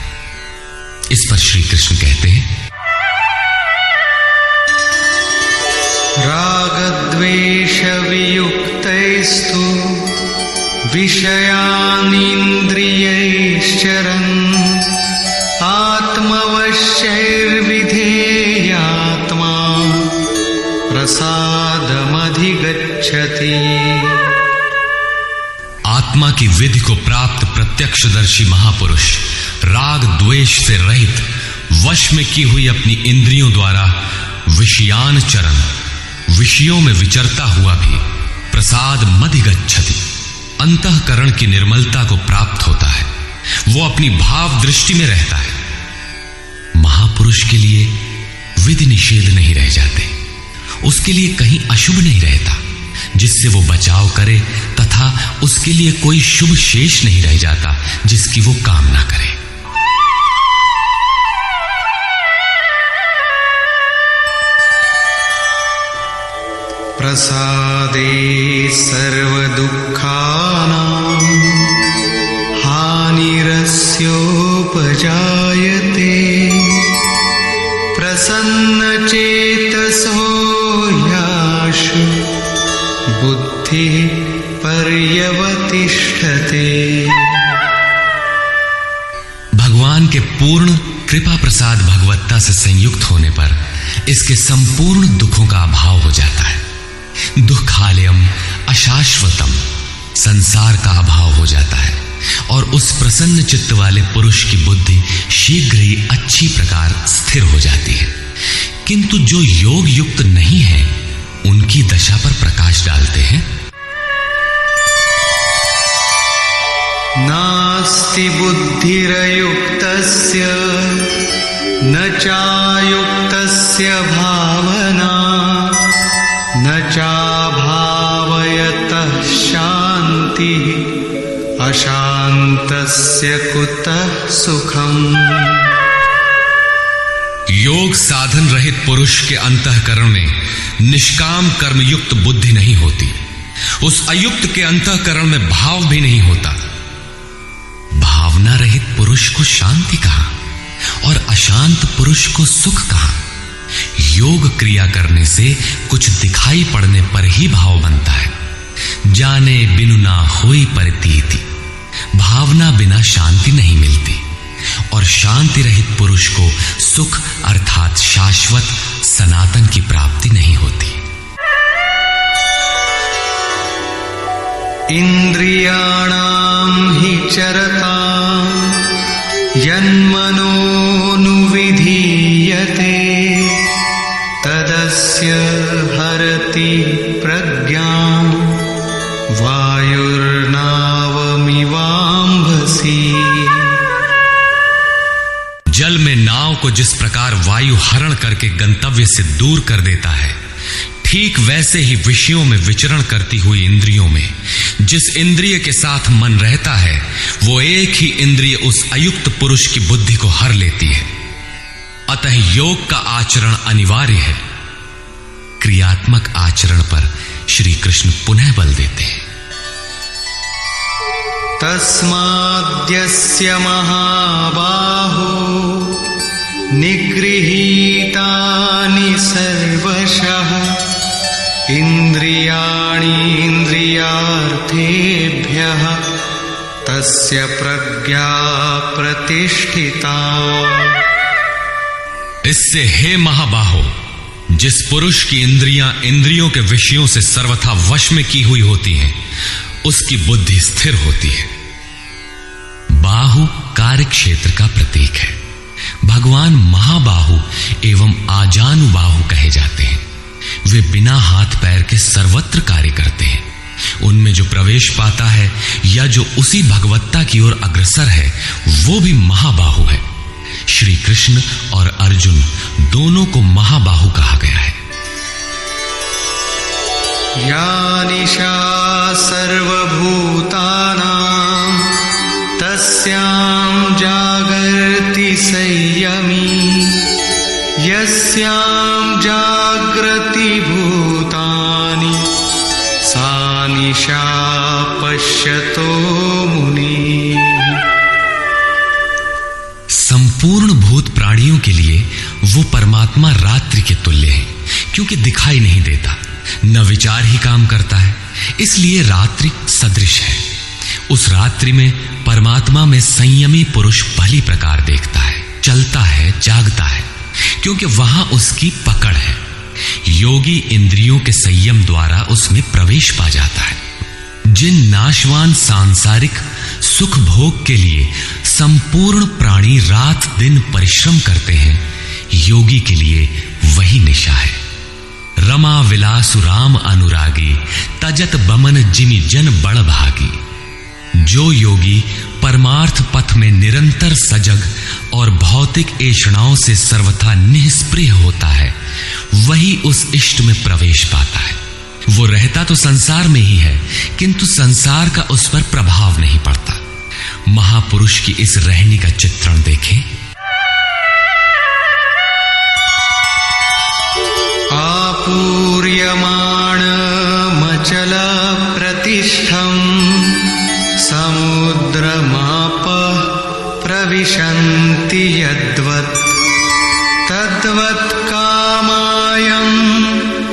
इस पर श्री कृष्ण कहते हैं, रागद्वेष वियुक्तैस्तु विषयान् इन्द्रियैश्चरन् आत्मवश्यैर्विधेयात्मा प्रसादमधिगच्छति। आत्मा की विधि को प्राप्त प्रत्यक्षदर्शी महापुरुष राग द्वेष से रहित, वश में की हुई अपनी इंद्रियों द्वारा विषयान चरण, विषयों में विचरता हुआ भी प्रसाद मधिगच्छति, अंतःकरण की निर्मलता को प्राप्त होता है। वो अपनी भाव दृष्टि में रहता है। महापुरुष के लिए विधि निषेध नहीं रह जाते, उसके लिए कहीं अशुभ नहीं रहता जिससे वो बचाव करे, तथा उसके लिए कोई शुभ शेष नहीं रह जाता जिसकी वो कामना करे। प्रसादे सर्वदुःखानां हानिरस्योपजायते प्रसन्नचेतसो याशु बुद्धिः पर्यवतिष्ठते। भगवान के पूर्ण कृपा प्रसाद भगवत्ता से संयुक्त होने पर इसके संपूर्ण दुखों का अभाव हो जाता है। दुखालयम अशाश्वतम, संसार का अभाव हो जाता है और उस प्रसन्न चित्त वाले पुरुष की बुद्धि शीघ्र ही अच्छी प्रकार स्थिर हो जाती है। किंतु जो योग युक्त नहीं है उनकी दशा पर प्रकाश डालते हैं। नास्ति बुद्धिरयुक्तस्य न चायुक्तस्य भावना न चाभावयतः शान्तिः अशान्तस्य कुतः सुखम्। योग साधन रहित पुरुष के अंतःकरण में निष्काम कर्मयुक्त बुद्धि नहीं होती। उस अयुक्त के अंतःकरण में भाव भी नहीं होता। भावना रहित पुरुष को शांति कहा और अशांत पुरुष को सुख कहा। योग क्रिया करने से कुछ दिखाई पड़ने पर ही भाव बनता है। जाने बिनु ना होई प्रतीति, भावना बिना शांति नहीं मिलती और शांति रहित पुरुष को सुख अर्थात शाश्वत सनातन की प्राप्ति नहीं होती। इंद्रियाणां हि चरतां यन्मनोनुविधीयते जल में नाव को जिस प्रकार वायु हरण करके गंतव्य से दूर कर देता है, ठीक वैसे ही विषयों में विचरण करती हुई इंद्रियों में जिस इंद्रिय के साथ मन रहता है, वो एक ही इंद्रिय उस अयुक्त पुरुष की बुद्धि को हर लेती है। अतः योग का आचरण अनिवार्य है। क्रियात्मक आचरण पर श्री कृष्ण पुनः बल देते हैं। तस्माद्यस्य महाबाहो निगृहीतानि सर्वशः इंद्रियाणीन्द्रियार्थेभ्यः तस्य प्रज्ञा प्रतिष्ठिता। इससे हे महाबाहो, जिस पुरुष की इंद्रियां इंद्रियों के विषयों से सर्वथा वश में की हुई होती हैं, उसकी बुद्धि स्थिर होती है। बाहु कार्य क्षेत्र का प्रतीक है। भगवान महाबाहु एवं आजानुबाहु कहे जाते हैं। वे बिना हाथ पैर के सर्वत्र कार्य करते हैं। उनमें जो प्रवेश पाता है या जो उसी भगवत्ता की ओर अग्रसर है, वो भी महाबाहु है। श्री कृष्ण और अर्जुन दोनों को महाबाहु कहा गया है। या निशा सर्वभूतानां तस्यां जागर्ति संयमी यस्यां जागृति भूतानि सा निशा पश्यतो मुनि। संपूर्ण भूत प्राणियों के लिए वो परमात्मा रात्रि के तुल्य है, क्योंकि दिखाई नहीं देता, न विचार ही काम करता है, इसलिए रात्रि सदृश है। उस रात्रि में परमात्मा में संयमी पुरुष भली प्रकार देखता है, चलता है, जागता है, क्योंकि वहां उसकी पकड़ है। योगी इंद्रियों के संयम द्वारा उसमें प्रवेश पा जाता है। जिन नाशवान सांसारिक सुख भोग के लिए संपूर्ण प्राणी रात दिन परिश्रम करते हैं, योगी के लिए वही निशा है। रमा विलासु राम अनुरागी तजत बमन जिमि जन बड़ भागी। जो योगी परमार्थ पथ में निरंतर सजग और भौतिक ऐषणाओं से सर्वथा निष्प्रिय होता है, वही उस इष्ट में प्रवेश पाता है। वो रहता तो संसार में ही है, किंतु संसार का उस पर प्रभाव नहीं पड़ता। महापुरुष की इस रहनी का चित्रण देखें। आपूर्यमाणमचल प्रतिष्ठम् समुद्रमाप प्रविशन्ति यद्वत् तद्वत् कामायं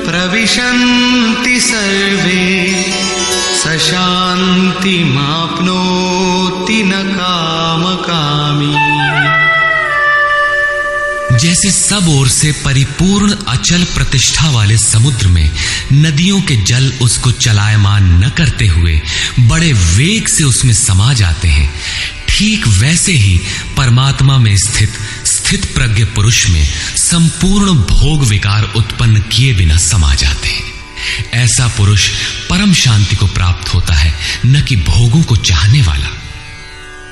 प्रविशन्ति सर्वे स शान्तिमाप्नोति न कामकामी। जैसे सब ओर से परिपूर्ण अचल प्रतिष्ठा वाले समुद्र में नदियों के जल उसको चलायमान न करते हुए बड़े वेग से उसमें समा जाते हैं, ठीक वैसे ही परमात्मा में स्थित प्रज्ञ पुरुष में संपूर्ण भोग विकार उत्पन्न किए बिना समा जाते हैं। ऐसा पुरुष परम शांति को प्राप्त होता है, न कि भोगों को चाहने वाला।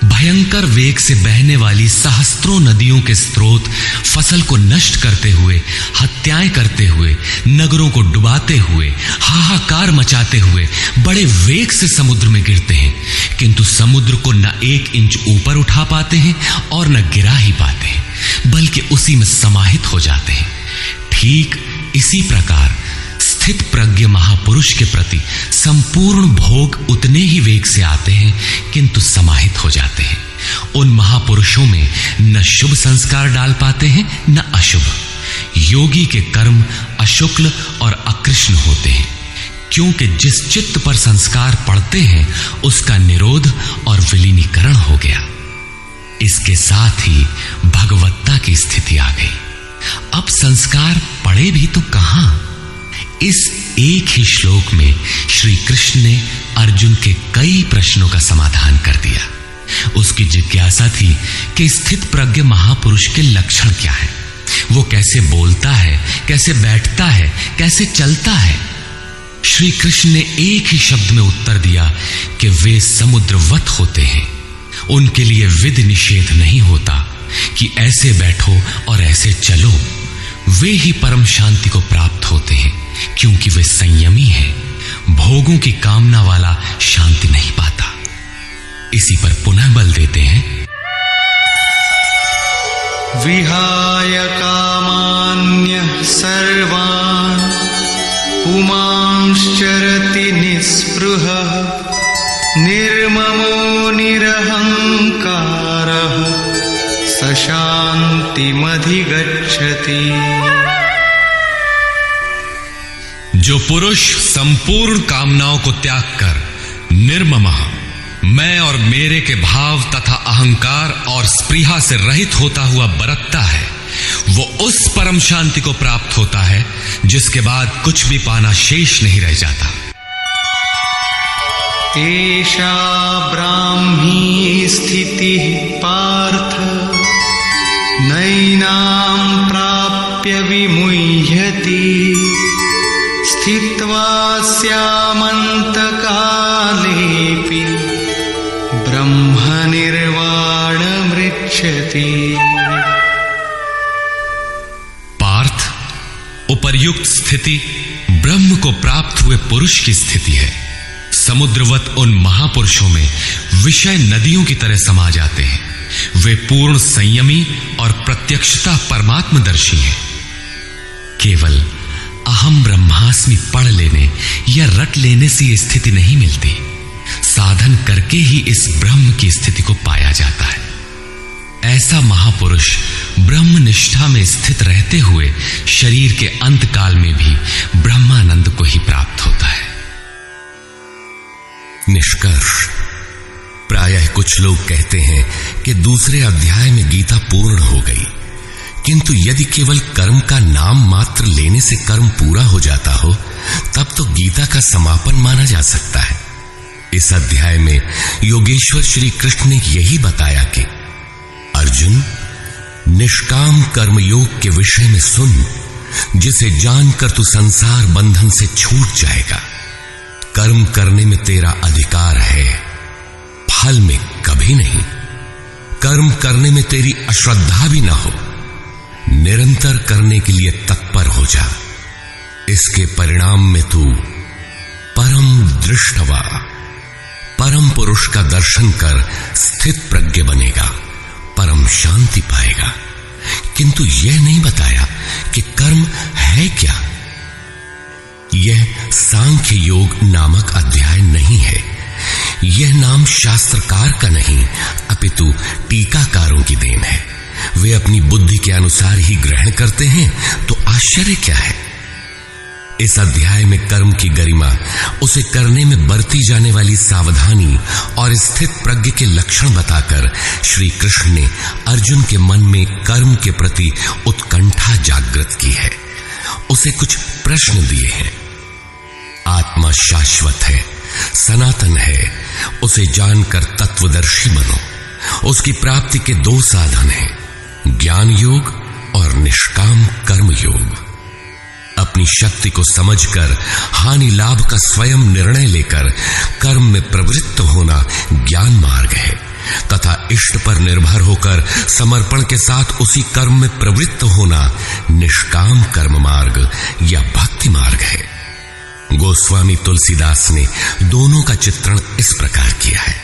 भयंकर वेग से बहने वाली सहस्त्रों नदियों के स्रोत फसल को नष्ट करते हुए, हत्याएं करते हुए, नगरों को डुबाते हुए, हाहाकार मचाते हुए बड़े वेग से समुद्र में गिरते हैं, किंतु समुद्र को न 1 इंच ऊपर उठा पाते हैं और न गिरा ही पाते हैं, बल्कि उसी में समाहित हो जाते हैं। ठीक इसी प्रकार स्थित प्रज्ञ महापुरुष के प्रति संपूर्ण भोग उतने ही वेग से आते हैं, किंतु समाहित हो जाते हैं। उन महापुरुषों में न शुभ संस्कार डाल पाते हैं, न अशुभ। योगी के कर्म अशुक्ल और अकृष्ण होते हैं, क्योंकि जिस चित्त पर संस्कार पड़ते हैं उसका निरोध और विलीनीकरण हो गया। इसके साथ ही भगवत्ता की स्थिति आ गई। अब संस्कार पड़े भी तो कहां? इस एक ही श्लोक में श्री कृष्ण ने अर्जुन के कई प्रश्नों का समाधान कर दिया। उसकी जिज्ञासा थी कि स्थित प्रज्ञ महापुरुष के लक्षण क्या है, वो कैसे बोलता है, कैसे बैठता है, कैसे चलता है। श्री कृष्ण ने एक ही शब्द में उत्तर दिया कि वे समुद्रवत होते हैं। उनके लिए विधि निषेध नहीं होता कि ऐसे बैठो और ऐसे चलो। वे ही परम शांति को प्राप्त होते हैं, क्योंकि वे संयमी हैं। भोगों की कामना वाला शांति नहीं पाता। इसी पर पुनः बल देते हैं, विहाय कामान्यः सर्वान् पुमांश्चरति निःस्पृहः निर्ममो निरहंकारः स शान्तिमधिगच्छति। जो पुरुष संपूर्ण कामनाओं को त्याग कर निर्ममः, मैं और मेरे के भाव तथा अहंकार और स्पृहा से रहित होता हुआ बरतता है, वो उस परम शांति को प्राप्त होता है जिसके बाद कुछ भी पाना शेष नहीं रह जाता। एषा ब्राह्मी स्थितिः पार्थ नैनां प्राप्य विमुह्यति स्थित्वा स्यामन्तकालेऽपि ब्रह्मनिर्वाणमृच्छति। पार्थ, उपर्युक्त स्थिति ब्रह्म को प्राप्त हुए पुरुष की स्थिति है। समुद्रवत उन महापुरुषों में विषय नदियों की तरह समा जाते हैं। वे पूर्ण संयमी और प्रत्यक्षता परमात्मदर्शी हैं। केवल अहम ब्रह्मास्मि पढ़ लेने या रट लेने से यह स्थिति नहीं मिलती। साधन करके ही इस ब्रह्म की स्थिति को पाया जाता है। ऐसा महापुरुष ब्रह्म निष्ठा में स्थित रहते हुए शरीर के अंत काल में भी ब्रह्मानंद को ही प्राप्त होता है। निष्कर्ष, प्रायः कुछ लोग कहते हैं कि दूसरे अध्याय में गीता पूर्ण हो गई, किंतु यदि केवल कर्म का नाम मात्र लेने से कर्म पूरा हो जाता हो, तब तो गीता का समापन माना जा सकता है। इस अध्याय में योगेश्वर श्री कृष्ण ने यही बताया कि अर्जुन, निष्काम कर्म योग के विषय में सुन, जिसे जानकर तू संसार बंधन से छूट जाएगा। कर्म करने में तेरा अधिकार है, फल में कभी नहीं। कर्म करने में तेरी अश्रद्धा भी ना हो, निरंतर करने के लिए तत्पर हो जा। इसके परिणाम में तू परम दृष्टवा, परम पुरुष का दर्शन कर स्थित प्रज्ञ बनेगा, परम शांति पाएगा। किंतु यह नहीं बताया कि कर्म है क्या। यह सांख्य योग नामक अध्याय नहीं है। यह नाम शास्त्रकार का नहीं, अपितु टीकाकारों की देन है। वे अपनी बुद्धि के अनुसार ही ग्रहण करते हैं, तो आश्चर्य क्या है। इस अध्याय में कर्म की गरिमा, उसे करने में बरती जाने वाली सावधानी और स्थित प्रज्ञ के लक्षण बताकर श्री कृष्ण ने अर्जुन के मन में कर्म के प्रति उत्कंठा जागृत की है। उसे कुछ प्रश्न दिए हैं। आत्मा शाश्वत है, सनातन है, उसे जानकर तत्वदर्शी बनो। उसकी प्राप्ति के दो साधन हैं, ज्ञान योग और निष्काम कर्म योग। अपनी शक्ति को समझकर हानि लाभ का स्वयं निर्णय लेकर कर्म में प्रवृत्त होना ज्ञान मार्ग है, तथा इष्ट पर निर्भर होकर समर्पण के साथ उसी कर्म में प्रवृत्त होना निष्काम कर्म मार्ग या भक्ति मार्ग है। गोस्वामी तुलसीदास ने दोनों का चित्रण इस प्रकार किया है।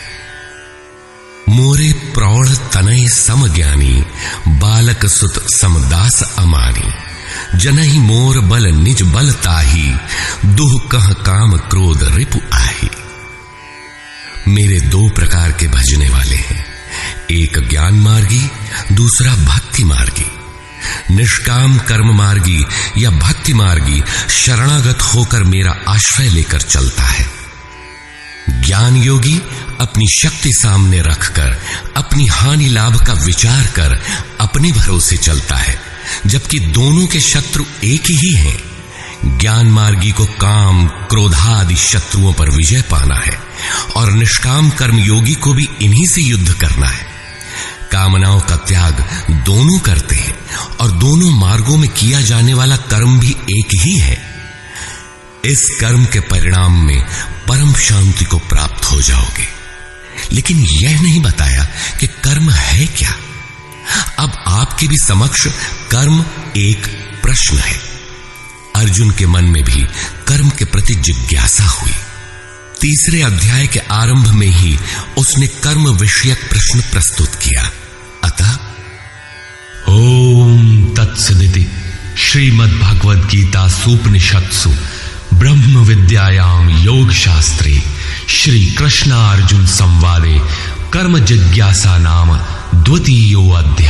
मोरे प्रौढ़ तनय समज्ञानी, बालक सुत समदास अमानी, जनहि मोर बल निज बल ताही, दुह कह काम क्रोध रिपु आही। मेरे दो प्रकार के भजने वाले हैं, एक ज्ञान मार्गी, दूसरा भक्ति मार्गी। निष्काम कर्म मार्गी या भक्ति मार्गी शरणागत होकर मेरा आश्रय लेकर चलता है। ज्ञान योगी अपनी शक्ति सामने रखकर अपनी हानि लाभ का विचार कर अपने भरोसे चलता है, जबकि दोनों के शत्रु एक ही हैं। ज्ञान मार्गी को काम क्रोधादि शत्रुओं पर विजय पाना है और निष्काम कर्म योगी को भी इन्हीं से युद्ध करना है। कामनाओं का त्याग दोनों करते हैं और दोनों मार्गों में किया जाने वाला कर्म भी एक ही है। इस कर्म के परिणाम में परम शांति को प्राप्त हो जाओगे। लेकिन यह नहीं बताया कि कर्म है क्या। अब आपके भी समक्ष कर्म एक प्रश्न है। अर्जुन के मन में भी कर्म के प्रति जिज्ञासा हुई। तीसरे अध्याय के आरंभ में ही उसने कर्म विषयक प्रश्न प्रस्तुत किया। अतः ओम तत्सदिति श्रीमद्भगवद गीता सूपनिषत्सु ब्रह्म विद्यायाम योग शास्त्रे श्री कृष्णार्जुन संवादे कर्म जिज्ञासा नाम द्वितीयो अध्याय।